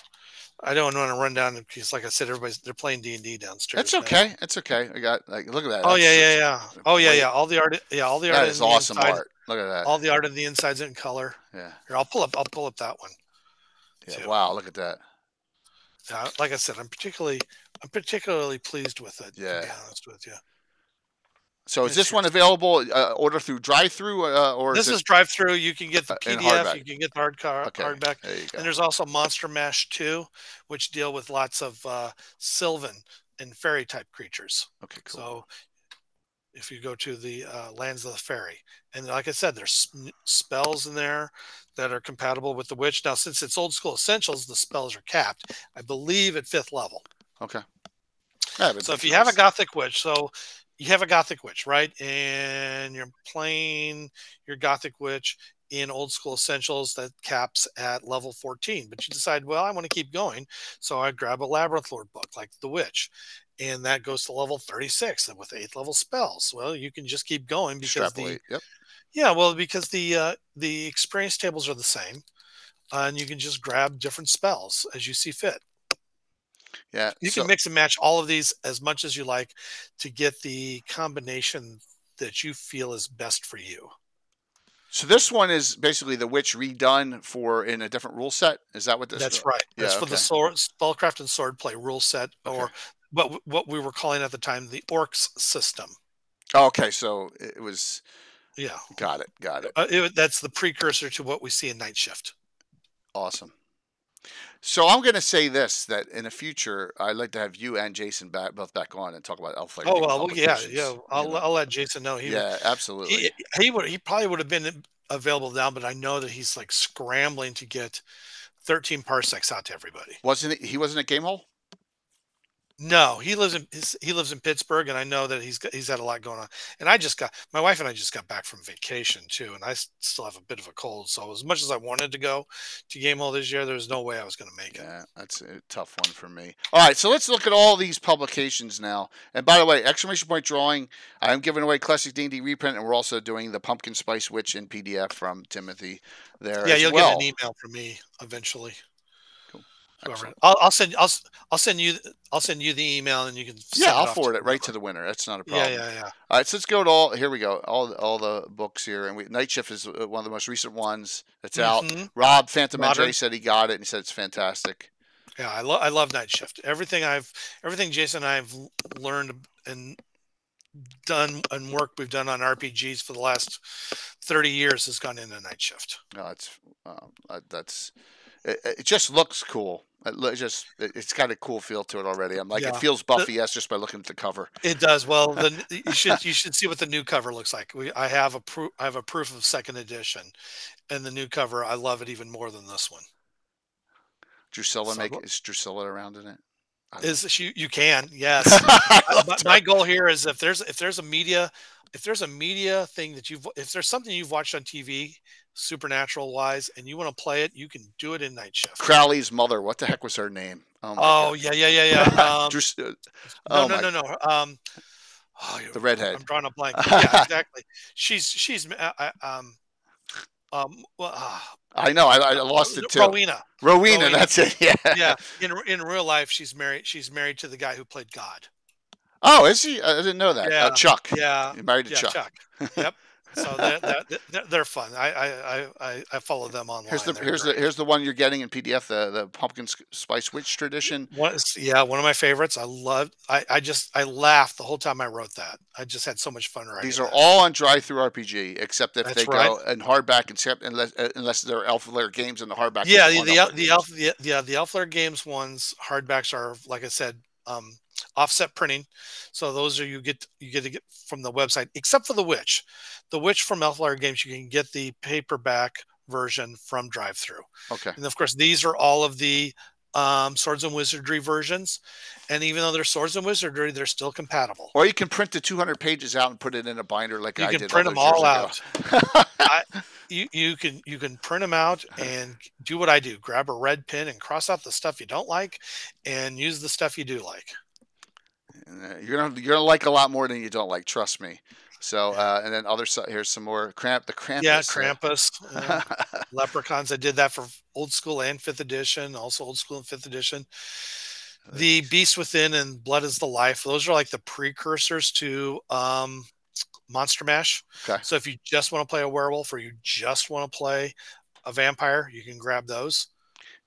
I don't want to run down because, like I said, they're playing D&D downstairs. That's okay. Now. It's okay. I got look at that. Oh, yeah. Oh, yeah. All the art. Yeah, all the art. That is awesome art. Look at that. All the art of the inside's in color. Yeah. Here, I'll pull up that one. Yeah. Too. Wow. Look at that. Like I said, I'm particularly pleased with it. Yeah. To be honest with you. So is this one available? Order through drive-through, or this is drive-through? You can get the PDF. You can get the hardback. There you go. And there's also Monster Mash 2, which deal with lots of Sylvan and fairy type creatures. Okay, cool. So if you go to the lands of the fairy, and like I said, there's spells in there that are compatible with the witch. Now, since it's old school essentials, the spells are capped, I believe, at 5th level. Okay. Yeah, so if you have a Gothic witch, right? And you're playing your Gothic witch in old school essentials that caps at level 14, but you decide, well, I want to keep going. So I grab a Labyrinth Lord book like the witch, and that goes to level 36 with 8th level spells. Well, you can just keep going because because the experience tables are the same, and you can just grab different spells as you see fit. Yeah, you can mix and match all of these as much as you like to get the combination that you feel is best for you. So this one is basically the witch redone in a different rule set. Is that what this? That's right. That's for the spellcraft and swordplay rule set, or what we were calling at the time the Orcs system. Oh, okay, so it was. Yeah. Got it. That's the precursor to what we see in Night Shift. Awesome. So I'm going to say this, that in the future, I'd like to have you and Jason both back on and talk about Elf Fighting. Oh, well, yeah. I'll let Jason know. Absolutely. He probably would have been available now, but I know that he's like scrambling to get 13 parsecs out to everybody. He wasn't at Gamehole? No, he lives in Pittsburgh, and I know that he's had a lot going on. And my wife and I just got back from vacation too, and I still have a bit of a cold. So as much as I wanted to go to Gamehole this year, there's no way I was going to make it. Yeah, that's a tough one for me. All right, so let's look at all these publications now. And by the way, exclamation point drawing, I'm giving away Classic D&D reprint, and we're also doing the Pumpkin Spice Witch in PDF from Timothy there. Yeah, as you'll well. get an email from me eventually. Excellent. I'll send you the email, and you can. I'll forward it right to the winner. That's not a problem. Yeah. All right, so let's go to here we go. All the books here, and Night Shift is one of the most recent ones that's out. Rob Phantom NJ said he got it, and he said it's fantastic. Yeah, I love Night Shift. Everything Jason and I have learned and done and work we've done on RPGs for the last 30 years has gone into Night Shift. No, it just looks cool. It's got a cool feel to it already. I'm like, it feels Buffy-esque just by looking at the cover. It does. Well, you should see what the new cover looks like. I have a proof of second edition, and the new cover, I love it even more than this one. Is Drusilla around in it? You can, yes. My goal here is if there's a media thing if there's something you've watched on TV, supernatural wise, and you want to play it, you can do it in Night Shift. Crowley's mother, what the heck was her name? Oh yeah. No. The redhead. I'm drawing a blank. Yeah, exactly. She's I know. I lost it too. Rowena. That's it. Yeah. Yeah. In real life, she's married to the guy who played God. Oh, is he? I didn't know that. Yeah. Chuck. Yeah. You're married to Chuck. Yep. So they're fun. I follow them online. Here's the one you're getting in PDF. The Pumpkin Spice Witch tradition. One of my favorites. I laughed the whole time I wrote that. I just had so much fun writing. These are all on Drive-Through RPG, except if they go in hardback, unless they're Elf Lair Games in the hardback. Yeah, the Elf Lair Games ones hardbacks are, like I said, offset printing, so those are you get to get from the website, except for the Witch from Elf Lair Games. You can get the paperback version from Drive-Through. Okay. And of course, these are all of the Swords and Wizardry versions, and even though they're Swords and Wizardry, they're still compatible. Or you can print the 200 pages out and put it in a binder like I did. You can print them all out. You can print them out and do what I do: grab a red pen and cross out the stuff you don't like, and use the stuff you do like. You're gonna like a lot more than you don't like. Trust me. So and then here's some more Krampus. Yeah, Krampus, Leprechauns. I did that for old school and 5th edition. Also old school and 5th edition. The Beast Within and Blood is the Life. Those are like the precursors to Monster Mash. Okay. So if you just want to play a werewolf or you just want to play a vampire, you can grab those.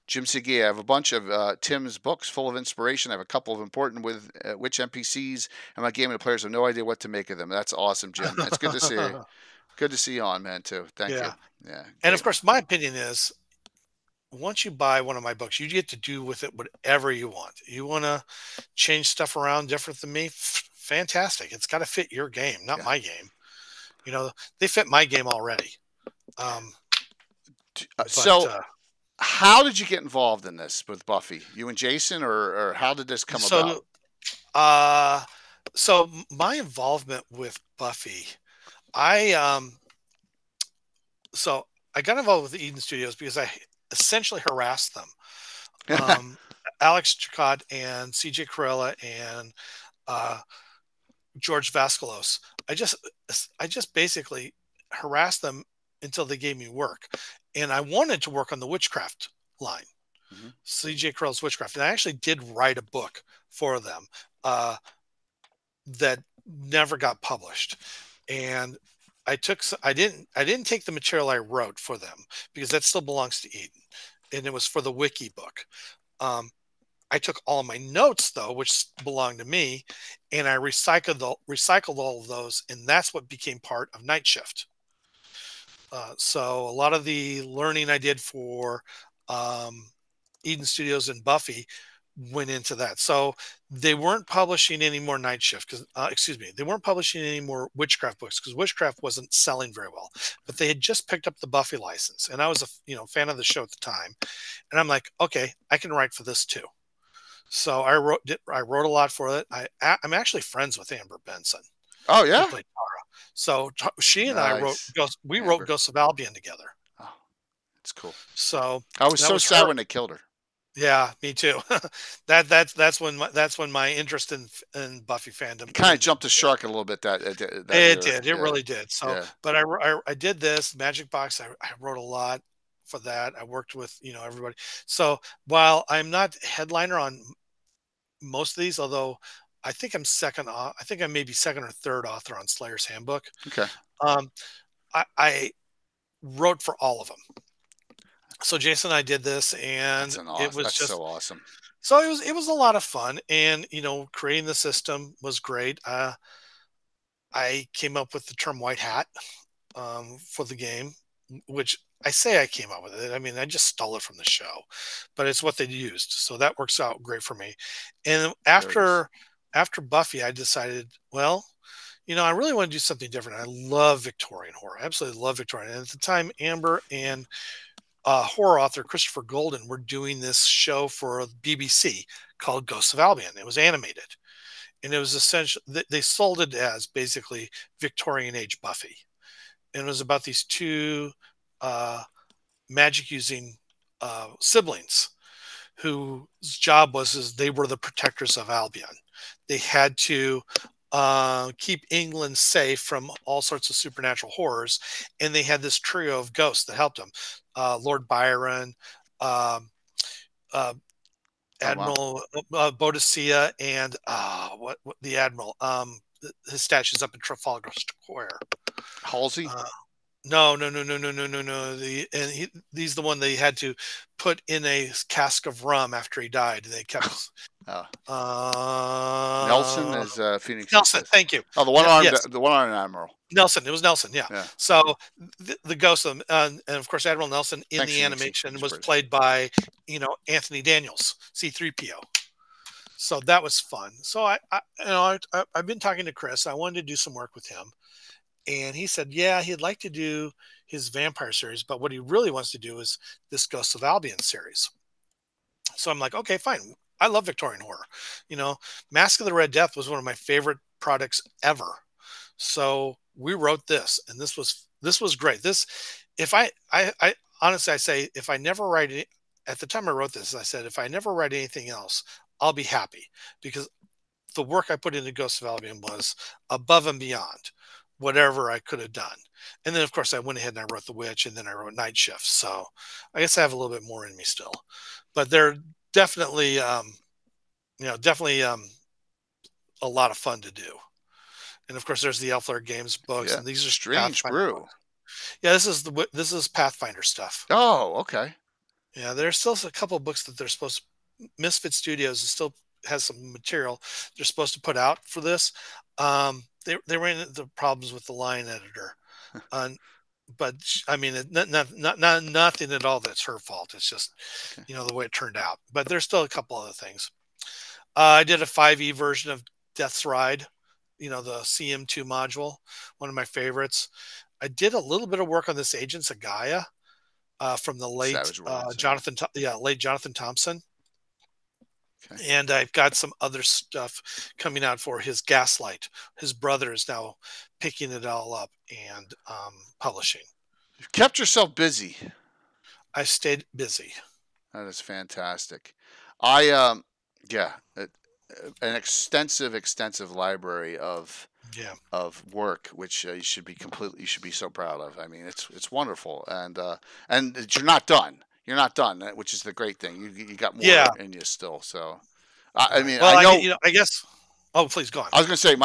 Jim Segui, I have a bunch of Tim's books full of inspiration. I have a couple of important with witch NPCs, and my gaming players have no idea what to make of them. That's awesome, Jim. It's good to see you. Good to see you on, man, too. Thank you. Yeah. And of course, my opinion is, once you buy one of my books, you get to do with it whatever you want. You want to change stuff around different than me? Fantastic. It's got to fit your game, not my game. You know, they fit my game already. How did you get involved in this with Buffy? You and Jason, or how did this come about? So my involvement with Buffy, I got involved with Eden Studios because I essentially harassed them. Alex Tricot and CJ Corella and George Vascolos. I just basically harassed them until they gave me work. And I wanted to work on the witchcraft line, CJ Corell's Witchcraft. And I actually did write a book for them that never got published. And I didn't take the material I wrote for them because that still belongs to Eden. And it was for the wiki book. I took all of my notes though, which belonged to me, and I recycled all of those. And that's what became part of Night Shift. So a lot of the learning I did for Eden Studios and Buffy went into that. So they weren't publishing any more Night Shift because, they weren't publishing any more Witchcraft books because Witchcraft wasn't selling very well. But they had just picked up the Buffy license, and I was a fan of the show at the time, and I'm like, okay, I can write for this too. So I wrote a lot for it. I'm actually friends with Amber Benson. Oh Who yeah, played Tara. So she and I wrote Ghosts of Albion together. Oh, that's cool. So I was so sad when they killed her. Yeah, me too. That's when my interest in Buffy fandom kind of jumped the shark a little bit. It really did. So, but I did this Magic Box. I wrote a lot for that. I worked with everybody. So while I'm not headliner on most of these, although I think I'm maybe second or third author on Slayer's Handbook. Okay. I wrote for all of them. So Jason and I did this, and it was just so awesome. So it was a lot of fun, and creating the system was great. I came up with the term white hat for the game, which I say I came up with it. I mean, I just stole it from the show, but it's what they used, so that works out great for me. And after Buffy, I decided, well, I really want to do something different. I love Victorian horror. I absolutely love Victorian. And at the time, Amber and horror author Christopher Golden were doing this show for BBC called Ghosts of Albion. It was animated, and it was essentially they sold it as basically Victorian age Buffy, and it was about these two magic using siblings whose job was they were the protectors of Albion. They had to keep England safe from all sorts of supernatural horrors, and they had this trio of ghosts that helped them. Lord Byron, Admiral Boadicea, and what the Admiral. His statue's up in Trafalgar Square. Halsey. No. He's the one they had to put in a cask of rum after he died. They kept. Nelson is Phoenix. Nelson, thank you. Oh, the one-armed Admiral. Nelson. It was Nelson. Yeah. So the ghost of and of course Admiral Nelson in the animation was played by Anthony Daniels, C-3PO. So that was fun. So I've been talking to Chris. I wanted to do some work with him. And he said, yeah, he'd like to do his vampire series, but what he really wants to do is this Ghosts of Albion series. So I'm like, okay, fine. I love Victorian horror. Mask of the Red Death was one of my favorite products ever. So we wrote this, and this was great. I honestly, I say, if I never write it, at the time I wrote this, I said, if I never write anything else, I'll be happy, because the work I put into Ghosts of Albion was above and beyond whatever I could have done. And then of course I went ahead and I wrote The Witch, and then I wrote Night Shift. So I guess I have a little bit more in me still, but they're definitely, a lot of fun to do. And of course there's the Elfler Games books, and these are Strange Brew. Yeah, this is Pathfinder stuff. Oh, okay. Yeah, there's still a couple of books that they're supposed to, Misfit Studios still has some material they're supposed to put out for this. They ran into problems with the line editor, but I mean, nothing at all that's her fault. It's just the way it turned out. But there's still a couple other things. I did a 5e version of Death's Ride, the CM2 module, one of my favorites. I did a little bit of work on this Agents of Gaia from the late Jonathan Thompson. Okay. And I've got some other stuff coming out for his Gaslight. His brother is now picking it all up and publishing. You've kept yourself busy. I stayed busy. That is fantastic. An extensive library of work, which you should be so proud of. I mean, it's wonderful, and you're not done. You're not done, which is the great thing. You got more in you still. So, I mean, well, I know. I guess. Oh, please go on. I was going to say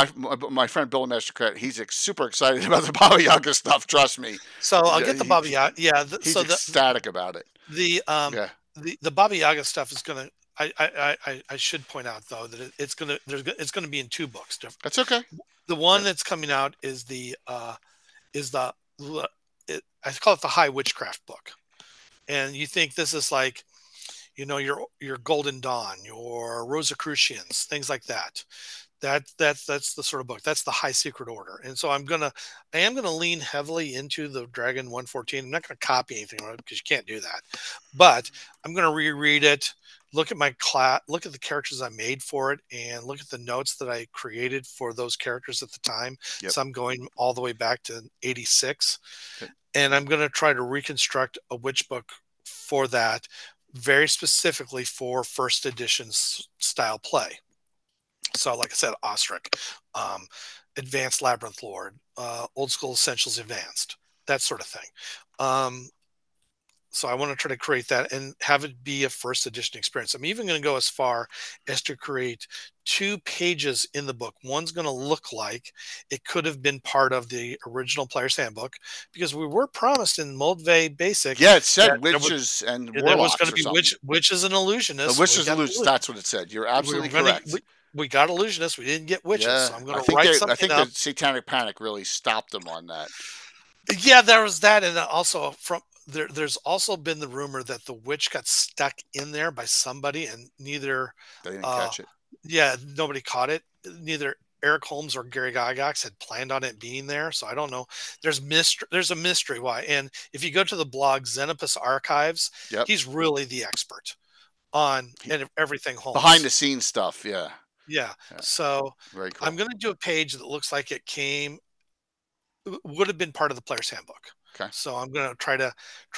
my friend Bill Mastercrat. He's super excited about the Baba Yaga stuff. Trust me. So I'll get the Baba Yaga. Yeah, he's ecstatic about it. The Baba Yaga stuff is going to. I should point out though that it's going to be in 2 books. That's okay. The one that's coming out is I call it the High Witchcraft book. And you think this is like, your Golden Dawn, your Rosicrucians, things like that. That's the sort of book. That's the High Secret Order. And so I am gonna lean heavily into the Dragon 114. I'm not gonna copy anything because you can't do that. But I'm gonna reread it, look at my class, look at the characters I made for it, and look at the notes that I created for those characters at the time. Yep. So I'm going all the way back to 86. Okay. And I'm gonna try to reconstruct a witch book for that, very specifically for first edition style play. So, like I said, Ostrich, Advanced Labyrinth Lord, Old School Essentials Advanced, that sort of thing. So I want to try to create that and have it be a first edition experience. I'm even going to go as far as to create 2 pages in the book. One's going to look like it could have been part of the original Player's Handbook, because we were promised in Moldvay Basic. Yeah, it said witches and warlocks. There was going to be witches and illusionists. The witches and illusionists. That's what it said. You're absolutely correct. We got illusionists. We didn't get witches. Yeah, so I'm going to write something up. I think the Satanic Panic really stopped them on that. Yeah, there was that, and also there's also been the rumor that the witch got stuck in there by somebody, and they didn't catch it. Yeah, nobody caught it. Neither Eric Holmes or Gary Gygax had planned on it being there, so I don't know. There's a mystery why. And if you go to the blog Xenopus Archives, he's really the expert on everything Holmes. Behind the scenes stuff, yeah. Yeah. So very cool. I'm going to do a page that looks like it would have been part of the Player's Handbook. Okay. So I'm going to try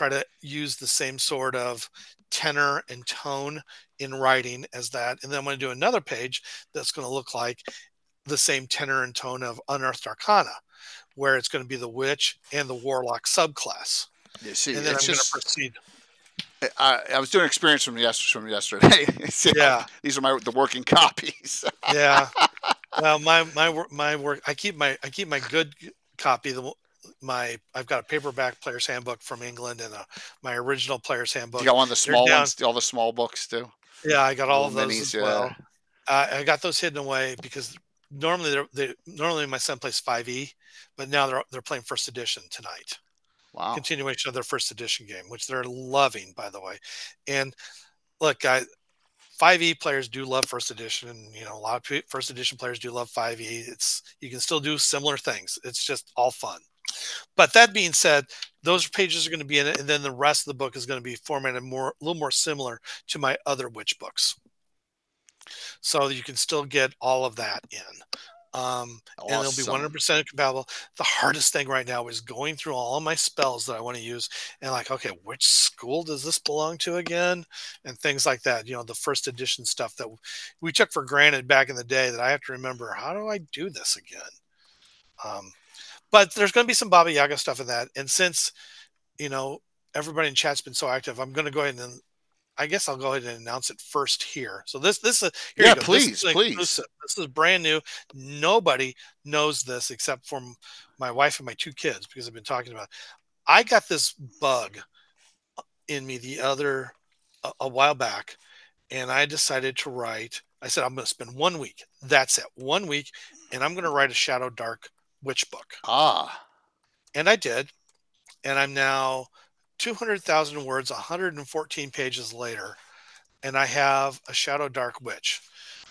to use the same sort of tenor and tone in writing as that. And then I'm going to do another page that's going to look like the same tenor and tone of Unearthed Arcana, where it's going to be the witch and the warlock subclass. You see, and then I'm going to proceed. I was doing an experience from yesterday. Yeah, these are the working copies. Yeah. Well, my work. I keep my good copy. I've got a paperback Player's Handbook from England and my original Player's Handbook. You got one of the small ones, all the small books too. Yeah, I got all of those as well. I got those hidden away because normally my son plays 5e, but now they're playing first edition tonight. Wow. Continuation of their first edition game, which they're loving, by the way. And look, guys, 5e players do love first edition, and a lot of first edition players do love 5e. You can still do similar things. It's just all fun. But that being said, those pages are going to be in it, and then the rest of the book is going to be formatted a little more similar to my other witch books, so you can still get all of that in. Awesome. And it'll be 100% compatible. The hardest thing right now is going through all of my spells that I want to use and okay, which school does this belong to again? And things like that. The first edition stuff that we took for granted back in the day that I have to remember, how do I do this again? But there's going to be some Baba Yaga stuff in that. And since, everybody in chat's been so active, I'm going to go ahead and I guess I'll go ahead and announce it first here. So this is here you go. Please. This is brand new. Nobody knows this except for my wife and my 2 kids, because I've been talking about it. I got this bug in me a while back, and I decided to write. I said I'm going to spend 1 week. That's it, 1 week, and I'm going to write a Shadow Dark witch book. And I did, and I'm now 200,000 words, 114 pages later, and I have a Shadow Dark Witch.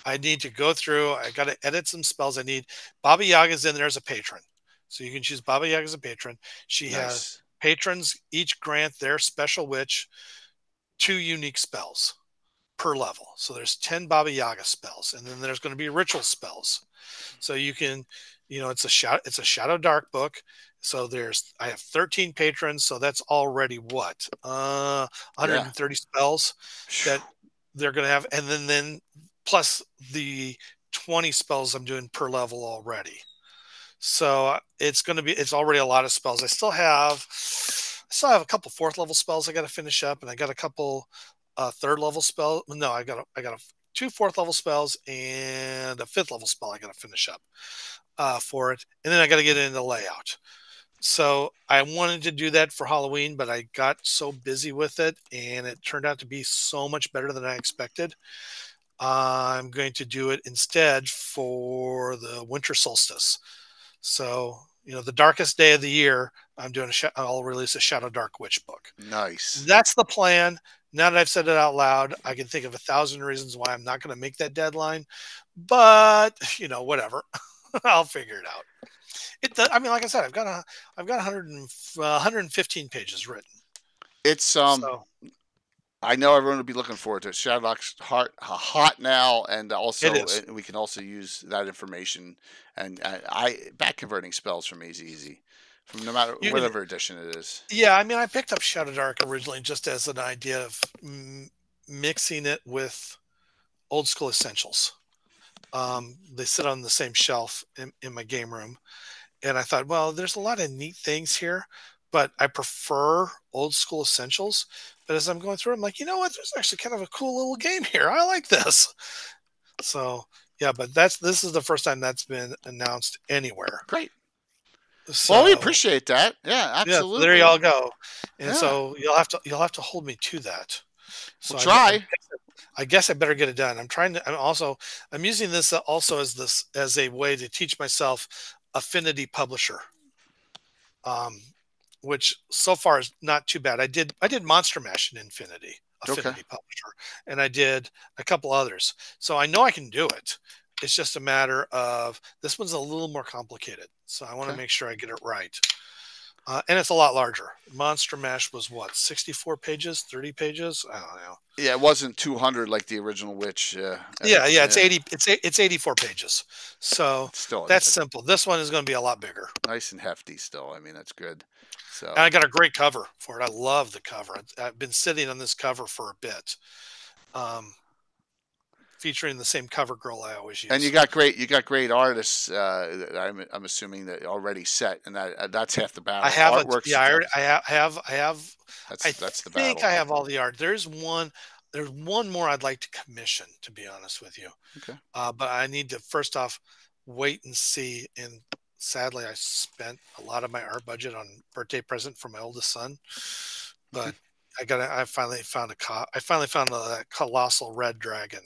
I need to go through. I got to edit some spells. I need Baba Yaga's in there as a patron, so you can choose Baba Yaga as a patron. She has patrons each grant their special witch 2 unique spells per level. So there's 10 Baba Yaga spells, and then there's going to be ritual spells. So you can, it's a Shadow Dark book. So I have 13 patrons, so that's already 130 spells that they're going to have, and then plus the 20 spells I'm doing per level already. So it's already a lot of spells. I still have a couple 4th level spells I got to finish up, and I got a couple 3rd level spells. No, I got 2 4th level spells and a 5th level spell I got to finish up for it, and then I got to get into layout. So I wanted to do that for Halloween, but I got so busy with it, and it turned out to be so much better than I expected. I'm going to do it instead for the winter solstice. So, the darkest day of the year, I'll release a Shadow Dark Witch book. Nice. That's the plan. Now that I've said it out loud, I can think of 1,000 reasons why I'm not going to make that deadline. But whatever, I'll figure it out. I mean, like I said, I've got 115 pages written. It's So I know everyone will be looking forward to it. Shadowlock's hot now, and also we can also use that information. And back converting spells from easy, from no matter whatever edition it is. Yeah, I mean, I picked up Shadow Dark originally just as an idea of mixing it with old school essentials. They sit on the same shelf in my game room, and I thought, well, there's a lot of neat things here, but I prefer old school essentials. But as I'm going through, I'm like, you know what? There's actually kind of a cool little game here. I like this. So yeah, but this is the first time that's been announced anywhere. Great. So, well, we appreciate that. Yeah, absolutely. Yeah, there you all go. And so you'll have to hold me to that. So we'll try. I guess I better get it done. I'm using this also as a way to teach myself Affinity Publisher. Which so far is not too bad. I did Monster Mash in Affinity Publisher, and I did a couple others. So I know I can do it. It's just a matter of this one's a little more complicated. So I want to make sure I get it right. And it's a lot larger. Monster Mash was what, 64 pages, 30 pages? I don't know. Yeah, it wasn't 200 like the original Witch. It's 80. It's 84 pages. So that's simple. This one is going to be a lot bigger. Nice and hefty still. I mean, that's good. So and I got a great cover for it. I love the cover. I've been sitting on this cover for a bit. Featuring the same cover girl I always use. And you got great artists. I'm assuming that already set, and that's half the battle. I haven't. I have. That's the battle. I think I have all the art. There's one more I'd like to commission, to be honest with you. Okay. But I need to first off wait and see. And sadly, I spent a lot of my art budget on birthday present for my oldest son. But I finally found a colossal red dragon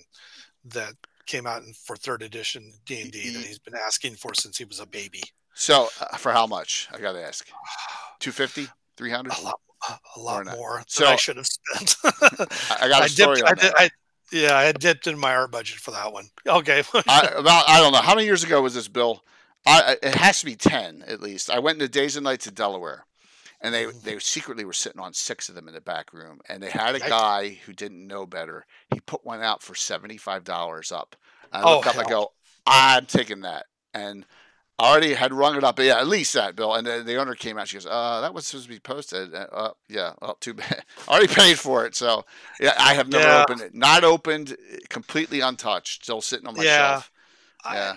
that came out for 3rd edition D&D that he's been asking for since he was a baby. So for how much? I got to ask. 250, 300? A lot more than I should have spent. I got a story on that. I had dipped in my art budget for that one. Okay. I don't know. How many years ago was this, Bill? It has to be 10 at least. I went into Days and Nights of Delaware. And they secretly were sitting on 6 of them in the back room. And they had a guy who didn't know better. He put one out for $75 up. And I look up and go, I'm taking that. And I already had rung it up. But yeah, at least that, Bill. And the owner came out. She goes, that was supposed to be posted. Too bad. I already paid for it. So yeah, I have never opened it. Not opened, completely untouched. Still sitting on my shelf. Yeah.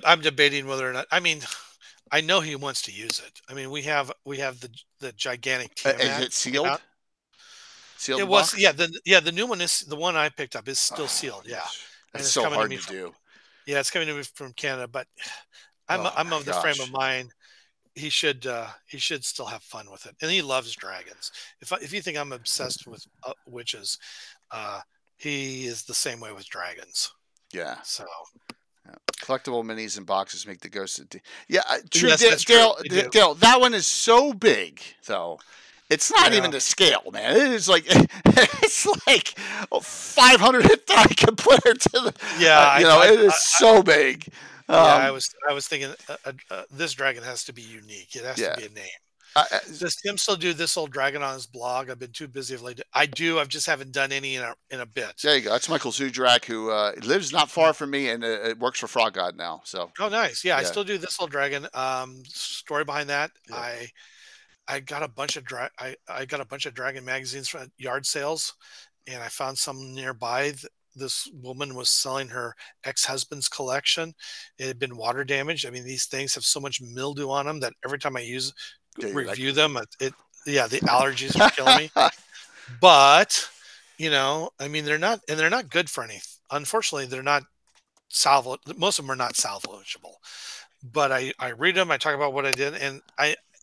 I'm debating whether or not. I mean, I know he wants to use it. I mean, we have the gigantic Tiamat. Is it sealed? Sealed. It was. The new one is the one I picked up is still sealed. Yeah, and it's so hard to do. Yeah, it's coming to me from Canada, but I'm of the frame of mind. He should still have fun with it, and he loves dragons. If you think I'm obsessed with witches, he is the same way with dragons. Yeah. So. Yeah. Collectible minis and boxes make the ghost. Yeah, true. Yes, Dale, that one is so big, though. It's not even to scale, man. It is like it's like 500 hit die compared to the. Yeah, it is so big. I was thinking this dragon has to be unique. It has to be a name. Does Tim still do This Old Dragon on his blog? I've been too busy of late. I do. I just haven't done any in a bit. There you go. That's Michael Zudrak, who lives not far from me and works for Frog God now. So. Oh, nice. Yeah, I still do This Old Dragon. Story behind that. Yeah. I got a bunch of dragon magazines from yard sales, and I found some nearby. This woman was selling her ex-husband's collection. It had been water damaged. I mean, these things have so much mildew on them that every time I review them, the allergies are killing me. But I mean, they're not good for anything. Unfortunately, they're not salvageable. Most of them are not salvageable. But I read them. I talk about what I did, and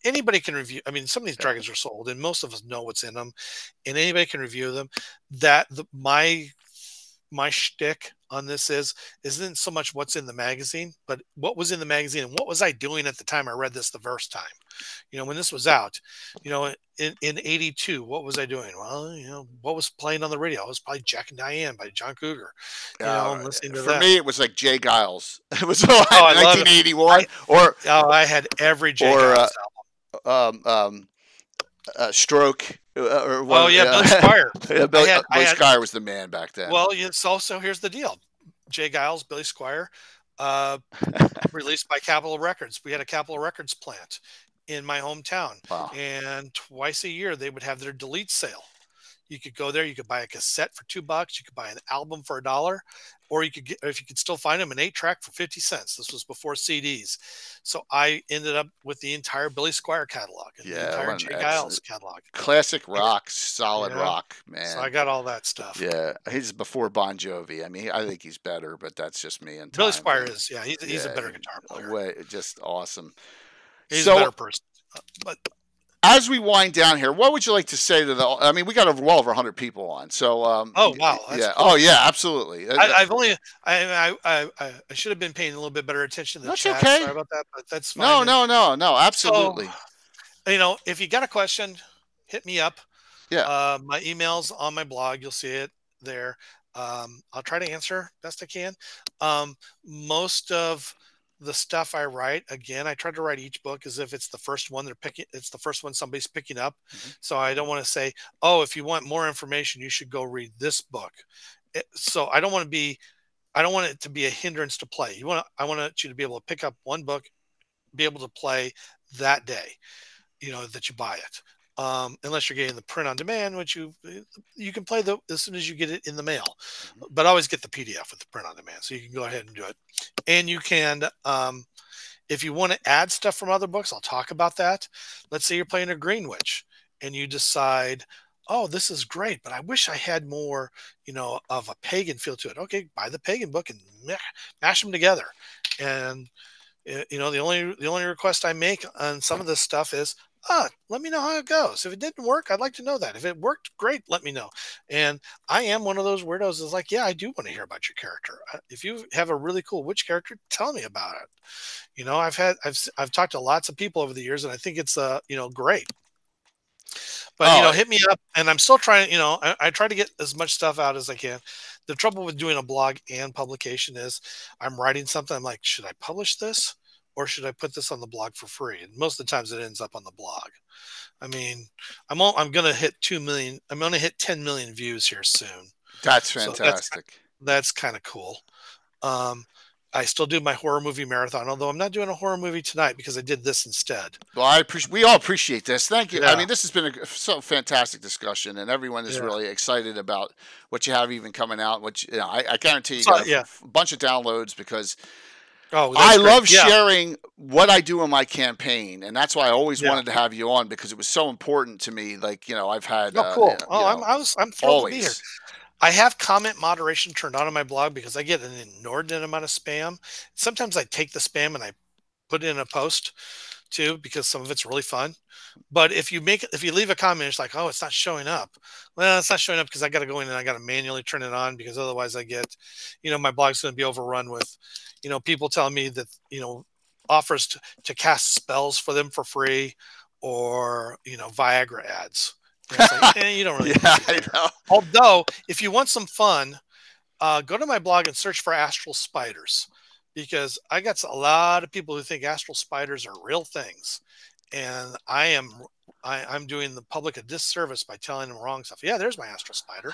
anybody can review. I mean, some of these dragons are sold, and most of us know what's in them, and anybody can review them. my shtick on this isn't so much what's in the magazine, but what was in the magazine and what was I doing at the time I read this the first time. When this was out, in '82, what was I doing? Well, what was playing on the radio? It was probably Jack and Diane by John Cougar. Listening to for that. me, it was like Jay Giles. It was like I 1981, I had every Jay Giles album. Stroke. Billy Squier. Billy Squier was the man back then. Well, so here's the deal: Jay Giles, Billy Squier, released by Capitol Records. We had a Capitol Records plant in my hometown, and twice a year they would have their delete sale. You could go there, you could buy a cassette for $2, you could buy an album for $1, or you could get, if you could still find them, an 8-track for 50 cents. This was before CDs. So I ended up with the entire Billy Squier catalog and the entire Jay Giles catalog. Classic rock, solid rock, man. So I got all that stuff. Yeah, he's before Bon Jovi. I mean, I think he's better, but that's just me. And Billy Squier is, he's a better guitar player. Just awesome. He's a better person. But as we wind down here, what would you like to say to I mean, we got well over 100 people on. So, oh wow, yeah, cool. Oh yeah, absolutely. I should have been paying a little bit better attention to the chat. Okay. Sorry about that, but that's fine. No, absolutely. So, if you got a question, hit me up. Yeah. My email's on my blog. You'll see it there. I'll try to answer best I can. Most of the stuff I write, again, I try to write each book as if it's the first one it's the first one somebody's picking up. Mm-hmm. So I don't want to say, if you want more information, you should go read this book. So I don't want it to be a hindrance to play. I want you to be able to pick up one book, be able to play that day, that you buy it. Unless you're getting the print on demand, which you can play as soon as you get it in the mail, but always get the PDF with the print on demand. So you can go ahead and do it. And you can, if you want to add stuff from other books, I'll talk about that. Let's say you're playing a Greenwich and you decide, this is great, but I wish I had more, of a pagan feel to it. Okay, buy the pagan book and mash them together. And, the only request I make on some of this stuff is, let me know how it goes. If it didn't work, I'd like to know that. If it worked, great, let me know. And I am one of those weirdos that's like, I do want to hear about your character. If you have a really cool witch character, tell me about it. I've talked to lots of people over the years, and I think it's great. But hit me up, and I'm still trying. I try to get as much stuff out as I can. The trouble with doing a blog and publication is I'm writing something. I'm like, should I publish this? Or should I put this on the blog for free? And most of the times it ends up on the blog. I mean, I'm going to hit 2 million. I'm going to hit 10 million views here soon. That's fantastic. So that's kind of cool. I still do my horror movie marathon, although I'm not doing a horror movie tonight because I did this instead. Well, we all appreciate this. Thank you. Yeah. I mean, this has been so fantastic discussion, and everyone is really excited about what you have even coming out. Which I guarantee you got a bunch of downloads because. I love sharing what I do in my campaign, and that's why I always wanted to have you on because it was so important to me. Like I've had. Cool. I'm thrilled to be here. I have comment moderation turned on my blog because I get an inordinate amount of spam. Sometimes I take the spam and I put it in a post too because some of it's really fun. But if you leave a comment, it's like, it's not showing up. Well, it's not showing up because I got to go in and I got to manually turn it on because otherwise I get, my blog's going to be overrun with. People telling me that, offers to cast spells for them for free or, Viagra ads. It's like, you don't really I know. Although, if you want some fun, go to my blog and search for astral spiders because I got a lot of people who think astral spiders are real things. And I'm doing the public a disservice by telling them wrong stuff. Yeah, there's my astral spider.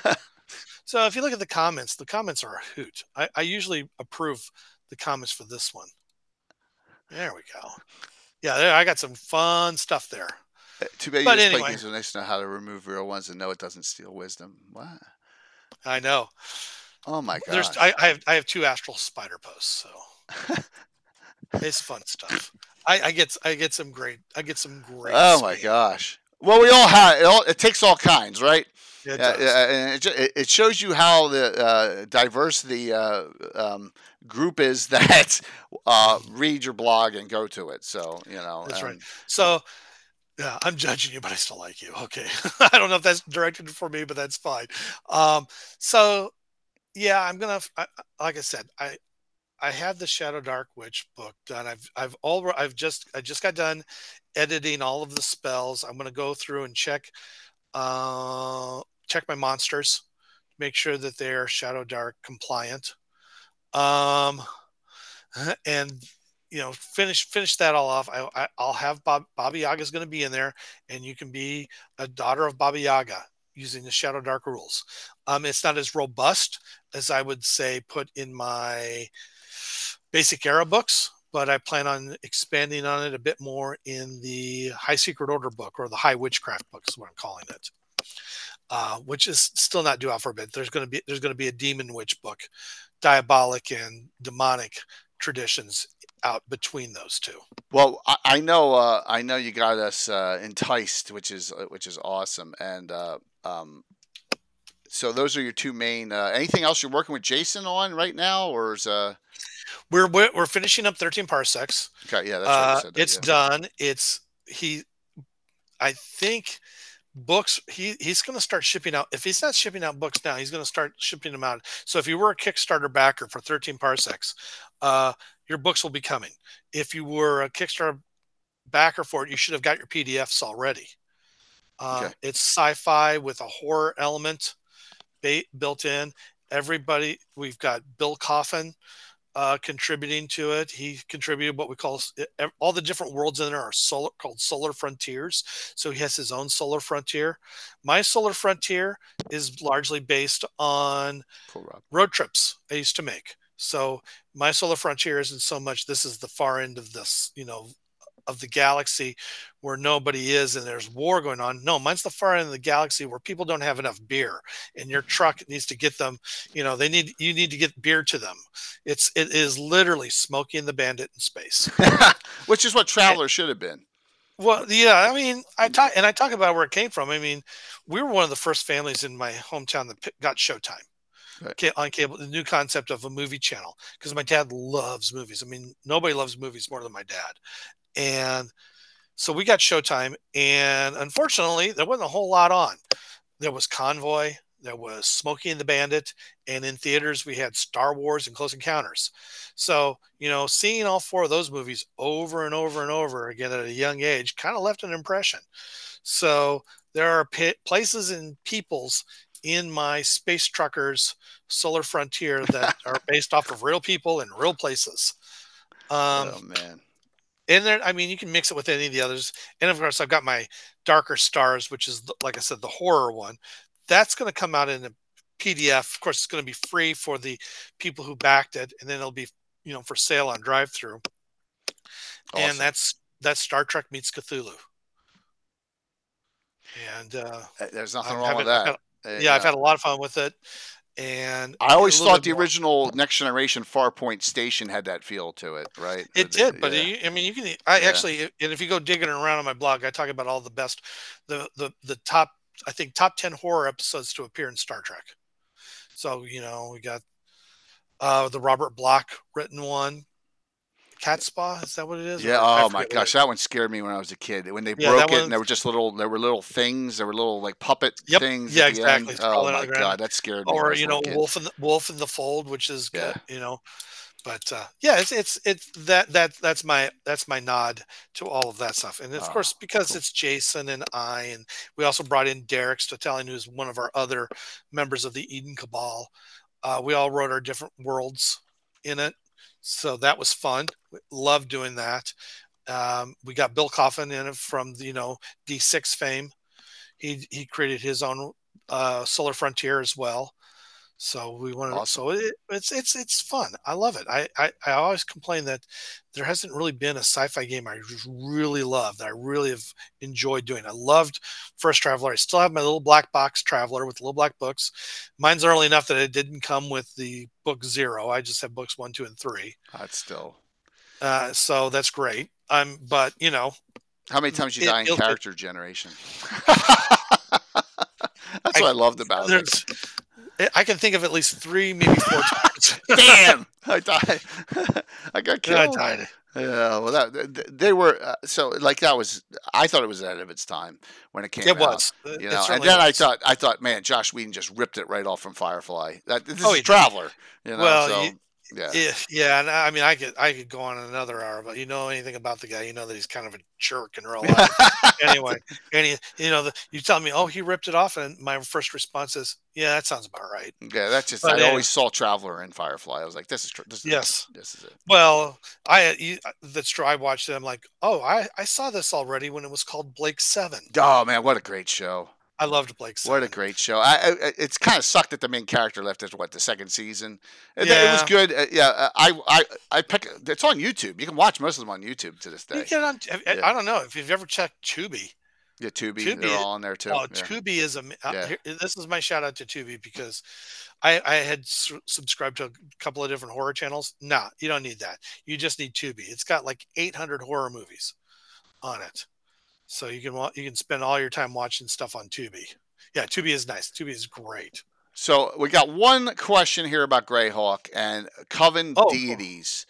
So if you look at the comments are a hoot. I usually approve the comments for this one. There we go. Yeah, I got some fun stuff there. Too bad you just play games so nice to know how to remove real ones and know it doesn't steal wisdom. What? I know. Oh my gosh. I have 2 astral spider posts, so it's fun stuff. I get some great. Oh my gosh. Well, we all have it takes all kinds, right? Yeah, and it shows you how the diverse the group is that read your blog and go to it. So that's right. So I'm judging you, but I still like you. Okay, I don't know if that's directed for me, but that's fine. So Yeah, like I said, I have the Shadow Dark Witch book done. I just got done editing all of the spells. I'm gonna go through and check my monsters, make sure that they're Shadow Dark compliant. Um, and finish that all off. I'll have Baba Yaga is going to be in there, and you can be a daughter of Baba Yaga using the Shadow Dark rules. It's not as robust as I would say put in my basic era books, but I plan on expanding on it a bit more in the High Secret Order book, or the High Witchcraft book is what I'm calling it. Which is still not due out for a bit. There's going to be a demon witch book, diabolic and demonic traditions out between those two. Well, I know you got us enticed, which is awesome, and so those are your two main. Anything else you're working with Jason on right now, or is we're finishing up 13 parsecs. Okay, yeah, that's right. You said that, it's done. I think books he's going to start shipping out. If he's not shipping out books now, he's going to start shipping them out. So if you were a Kickstarter backer for 13 parsecs, your books will be coming. If you were a Kickstarter backer for it, you should have got your PDFs already. Okay. It's sci-fi with a horror element built in. We've got Bill Coffin contributing to it. He contributed what we call all the different worlds in there are called solar frontiers. So he has his own solar frontier. My solar frontier is largely based on road trips I used to make. So my solar frontier isn't so much this is the far end of this, of the galaxy where nobody is and there's war going on. No, mine's the far end of the galaxy where people don't have enough beer and your truck needs to get them, you need to get beer to them. It is literally Smokey and the Bandit in space. Which is what Traveler should have been. Well, yeah, I mean, I talk about where it came from. I mean, we were one of the first families in my hometown that got Showtime. Right. On cable, the new concept of a movie channel, because my dad loves movies. I mean, nobody loves movies more than my dad. And so we got Showtime, and unfortunately, there wasn't a whole lot on. There was Convoy, there was Smokey and the Bandit, and in theaters, we had Star Wars and Close Encounters. So, seeing all four of those movies over and over and over again at a young age kind of left an impression. So there are places and peoples in my Space Truckers Solar Frontier that are based off of real people and real places. Oh, man. And there, I mean, you can mix it with any of the others. And of course, I've got my Darker Stars, which is, like I said, the horror one. That's going to come out in a PDF. Of course, it's going to be free for the people who backed it, and then it'll be, for sale on drive-through. Awesome. And that's Star Trek meets Cthulhu. And there's nothing wrong with that. I've had a lot of fun with it. And I always thought the original Next Generation Farpoint Station had that feel to it, right? It did, but you can. Actually, and if you go digging around on my blog, I talk about all the best, the top, I think top 10 horror episodes to appear in Star Trek. So we got the Robert Bloch written one. Cat Spa, is that what it is? Yeah. Oh my gosh, that one scared me when I was a kid. When they broke it, and there were just little things. There were little like puppet things. Yeah, exactly. Oh my god, that scared me. Or Wolf in the Fold, which is good. But that's my nod to all of that stuff. And of course, because it's Jason and we also brought in Derek Stotalian, who's one of our other members of the Eden Cabal. We all wrote our different worlds in it. So that was fun. Love doing that. We got Bill Coffin in it from D6 fame. He created his own Solar Frontier as well. So we wanted. Awesome. So it's fun. I love it. I always complain that there hasn't really been a sci-fi game I just really love that I really have enjoyed doing. I loved First Traveler. I still have my little black box Traveler with little black books. Mine's early enough that it didn't come with the book 0. I just have books 1, 2, and 3. That's still. So that's great. But how many times you die in character generation? That's what I loved about it. I can think of at least 3, maybe 4 times. Damn! I died. I got killed. I died. Yeah, well, they were so like that was. I thought it was ahead of its time when it came It out, was. you It know. And certainly then was. I thought, man, Josh Whedon just ripped it right off from Firefly. This Oh, is he did. Traveler, you know. Well, So yeah, yeah, and I mean, I could go on another hour, but you know anything about the guy, you know that he's kind of a jerk in real life. Anyway, and you tell me, oh, he ripped it off, and my first response is, yeah, that sounds about right. yeah. That's just But I anyway, always saw Traveler in Firefly. I was like, yes. this is it. Well, that's true. I watched it. I'm like, oh, I saw this already when it was called Blake Seven. Oh man, what a great show! I loved Blake What a Seven. great show! It's kind of sucked that the main character left after the second season. It was Yeah, good. I pick. It's on YouTube. You can watch most of them on YouTube to this you day. get on. Yeah, I don't know if you've ever checked Tubi. yeah. Tubi, they're Tubi, all on there too. oh, Yeah, Tubi is yeah. this is my shout out to Tubi because I had subscribed to a couple of different horror channels. Nah, you don't need that. You just need Tubi. It's got like 800 horror movies on it, so you can spend all your time watching stuff on Tubi. Yeah, Tubi is nice. Tubi is great. So we got one question here about GREYHAWK and coven Oh, cool. deities.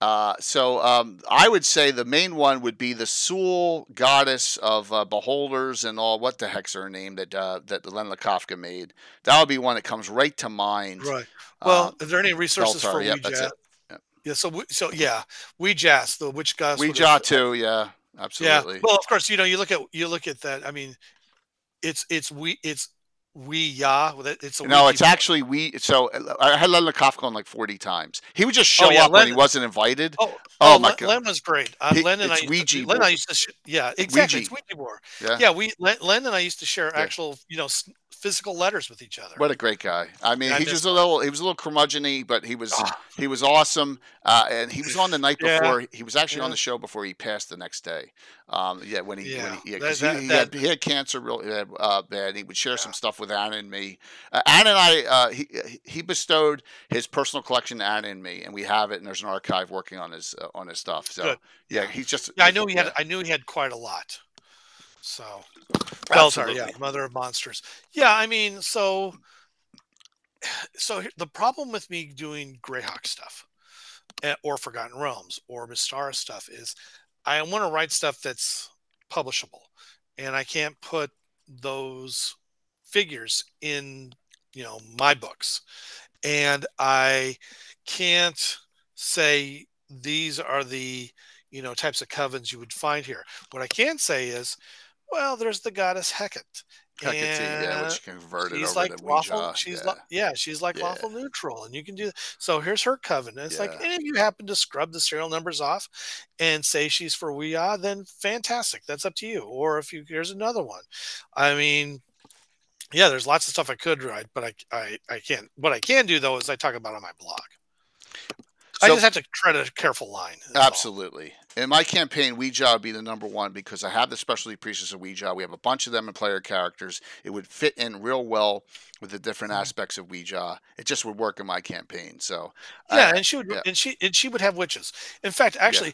I would say the main one would be the Sul goddess of beholders and all. What the heck's her name that Len Kafka made? That would be one that comes right to mind. Right. Well, is there any resources Beltar, for yep, that's Ouija? it. Yep. Yeah. So yeah, Ouija, the witch goddess. Ouija too, yeah, Yeah. absolutely. Well, of course, you look at that. I mean, it's we ya. It's a No, Ouija it's board. actually So I had Len Kafka on like 40 times. He would just show Oh yeah, up when Len. he wasn't invited. Oh, Oh my god, Len was great. Len and it's Ouija Len and board. I used to yeah, exactly. Ouija, It's Ouija board. yeah. Yeah, Len and I used to share Yeah. actual physical letters with each other. What a great guy! I mean, And I he miss was a little curmudgeon-y, but he ah, was awesome. And he was on the night yeah, before. He was actually on yeah, the show before he passed the next day. Yeah, yeah. because That he had cancer real bad. He would share yeah. some stuff with Anna and me. Anna and I he bestowed his personal collection to Anna and me, and we have it. And there's an archive working on his stuff. So Good. yeah, Yeah. he's just Yeah, yeah, I knew he had quite a lot. So Beltar, yeah, absolutely. Mother of Monsters. Yeah, I mean, the problem with me doing Greyhawk stuff or Forgotten Realms or Mystara stuff is I want to write stuff that's publishable, and I can't put those figures in my books, and I can't say these are the types of covens you would find here. What I can say is, well, there's the goddess Hecate, Hecate, yeah, and which converted she's over like to lawful. Ouija. Yeah, She's like yeah, lawful neutral, and you can do. So here's her coven. And it's like, yeah. and if you happen to scrub the serial numbers off and say she's for Ouija, then fantastic. That's up to you. Or if you here's another one. I mean, yeah, there's lots of stuff I could write, but I can't. What I can do though is I talk about it on my blog. I So just have to tread a careful line. absolutely. In my campaign, Ouija would be the number one because I have the specialty priestess of Ouija. We have a bunch of them in player characters. It would fit in real well with the different aspects of Ouija. It just would work in my campaign. So, Yeah, and yeah, she would have witches. In fact, yeah. actually,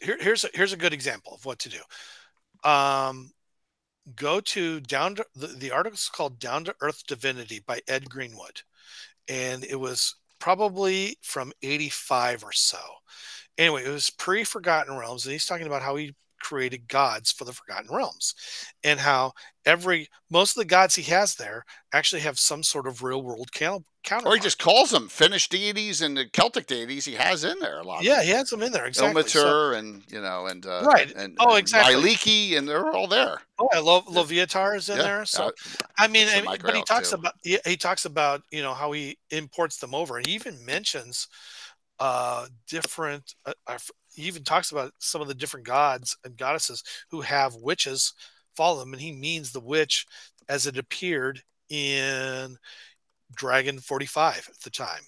here's a good example of what to do. Go to the article's called Down to Earth Divinity by Ed Greenwood, and it was probably from 85 or so. Anyway, it was pre-Forgotten Realms, and he's talking about how he created gods for the Forgotten Realms, and how most of the gods he has there actually have some sort of real world counterpart. Or he just calls them Finnish deities and the Celtic deities he has in there. A lot of Yeah, them. he has them in there exactly. Ilmater Right. and Oh, exactly. Ryliki, and they're all there. Oh, I love Loviatar is in Yeah. there. So, I mean, but he talks too. about how he imports them over, and he even mentions different. He even talks about some of the different gods and goddesses who have witches follow them, and he means the witch as it appeared in Dragon 45 at the time.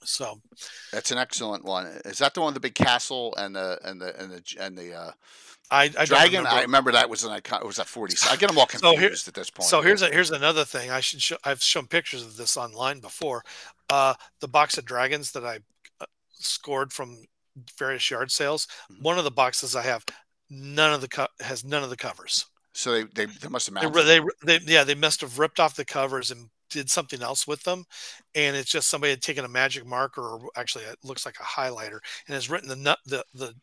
So that's an excellent one. Is that the one with the big castle and the dragon? I remember that was was that 40. I get them all confused at this point. So here's another thing. I've shown pictures of this online before. The box of dragons that I scored from various yard sales. Mm-hmm. One of the boxes I have has none of the covers. So they must have mounted. They must have ripped off the covers and did something else with them, and it's just somebody had taken a magic marker, or actually it looks like a highlighter, and has written the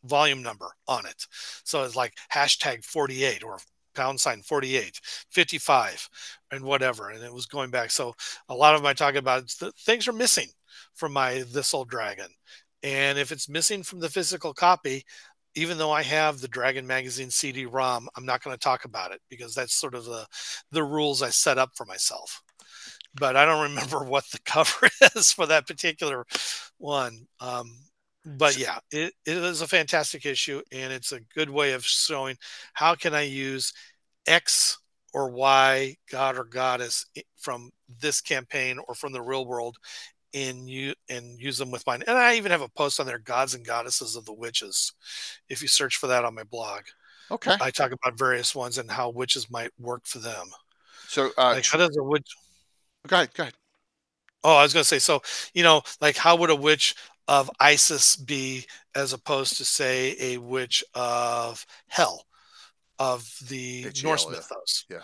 volume number on it. So it's like hashtag 48 or pound sign 48, 55, and whatever. And it was going back. So a lot of my talking about things are missing from my This Old Dragon. And if it's missing from the physical copy, even though I have the Dragon Magazine CD-ROM, I'm not going to talk about it because that's sort of the rules I set up for myself. But I don't remember what the cover is for that particular one. But yeah, it is a fantastic issue, and it's a good way of showing how can I use X or Y god or goddess from this campaign or from the real world and use them with mine. And I even have a post on there, Gods and Goddesses of the Witches. If you search for that on my blog, okay, I talk about various ones and how witches might work for them. So, like how does a witch? Go ahead. Oh, I was going to say, so like how would a witch of Isis be as opposed to say a witch of Hel, of the Norse mythos? Yeah.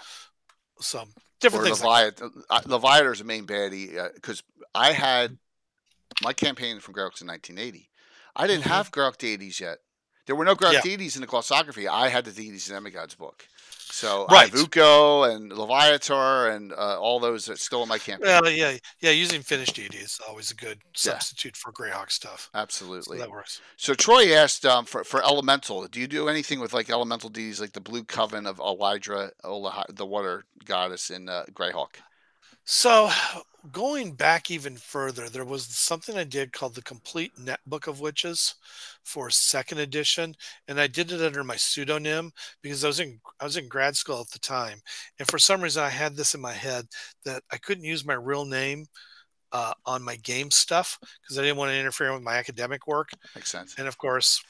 Some different things. Leviathan. Leviathan is the main baddie because I had my campaign from GREYHAWK in 1980. I didn't have GREYHAWK deities yet. There were no GREYHAWK deities in the glossography. I had the deities in Demigods book. So I have Ukko and Leviatar and all those that's still in my campaign. Well, yeah. Using finished deity is always a good substitute for GREYHAWK stuff. Absolutely, so that works. So Troy asked for elemental. Do you do anything with like elemental deities, like the Blue Coven of Elydra, the water goddess in GREYHAWK? So going back even further, there was something I did called the Complete Netbook of Witches for 2nd edition, and I did it under my pseudonym because I was in grad school at the time, and for some reason I had this in my head that I couldn't use my real name on my game stuff because I didn't want to interfere with my academic work. Makes sense. And of course,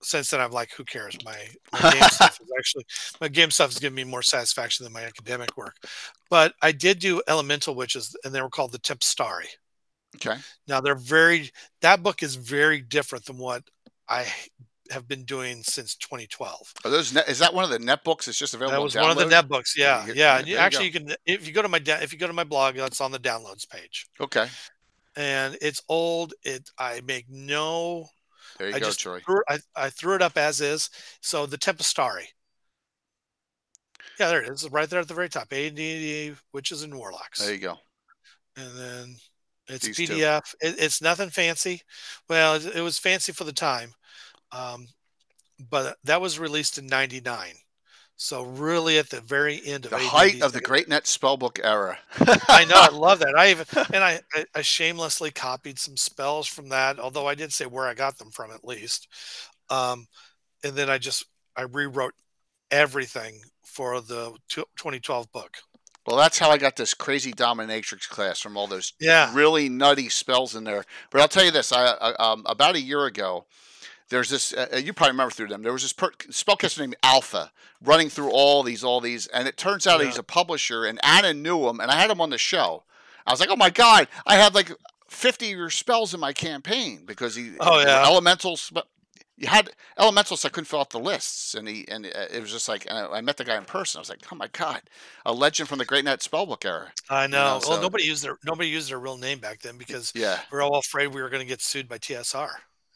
since then I'm like, who cares? My game stuff is actually giving me more satisfaction than my academic work. But I did do elemental witches, and they were called the Tempestari. Okay. Now that book is very different than what I have been doing since 2012. Is that one of the net books? It's just available. That was one of the net books. Yeah. Actually, you can if you go to my blog, that's on the downloads page. Okay. And it's old. I make no. There you go, Troy. I threw it up as is. So the Tempestari. Yeah, there it is, right there at the very top. AD, Witches and Warlocks. There you go. And then it's These PDF. It's nothing fancy. Well, it was fancy for the time, but that was released in '99. So really, at the very end of the height of the Great Net Spellbook era. I know, I love that. I shamelessly copied some spells from that, although I did say where I got them from at least. And then I rewrote everything for the 2012 book. Well, that's how I got this crazy dominatrix class from all those really nutty spells in there. But I'll tell you this: about a year ago, there's this. You probably remember through them. There was this spellcaster named Alpha running through all these, and it turns out he's a publisher. And Anna knew him, and I had him on the show. I was like, oh my god, I had like 50 of your spells in my campaign because elementals. You had elementals. I couldn't fill out the lists, and it was just like I met the guy in person. I was like, oh my god, a legend from the Great Net Spellbook era. I know. Well, nobody used their real name back then because we were all afraid we were going to get sued by TSR.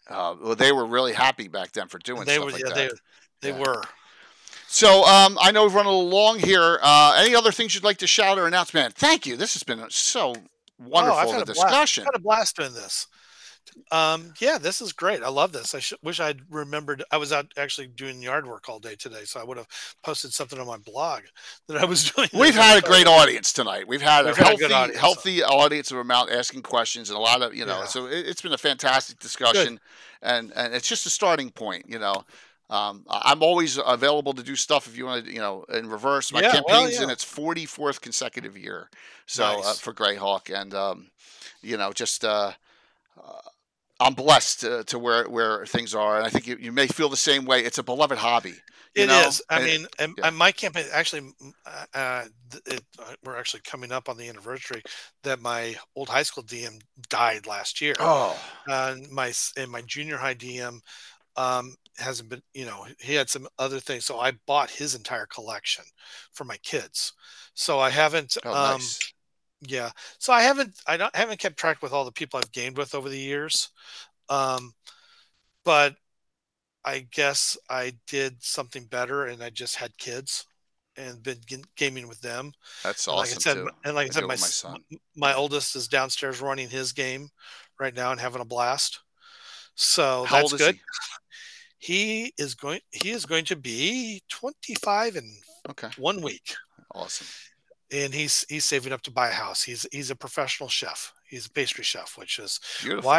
Well, they were really happy back then for doing stuff like that. They were. So I know we've run a little long here. Any other things you'd like to shout or announce, man? Thank you. This has been so wonderful the discussion. I've had a blast doing this. This is great. I love this. I wish I'd remembered. I was out actually doing yard work all day today, so I would have posted something on my blog that I was doing. We've had a great audience tonight. We've had a healthy audience of amount asking questions and a lot of So it's been a fantastic discussion, and it's just a starting point. I'm always available to do stuff if you want to, in reverse. My campaign's in its 44th consecutive year, so for GREYHAWK, and I'm blessed to where things are, and I think you may feel the same way. It's a beloved hobby. It is. My campaign actually, we're actually coming up on the anniversary that my old high school DM died last year. Oh, and my junior high DM hasn't been. He had some other things, so I bought his entire collection for my kids. So I haven't. Nice. Yeah. So I haven't kept track with all the people I've gamed with over the years. But I guess I did something better, and I just had kids and been gaming with them. That's And like I awesome said, too. and like I I said, do it with my son. my oldest is downstairs running his game right now and having a blast. So How that's old is good. he? He is going to be 25 in Okay. 1 week, Awesome. and he's saving up to buy a house. He's a professional chef. He's a pastry chef, Beautiful.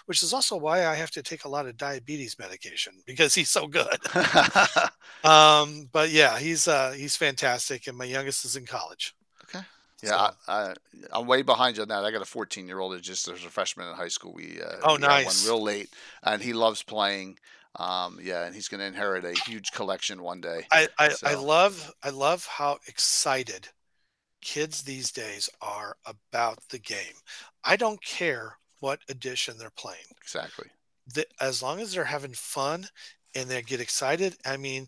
which is also why I have to take a lot of diabetes medication because he's so good. But yeah, he's fantastic, and my youngest is in college. Okay. Yeah, So, I'm way behind you on that. I got a 14-year-old that just was a freshman in high school. oh, We had one nice. real late, and he loves playing. Yeah, and he's going to inherit a huge collection one day. So I love how excited kids these days are about the game. I don't care what edition they're playing. exactly. As long as they're having fun and they get excited. I mean,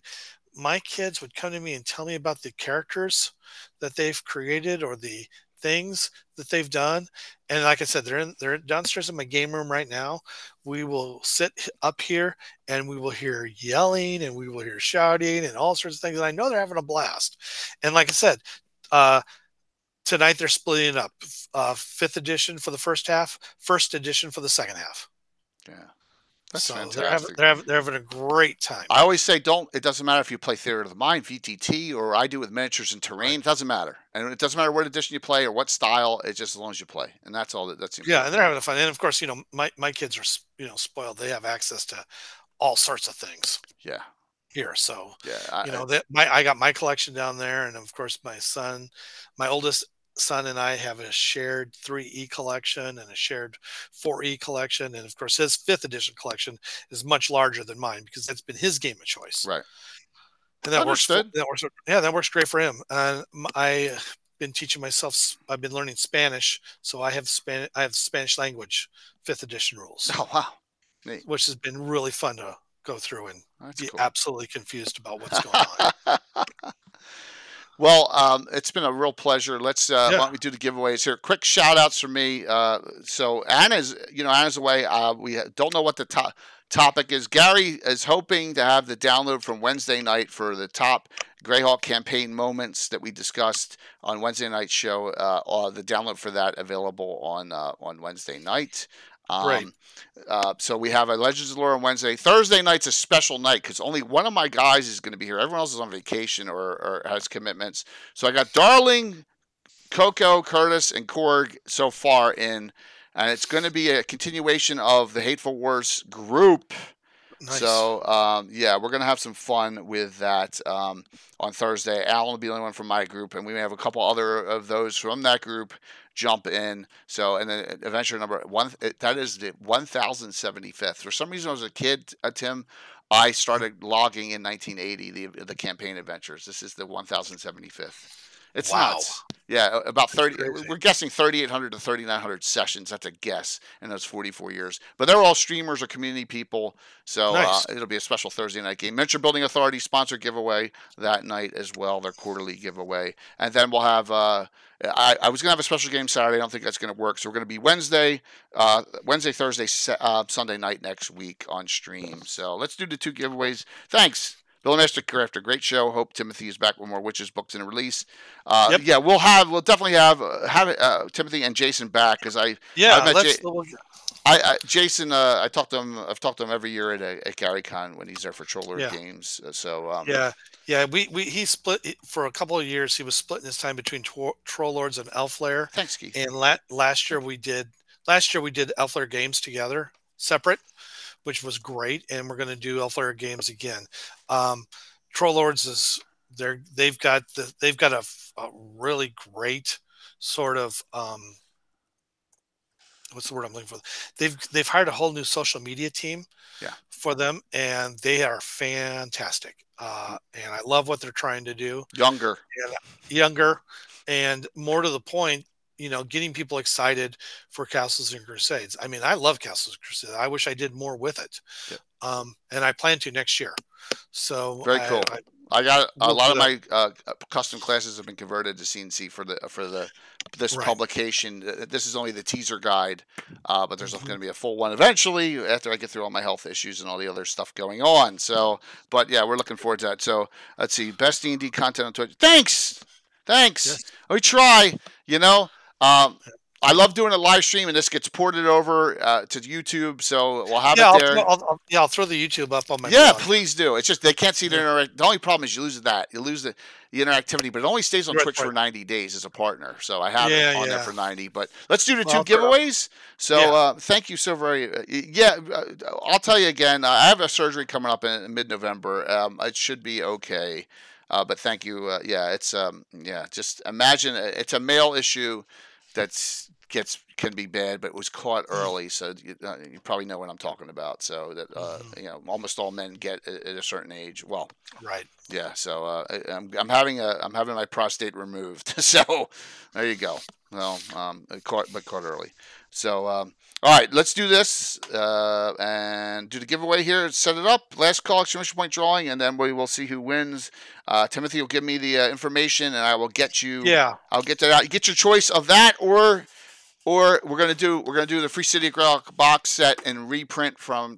my kids would come to me and tell me about the characters that they've created or the things that they've done. And like I said, they're downstairs in my game room right now. We will sit up here and we will hear yelling and we will hear shouting and all sorts of things. And I know they're having a blast. And like I said, uh, tonight they're splitting it up. Fifth edition for the first half, first edition for the second half. Yeah, that's So fantastic. they're having a great time. I always say, don't. It doesn't matter if you play Theater of the Mind, VTT, or I do with miniatures and Right. terrain. It doesn't matter, and it doesn't matter what edition you play or what style. It's just as long as you play, and that's all. That's the Yeah, important and they're thing. having fun. And of course, my kids are spoiled. They have access to all sorts of things Yeah, here. So yeah. that I got my collection down there, and of course my oldest son and I have a shared 3E collection and a shared 4E collection, and of course his fifth edition collection is much larger than mine because that's been his game of choice. Right. And Understood. that works great for him. And I've been teaching myself. I've been learning Spanish, so I have Spanish language fifth edition rules, Oh wow, neat. which has been really fun to go through and That's be cool. absolutely confused about what's going on. Well, it's been a real pleasure. Let's why Yeah, don't we do the giveaways here? Quick shout outs from me. So Anna's away. We don't know what the topic is. Gary is hoping to have the download from Wednesday night for the top GREYHAWK campaign moments that we discussed on Wednesday night show. The download for that available on Wednesday night. great. So we have a Legends of Lore on Wednesday. Thursday night's a special night because only one of my guys is going to be here. Everyone else is on vacation or has commitments. So I got Darling, Coco, Curtis, and Korg so far in, and it's going to be a continuation of the Hateful Wars group. Nice. So yeah, we're gonna have some fun with that on Thursday. Alan will be the only one from my group, and we may have a couple other of those from that group jump in. So and then adventure number one, that is the 1075th. For some reason, when I was a kid, Tim, I started logging in 1980 the campaign adventures. This is the 1075th. It's Wow. nuts. Yeah, about 30. Crazy. We're guessing 3,800 to 3,900 sessions. That's a guess in those 44 years. But they're all streamers or community people, so Nice. it'll be a special Thursday night game. Miniature Building Authority sponsor giveaway that night as well. Their quarterly giveaway, and then we'll have. I was gonna have a special game Saturday. I don't think that's gonna work. So we're gonna be Wednesday, Thursday, Sunday night next week on stream. So let's do the two giveaways. Thanks. Bill and Master Crafter, great show. Hope Timothy is back with more Witches books in a release. Yep. Yeah, we'll definitely have Timothy and Jason back because I've met Jason. I've talked to him every year at GaryCon when he's there for Troller Games. So he split for a couple of years. He was splitting his time between Troll Lords and Elf Lair. Thanks, Keith. And last year we did Elf Lair games together, separate, which was great. And we're going to do Elf Lair games again. Troll Lords is they've got a really great sort of what's the word I'm looking for? They've hired a whole new social media team for them, and they are fantastic. And I love what they're trying to do. Younger, and more to the point, getting people excited for Castles and Crusades. I mean, I love Castles and Crusades. I wish I did more with it. And I plan to next year. So very cool. I got a lot of my custom classes have been converted to CNC for this publication. This is only the teaser guide, but there's going to be a full one eventually after I get through all my health issues and all the other stuff going on. So, but yeah, we're looking forward to that. So let's see, best D&D content on Twitch. Thanks. Yes. We try. I love doing a live stream, and this gets ported over to YouTube, so we'll have it there. I'll throw the YouTube up on my blog. Please do. It's just they can't see the The only problem is you lose that. You lose the interactivity, but it only stays on Twitch for 90 days as a partner. So I have it on there for 90. But let's do the two giveaways. So thank you so very. I'll tell you again. I have a surgery coming up in mid-November. It should be okay. But thank you. It's just imagine it's a male issue can be bad, but was caught early, so you probably know what I'm talking about. So that almost all men get at a certain age. Well, right. Yeah. So I'm having my prostate removed. So there you go. Well, caught early. So all right, let's do this and do the giveaway here. Set it up. Last call, exclamation point drawing, and then we will see who wins. Timothy will give me the information, and I will get you. Yeah. I'll get that out. You get your choice of that, or we're gonna do the Free City of GREYHAWK box set and reprint from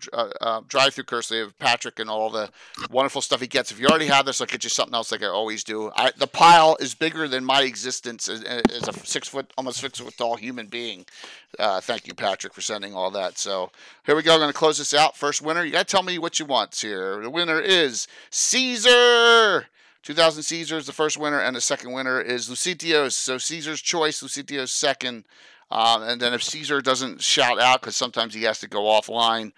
Drive Through Curse. They have Patrick and all the wonderful stuff he gets. If you already have this, I'll get you something else like I always do. The pile is bigger than my existence as a almost 6 foot tall human being. Thank you, Patrick, for sending all that. So here we go. I'm going to close this out. First winner. You got to tell me what you want here. The winner is Caesar. 2000 Caesar is the first winner, and the second winner is Lucitios. So Caesar's choice, Lucitios second. And then if Caesar doesn't shout out, because sometimes he has to go offline,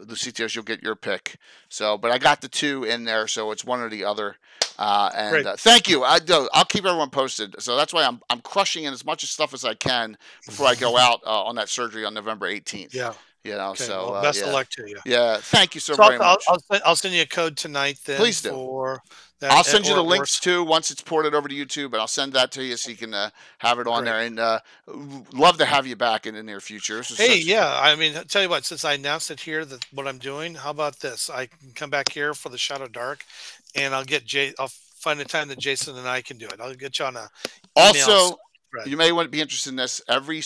Lucitios, you'll get your pick. So, but I got the two in there, so it's one or the other. Thank you. I'll keep everyone posted. So that's why I'm crushing in as much stuff as I can before I go out on that surgery on November 18th. Yeah. Okay. So well, best of luck to you. Yeah, thank you so very much. I'll send you a code tonight. Then please do. I'll send you the links too once it's ported over to YouTube, and I'll send that to you so you can have it on there. And love to have you back in the near future. I mean, I'll tell you what. Since I announced it here that what I'm doing, how about this? I can come back here for the Shadow Dark, and I'll find a time that Jason and I can do it. I'll get you on a also. You may want to be interested in this. Every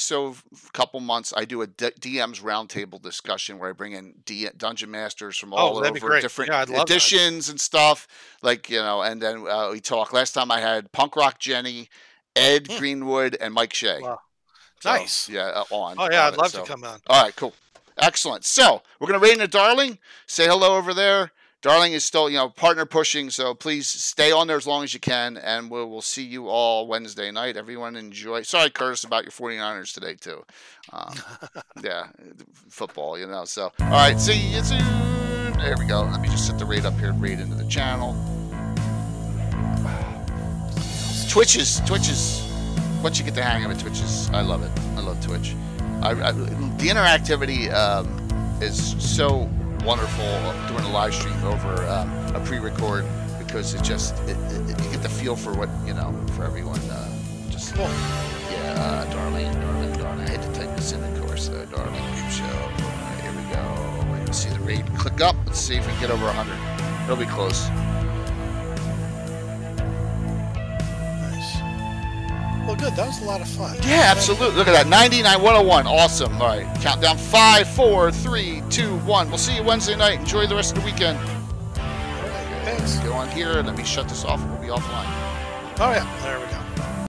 couple months, I do a DM's roundtable discussion where I bring in dungeon masters from all over different editions and stuff. And then we talk. Last time I had Punk Rock Jenny, Ed Greenwood, and Mike Shea. Wow. Nice. I'd love to come on. All right, cool. Excellent. So we're going to raid into Darling. Say hello over there. Darling is still, partner pushing, so please stay on there as long as you can, and we'll see you all Wednesday night. Everyone enjoy. Sorry, Curtis, about your 49ers today, too. Football, So, all right, see you soon. There we go. Let me just set the raid up here, raid into the channel. Twitch is, once you get the hang of it, Twitch is, I love it. I love Twitch. The interactivity is so wonderful doing a live stream over a pre-record because it just you get the feel for what for everyone. Just cool. Darling. I had to type this in, of course. Darling show. Here we go. Let's see the raid. Click up. Let's see if we can get over 100. It'll be close. Well, good. That was a lot of fun. Yeah, absolutely. Look at that. 99, 101. Awesome. All right. Countdown. 5, 4, 3, 2, 1. We'll see you Wednesday night. Enjoy the rest of the weekend. All right. Thanks. Go on here. Let me shut this off. We'll be offline. Oh, yeah. There we go.